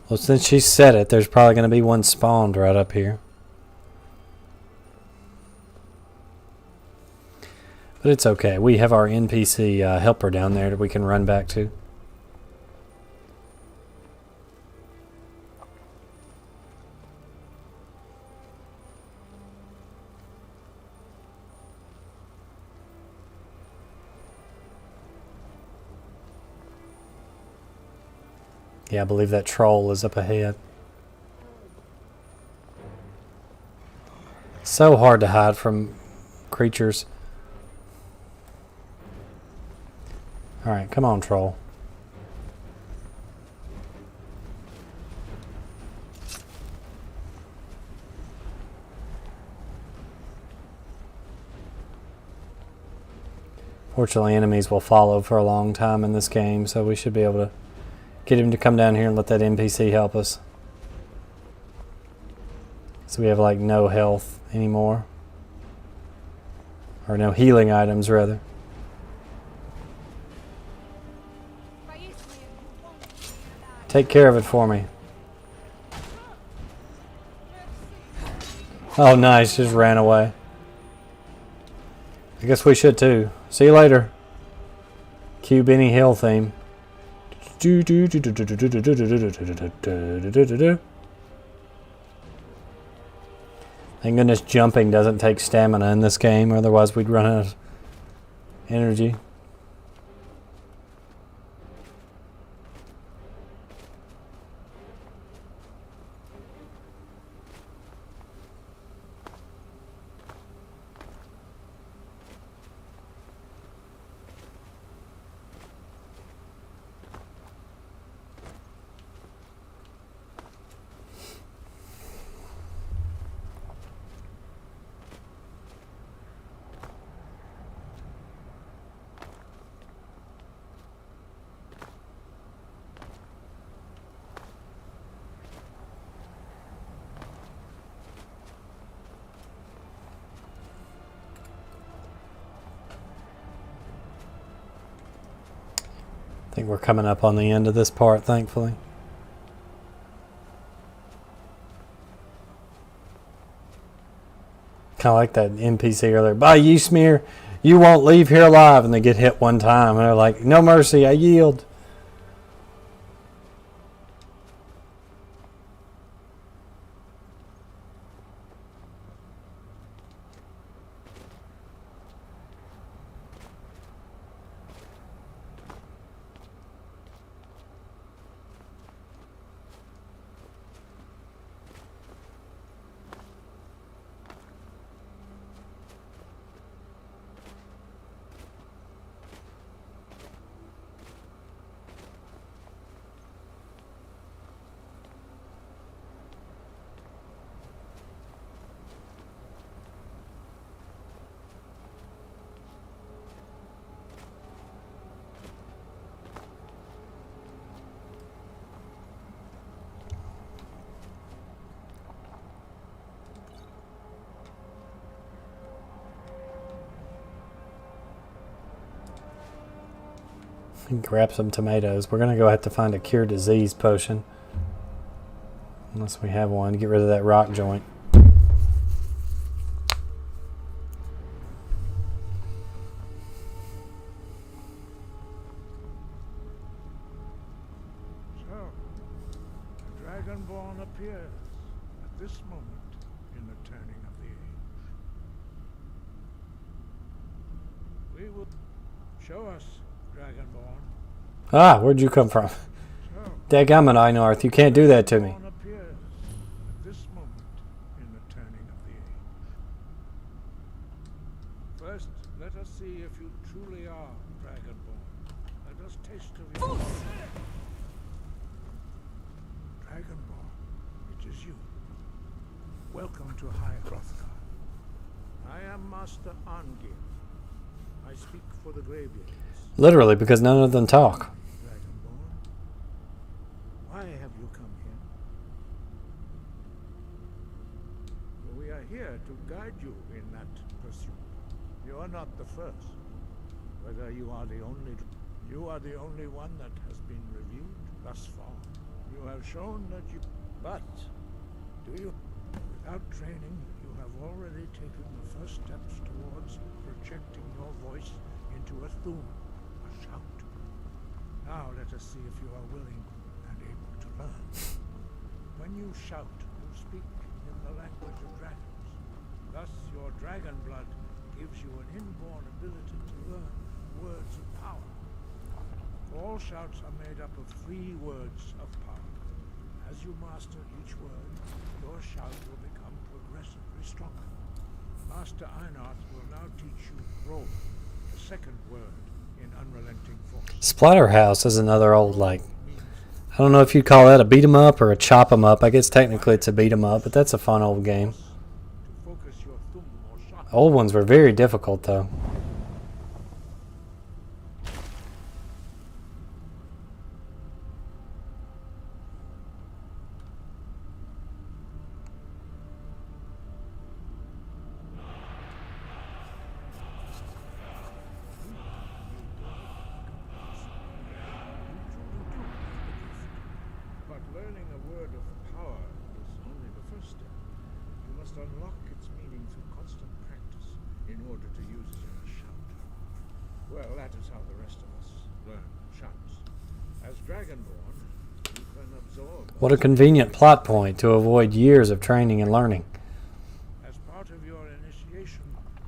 Well, since she said it, there's probably going to be one spawned right up here. But it's okay. We have our NPC helper down there that we can run back to. Yeah, I believe that troll is up ahead. So hard to hide from creatures. Alright, come on, troll. Fortunately, enemies will follow for a long time in this game, so we should be able to get him to come down here and let that NPC help us. So we have like no health anymore. Or no healing items, rather. Take care of it for me. Oh, nice. Just ran away. I guess we should too. See you later. Cue Benny Hill theme. Thank goodness jumping doesn't take stamina in this game, otherwise we'd run out of energy. I think we're coming up on the end of this part, thankfully. Kind of like that NPC earlier. Bye, you smear. You won't leave here alive. And they get hit one time. And they're like, no mercy, I yield. Grab some tomatoes. We're gonna go have to find a cure disease potion. Unless we have one to get rid of that rock joint. So, the Dragonborn appears at this moment in the turning of the age. We will show us, Dragonborn. Ah, where'd you come from? Dadgummit, Einarth, you can't do that to me. Appears at this moment in the turning of the age. First, let us see if you truly are Dragonborn. Let us taste of your Dragonborn, it is you. Welcome to High Hrothgar. I am Master Angir. I speak for the Greybeards. Literally, because none of them talk. Dragonborn, why have you come here? We are here to guide you in that pursuit. You are not the first. Whether you are the only one that has been reviewed thus far. You have shown that you... But, do you... Without training, you have already taken the first steps towards projecting your voice into a thum, a shout. Now let us see if you are willing and able to learn. When you shout, you speak in the language of dragons. Thus, your dragon blood gives you an inborn ability to learn words of power. All shouts are made up of 3 words of power. As you master each word, your shout will become progressively stronger. Master Einarth will now teach you roll, the second word in unrelenting force. Splatterhouse is another old, like, I don't know if you'd call that a beat 'em up or a chop 'em up. I guess technically it's a beat 'em up, but that's a fun old game. Old ones were very difficult, though. But learning a word of power is only the first step. You must unlock its meaning through constant practice in order to use it in a shout. Well, that is how the rest of us learn shouts. As Dragonborn, you can absorb... What a convenient plot point to avoid years of training and learning. As part of your initiation,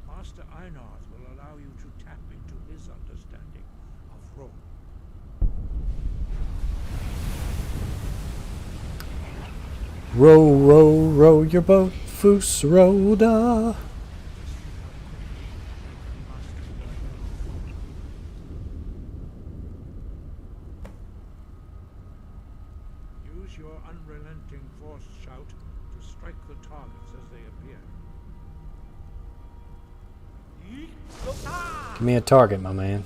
Master Einarth will allow you to tap into his understanding of role. Row, row, row your boat, Foos Rhoda. Use your unrelenting force shout to strike the targets as they appear. Give me a target, my man.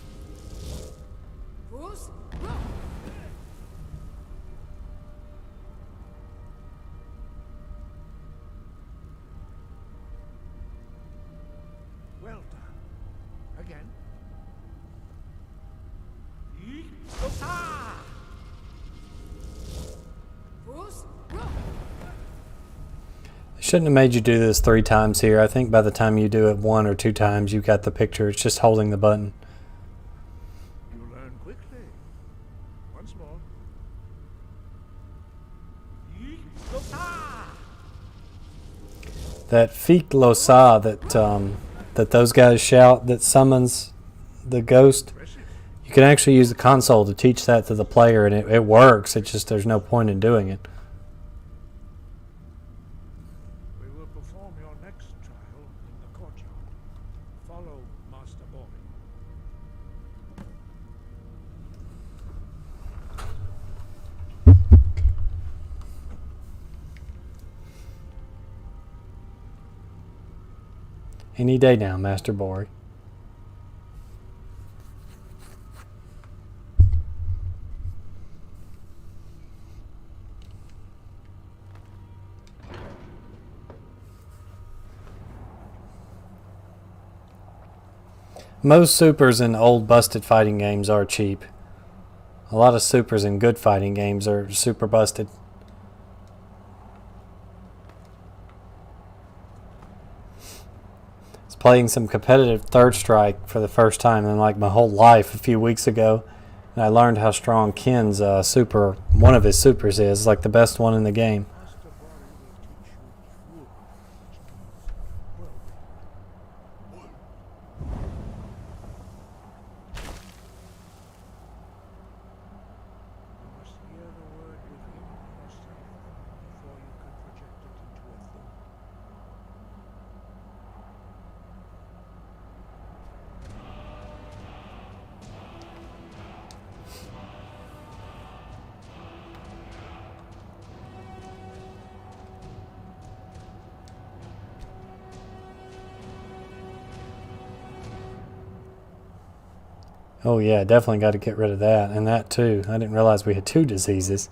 Well done. Again. Shouldn't have made you do this 3 times here. I think by the time you do it 1 or 2 times, you got the picture. It's just holding the button. You learn quickly. Once more. That Feek Losa that those guys shout that summons the ghost. You can actually use the console to teach that to the player, and it works. It's just there's no point in doing it. We will perform your next trial in the courtyard. Follow Master Boy. Any day now, Master Bory. Most supers in old busted fighting games are cheap. A lot of supers in good fighting games are super busted. I was playing some competitive Third Strike for the first time in like my whole life a few weeks ago. And I learned how strong Ken's super, one of his supers is, like the best one in the game. Oh yeah, definitely got to get rid of that, and that too. I didn't realize we had 2 diseases.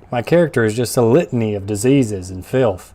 My character is just a litany of diseases and filth.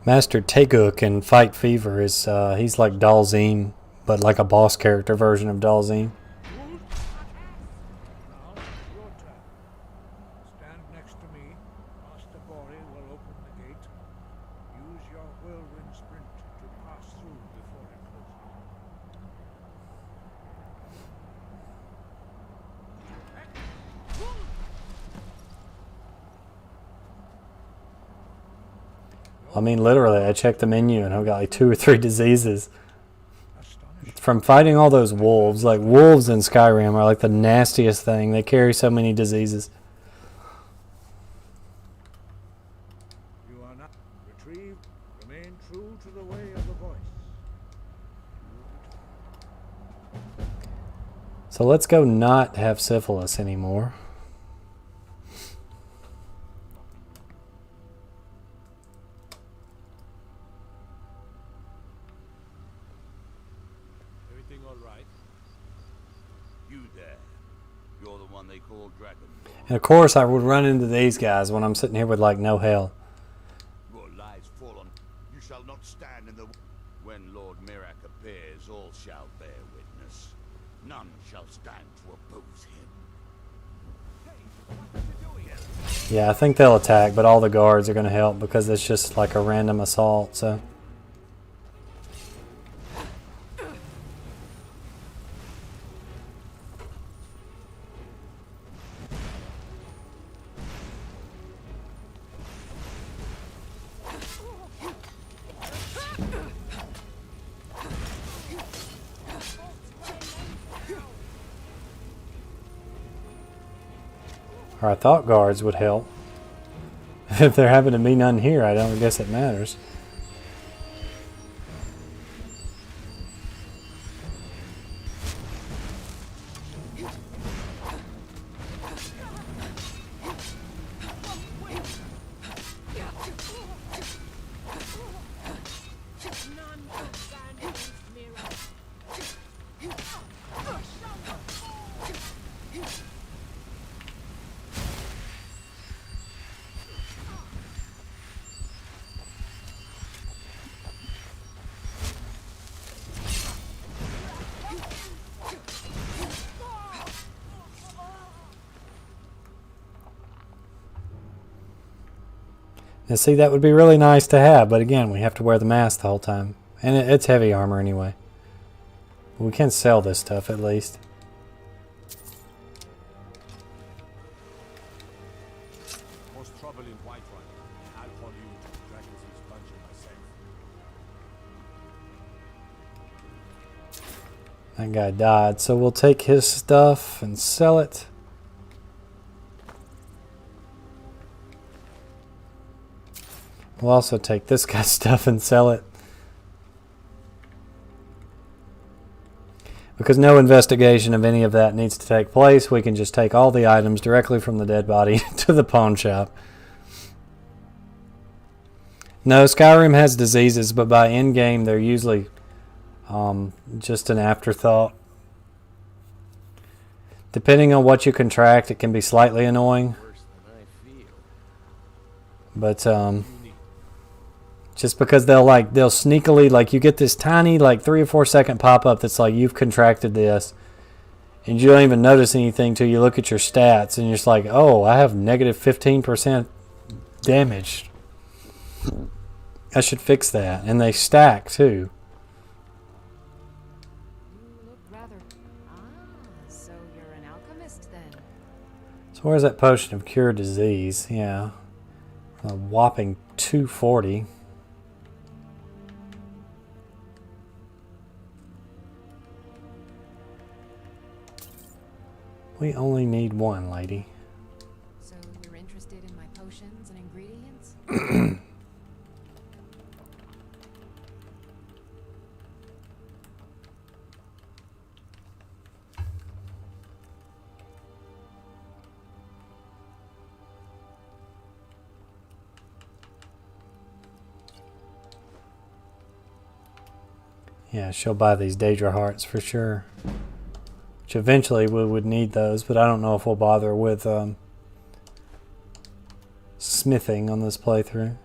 Master Tegu can fight fever. He's like Dalzim, but like a boss character version of Dalzim. Stand next to me. Master Bori will open the gate. Use your whirlwind sprint to pass through before it closes. I mean, literally, I checked the menu and I've got like 2 or 3 diseases. From fighting all those wolves. Like, wolves in Skyrim are like the nastiest thing. They carry so many diseases. You are not retrieved. Remain true to the way of the voice. So let's go not have syphilis anymore. And of course I would run into these guys when I'm sitting here with like no health. Your lies fall on. You shall not stand in the. When Lord Mirak appears, all shall bear witness. None shall stand to oppose him. Yeah, I think they'll attack, but all the guards are going to help because it's just like a random assault, so. Or I thought guards would help. If there happen to be none here, I don't guess it matters. Now see, that would be really nice to have, but again, we have to wear the mask the whole time. And it's heavy armor anyway. We can sell this stuff at least. Most trouble in Whiterun. I'll call you to Dragon's Dungeon myself. That guy died, so we'll take his stuff and sell it. We'll also take this guy's stuff and sell it. Because no investigation of any of that needs to take place, we can just take all the items directly from the dead body to the pawn shop. No, Skyrim has diseases, but by in-game they're usually just an afterthought. Depending on what you contract, it can be slightly annoying. But just because they'll sneakily, like, you get this tiny, like, 3 or 4 second pop-up that's like, you've contracted this, and you don't even notice anything till you look at your stats, and you're just like, oh, I have negative 15% damage. I should fix that. And they stack too. You look rather... so you're an alchemist then? So where's that potion of cure disease? Yeah. A whopping 240. We only need one, lady. So you're interested in my potions and ingredients? Yeah, she'll buy these Daedra hearts for sure. Which eventually we would need those, but I don't know if we'll bother with smithing on this playthrough.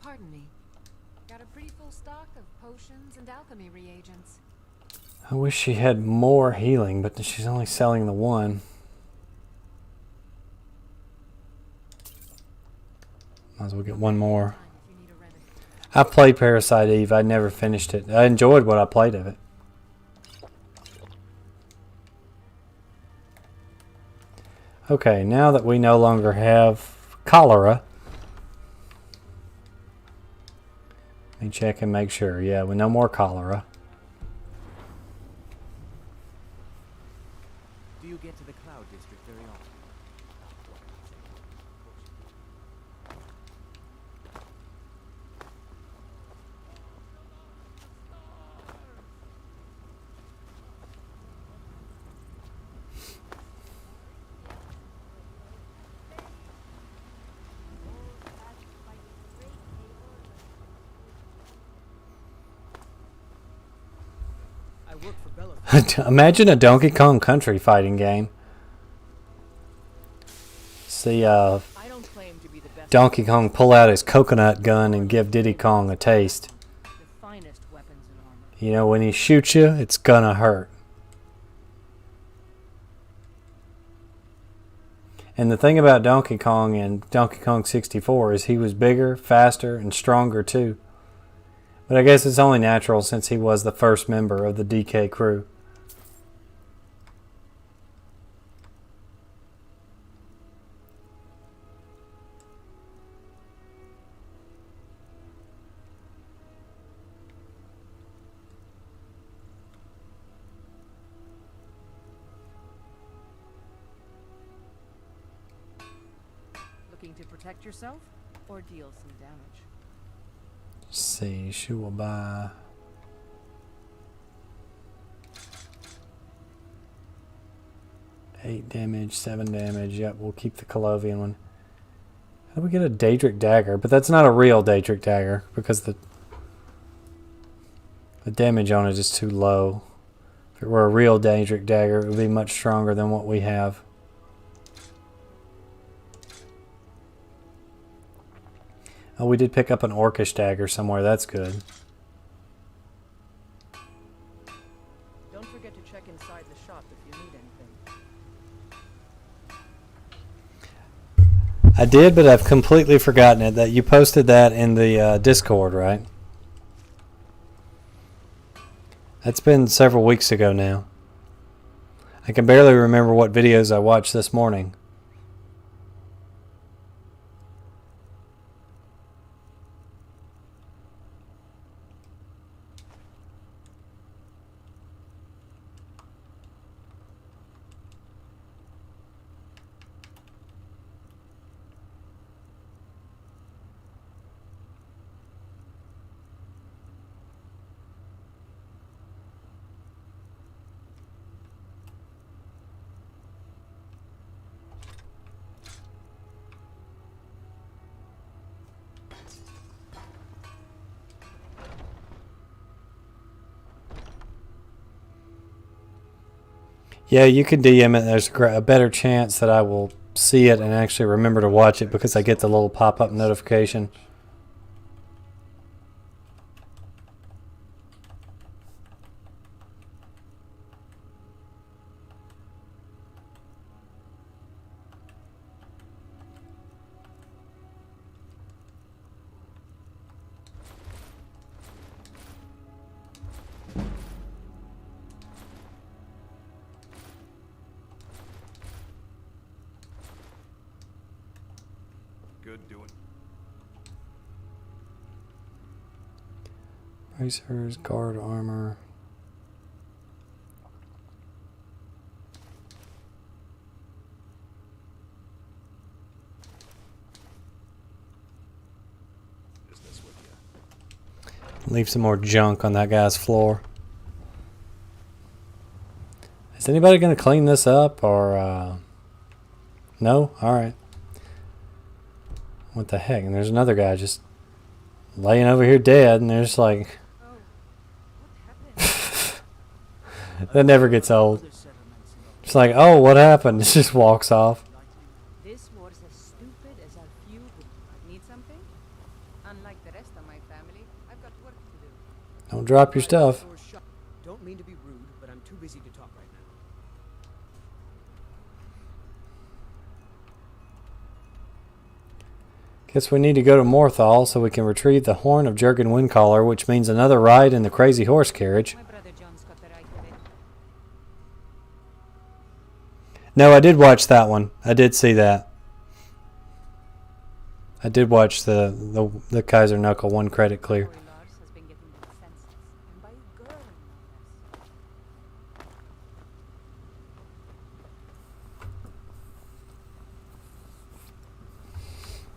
Pardon me. Got a pretty full stock of potions and alchemy reagents. I wish she had more healing, but she's only selling the one. Might as well get one more. I played Parasite Eve. I never finished it. I enjoyed what I played of it. Okay, now that we no longer have cholera, let me check and make sure. Yeah, we no more cholera. Do you get to the Cloud District very often? I work for Bella. Imagine a Donkey Kong Country fighting game. See Donkey Kong pull out his coconut gun and give Diddy Kong a taste. The finest weapons and armor. You know, when he shoots you, it's gonna hurt. And the thing about Donkey Kong and Donkey Kong 64 is he was bigger, faster, and stronger too. But I guess it's only natural since he was the first member of the DK crew. Looking to protect yourself or deal some damage? Let's see, she will buy... eight damage, 7 damage. Yep, we'll keep the Colovian one. How do we get a Daedric dagger? But that's not a real Daedric dagger because the damage on it is too low. If it were a real Daedric dagger, it would be much stronger than what we have. Oh, we did pick up an Orcish dagger somewhere. That's good. Don't forget to check inside the shop if you need anything. I did, but I've completely forgotten it. That you posted that in the Discord, right? That's been several weeks ago now. I can barely remember what videos I watched this morning. Yeah, you can DM it. There's a better chance that I will see it and actually remember to watch it because I get the little pop-up notification. Good doing. Bracers, guard armor. Business with you. Leave some more junk on that guy's floor. Is anybody going to clean this up or no? Alright. What the heck? And there's another guy just laying over here dead and they're just like that never gets old. It's like, oh, what happened? It just walks off. This was as stupid as our few would need something. Unlike the rest of my family, I've got work to do. Don't drop your stuff. Don't mean to be rude, but I'm too busy to talk right now. Guess we need to go to Morthal so we can retrieve the horn of Jurgen Windcaller, which means another ride in the crazy horse carriage. My brother John's got the right of it. No, I did watch that one. I did see that. I did watch the Kaiser Knuckle one credit clear. Lars has been getting them senseless, and by a girl, no less.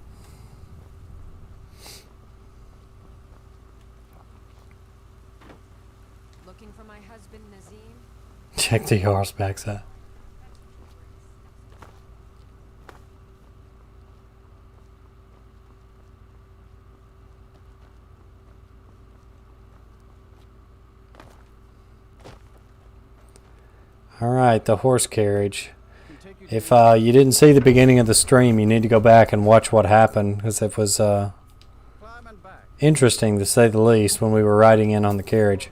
Looking for my husband, Nazim? Check the Jarl's backside. Alright, the horse carriage. If you didn't see the beginning of the stream, you need to go back and watch what happened, because it was interesting to say the least when we were riding in on the carriage.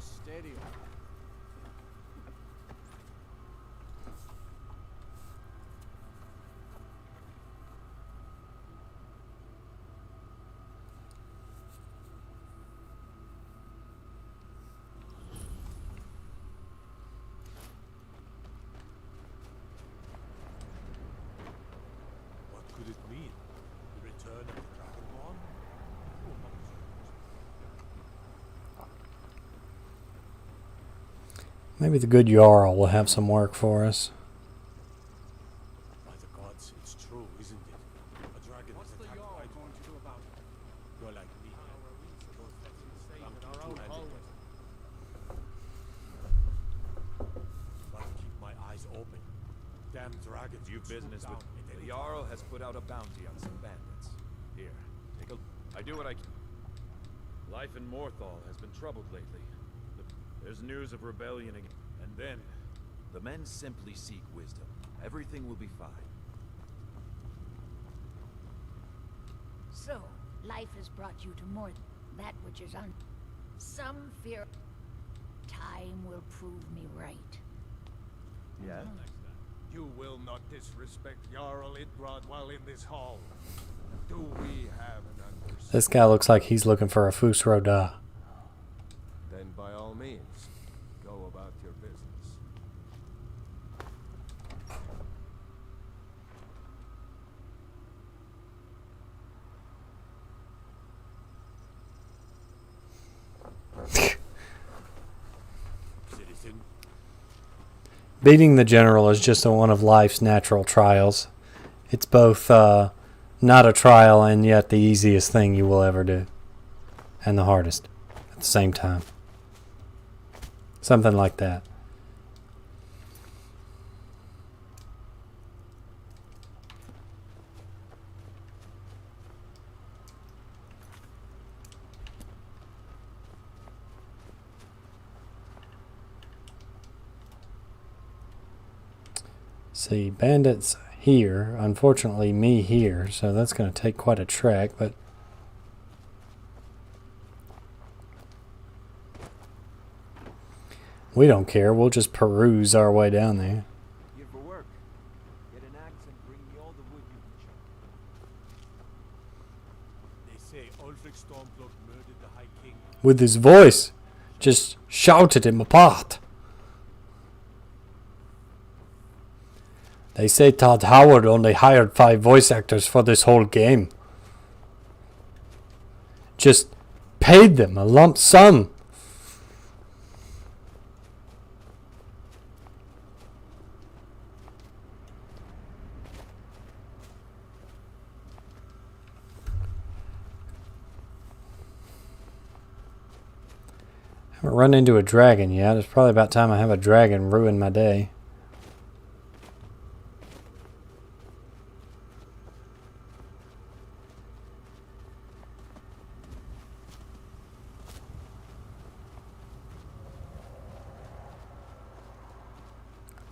Maybe the good Jarl will have some work for us. By the gods, it's true, isn't it? A dragon was attacked by going to do about it? You're like me. Gotta keep my eyes open. Damn dragons. Do business with. The Jarl has put out a bounty on some bandits. Here, take a. I do what I can. Life in Morthal has been troubled lately. There's news of rebellion again. And then... The men simply seek wisdom. Everything will be fine. So, life has brought you to more than that which is on. Some fear time will prove me right. Yeah? You will not disrespect Jarl Idgrod while in this hall. Do we have an understanding? This guy looks like he's looking for a Fus Roda. Then by all means, go about your business. Citizen. Beating the general is just one of life's natural trials. It's both not a trial and yet the easiest thing you will ever do. And the hardest at the same time. Something like that. See, bandits here. Unfortunately, me here. So that's going to take quite a trek, but... we don't care. We'll just peruse our way down there. Here for work. Get an axe and bring me all the wood you can chop. They say Ulfric Stormcloak murdered the High King. With his voice. Just shouted him apart. They say Todd Howard only hired 5 voice actors for this whole game. Just paid them a lump sum. Haven't run into a dragon yet. It's probably about time I have a dragon ruin my day.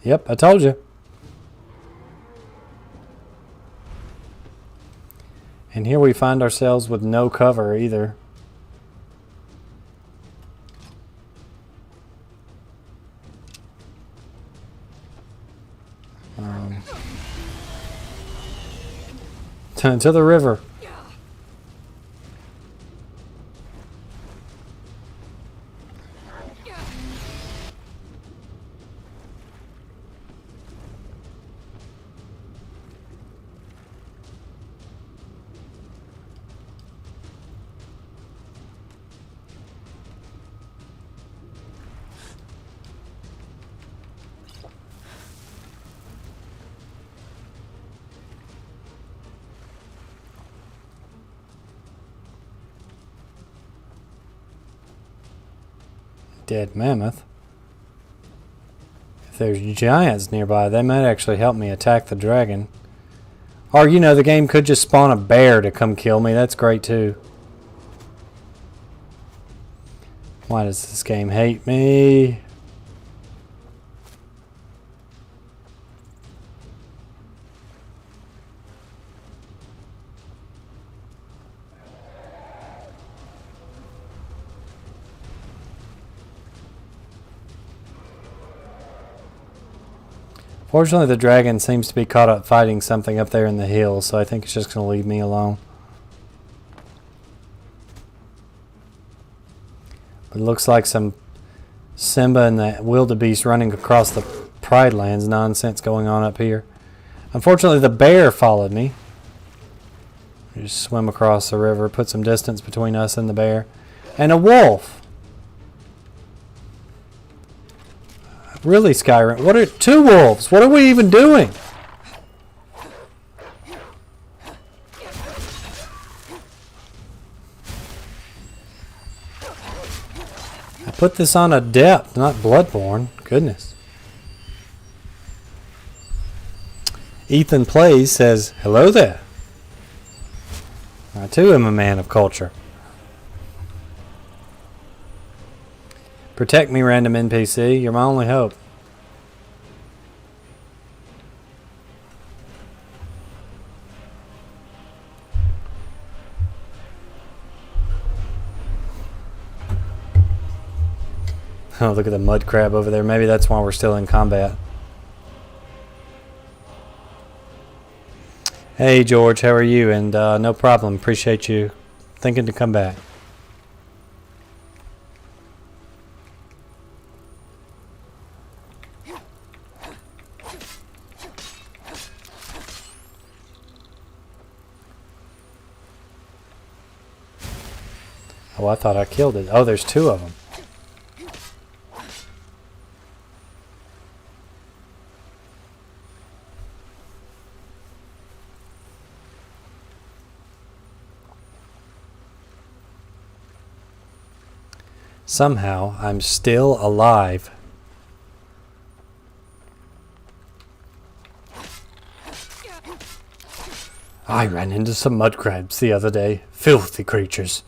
Yep, I told you. And here we find ourselves with no cover either. To the river. Dead mammoth. If there's giants nearby, they might actually help me attack the dragon. Or, you know, the game could just spawn a bear to come kill me. That's great too. Why does this game hate me? Fortunately, the dragon seems to be caught up fighting something up there in the hills, so I think it's just going to leave me alone. But it looks like some Simba and the wildebeest running across the Pride Lands nonsense going on up here. Unfortunately, the bear followed me. We just swim across the river, put some distance between us and the bear. And a wolf! Really, Skyrim? What are 2 wolves? What are we even doing? I put this on a depth, not Bloodborne. Goodness. Ethan Plays says, hello there. I too am a man of culture. Protect me, random NPC. You're my only hope. Oh, look at the mud crab over there. Maybe that's why we're still in combat. Hey, George. How are you? And no problem. Appreciate you thinking to come back. Oh, I thought I killed it. Oh, there's 2 of them. Somehow, I'm still alive. I ran into some mud crabs the other day. Filthy creatures.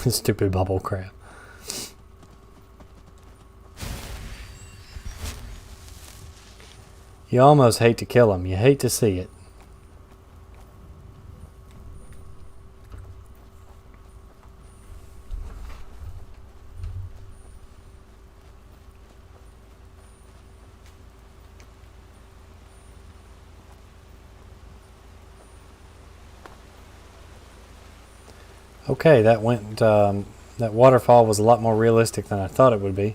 Stupid bubble crab. You almost hate to kill him. You hate to see it. Okay, that went. That waterfall was a lot more realistic than I thought it would be.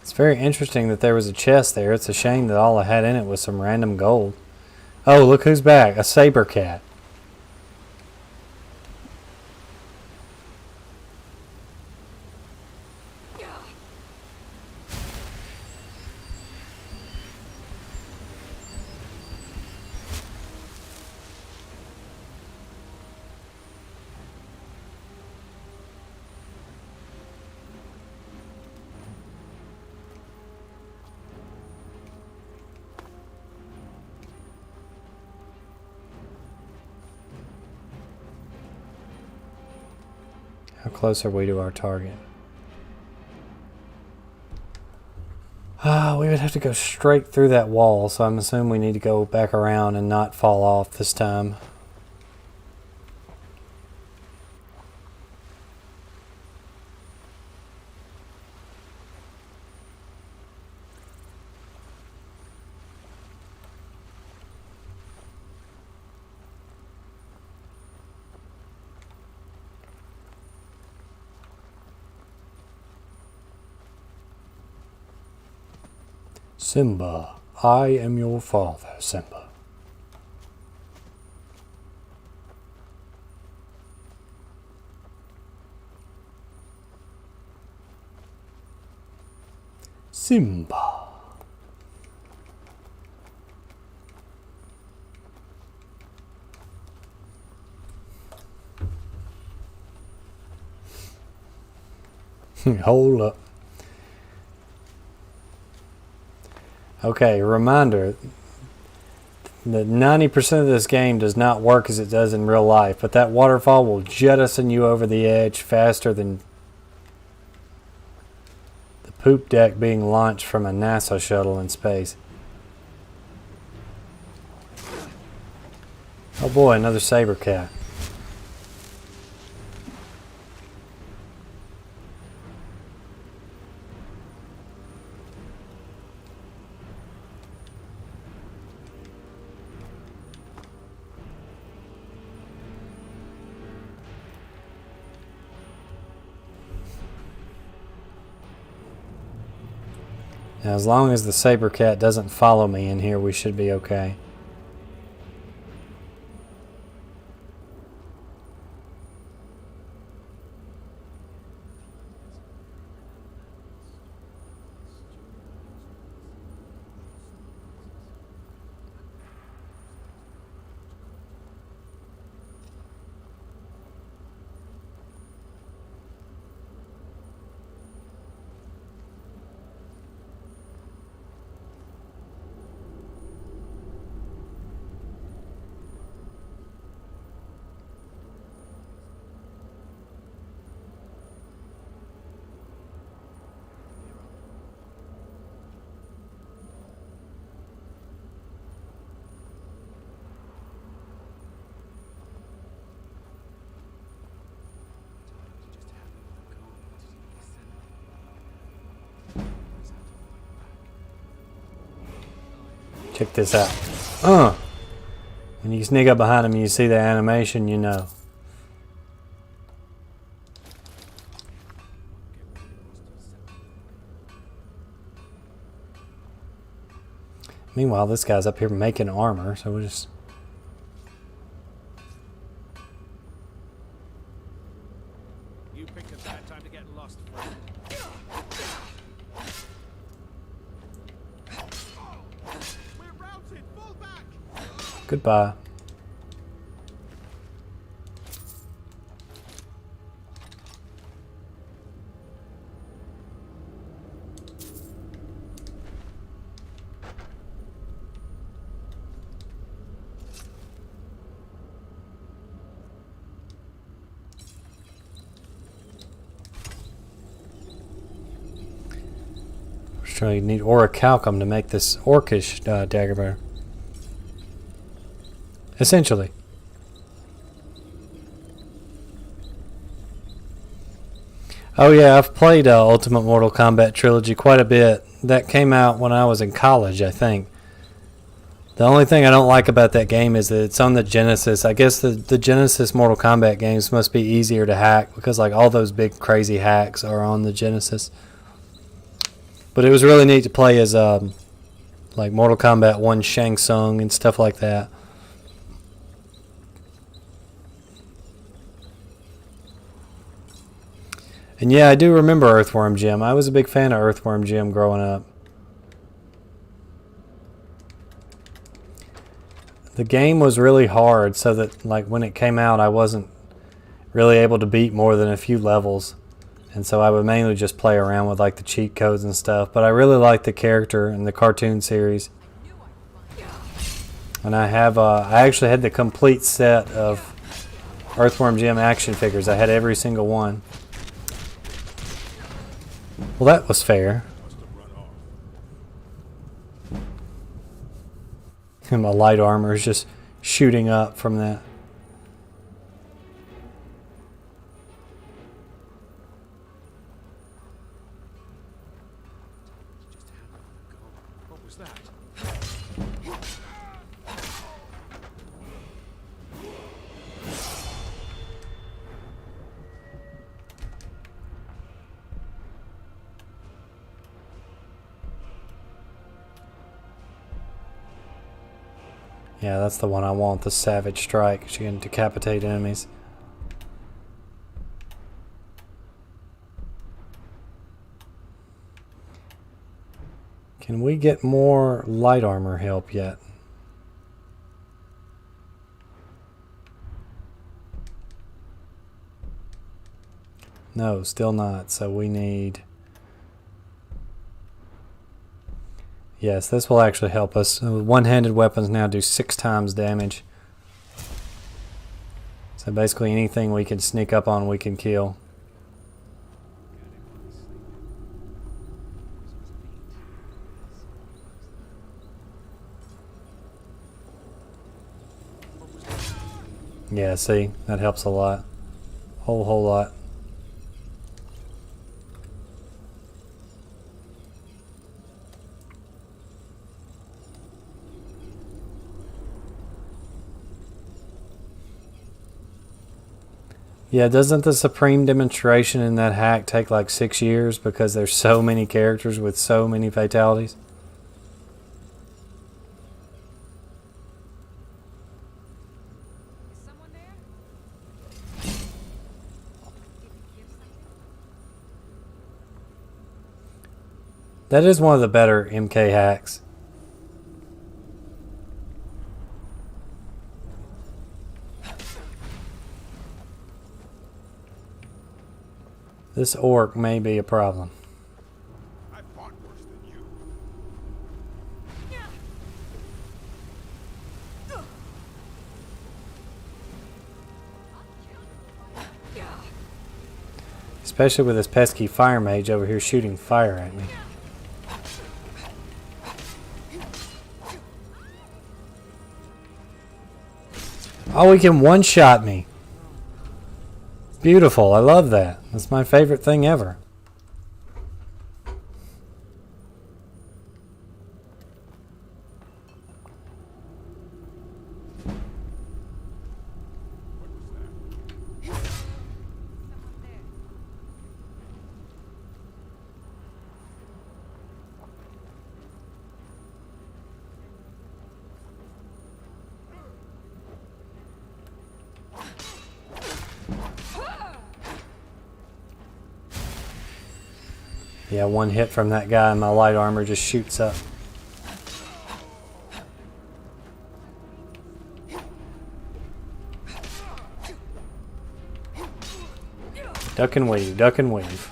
It's very interesting that there was a chest there. It's a shame that all I had in it was some random gold. Oh, look who's back. A saber cat. How close are we to our target? We would have to go straight through that wall, so I'm assuming we need to go back around and not fall off this time. Simba, I am your father, Simba. Simba. Hold up. Okay, reminder that 90% of this game does not work as it does in real life, but that waterfall will jettison you over the edge faster than the poop deck being launched from a NASA shuttle in space. Oh boy, another saber cat. Now, as long as the saber cat doesn't follow me in here, we should be okay. Check this out. When you sneak up behind him and you see the animation, you know. Meanwhile, this guy's up here making armor, so we'll just... You picked a bad time to get lost, friend. We're routed! Fall back! Goodbye. Actually, you need orichalcum to make this orcish dagger better. Essentially. Oh yeah, I've played Ultimate Mortal Kombat Trilogy quite a bit. That came out when I was in college, I think. The only thing I don't like about that game is that it's on the Genesis. I guess the Genesis Mortal Kombat games must be easier to hack because like all those big crazy hacks are on the Genesis. But it was really neat to play as like Mortal Kombat 1 Shang Tsung and stuff like that. And yeah, I do remember Earthworm Jim. I was a big fan of Earthworm Jim growing up. The game was really hard, so that like when it came out I wasn't really able to beat more than a few levels. And so I would mainly just play around with like the cheat codes and stuff. But I really liked the character and the cartoon series. And I actually had the complete set of Earthworm Jim action figures. I had every single one. Well, that was fair. And my light armor is just shooting up from that. What was that? Yeah, that's the one I want, the Savage Strike. She can decapitate enemies. Can we get more light armor help yet? No, still not. So we need... Yes, this will actually help us. One-handed weapons now do 6 times damage. So basically anything we can sneak up on, we can kill. Yeah, see, that helps a lot. Whole lot. Yeah, doesn't the Supreme Demonstration in that hack take like 6 years because there's so many characters with so many fatalities? That is one of the better MK hacks. This orc may be a problem. I fought worse than you. Especially with this pesky fire mage over here shooting fire at me. Oh, he can one-shot me. Beautiful. I love that. That's my favorite thing ever. Yeah, one hit from that guy and my light armor just shoots up. Duck and weave, duck and weave.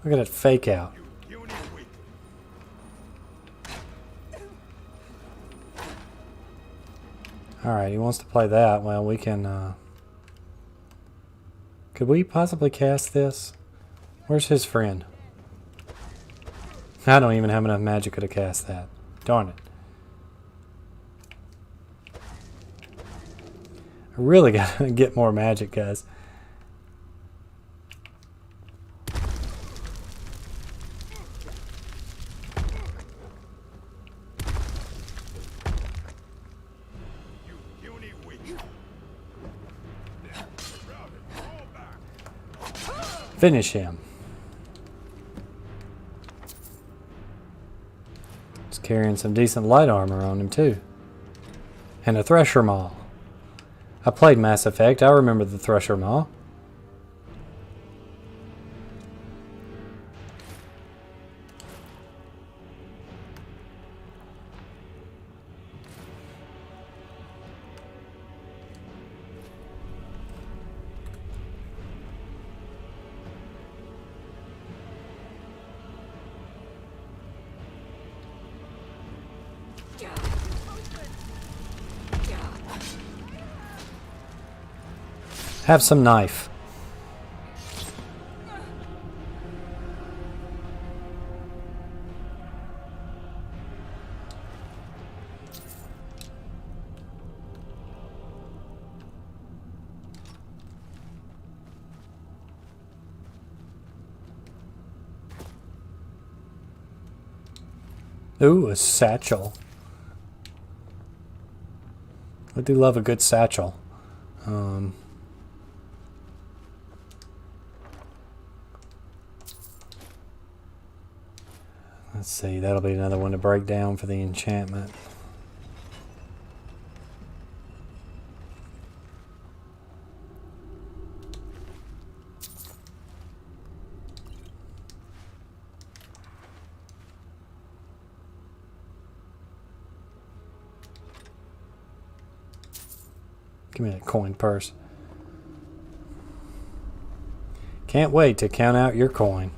Look at that fake out. Alright, he wants to play that. Well, we can... Could we possibly cast this? Where's his friend? I don't even have enough magic to cast that. Darn it. I really gotta get more magic, guys. Finish him. He's carrying some decent light armor on him too. And a Thresher Maw. I played Mass Effect. I remember the Thresher Maw. Have some knife. Ooh, a satchel. I do love a good satchel. Let's see, that'll be another one to break down for the enchantment. Give me that coin purse. Can't wait to count out your coin.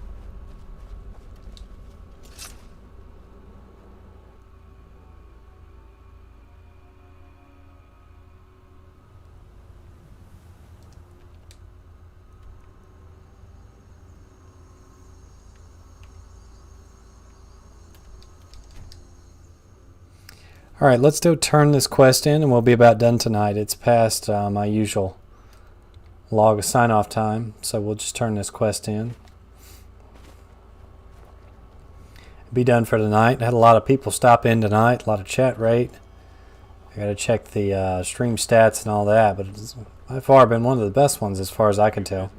Alright, let's turn this quest in and we'll be about done tonight. It's past my usual log of sign-off time, so we'll just turn this quest in. Be done for tonight. Had a lot of people stop in tonight, a lot of chat rate. I gotta check the stream stats and all that, but it's by far been one of the best ones as far as I can tell.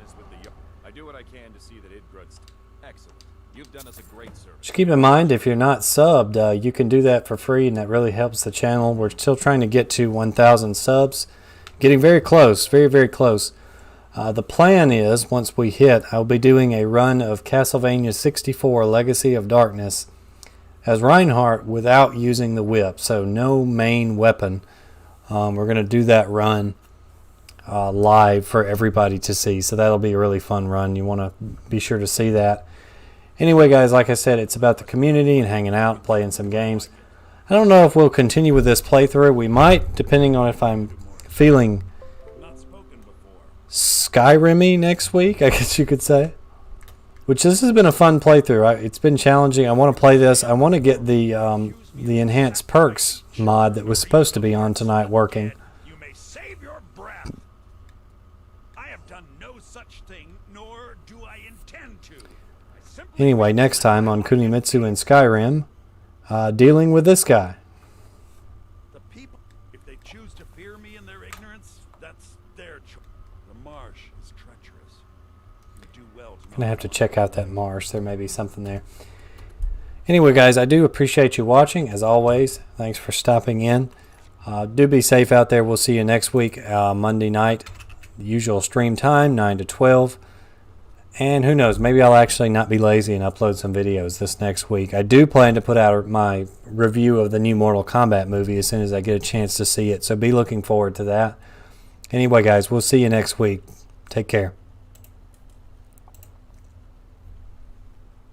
I do what I can to see that it grows. Excellent. You've done us a great service. Just keep in mind, if you're not subbed, you can do that for free, and that really helps the channel. We're still trying to get to 1,000 subs. Getting very close, very, very close. The plan is, once we hit, I'll be doing a run of Castlevania 64 Legacy of Darkness as Reinhardt without using the whip, so no main weapon. We're going to do that run live for everybody to see, so that'll be a really fun run. You want to be sure to see that. Anyway, guys, like I said, it's about the community and hanging out, playing some games. I don't know if we'll continue with this playthrough. We might, depending on if I'm feeling Skyrim-y next week, I guess you could say. Which this has been a fun playthrough. It's been challenging. I want to play this. I want to get the enhanced perks mod that was supposed to be on tonight working. You may save your breath. I have done no such thing, nor do I intend to. Anyway, next time on Kunimitsu and Skyrim, dealing with this guy. The people, if they choose to fear me in their ignorance, that's their choice. The marsh is treacherous. You do well to Gonna have to check out that marsh. There may be something there. Anyway, guys, I do appreciate you watching, as always. Thanks for stopping in. Do be safe out there. We'll see you next week, Monday night. The usual stream time, 9 to 12. And who knows, maybe I'll actually not be lazy and upload some videos this next week. I do plan to put out my review of the new Mortal Kombat movie as soon as I get a chance to see it. So be looking forward to that. Anyway, guys, we'll see you next week. Take care.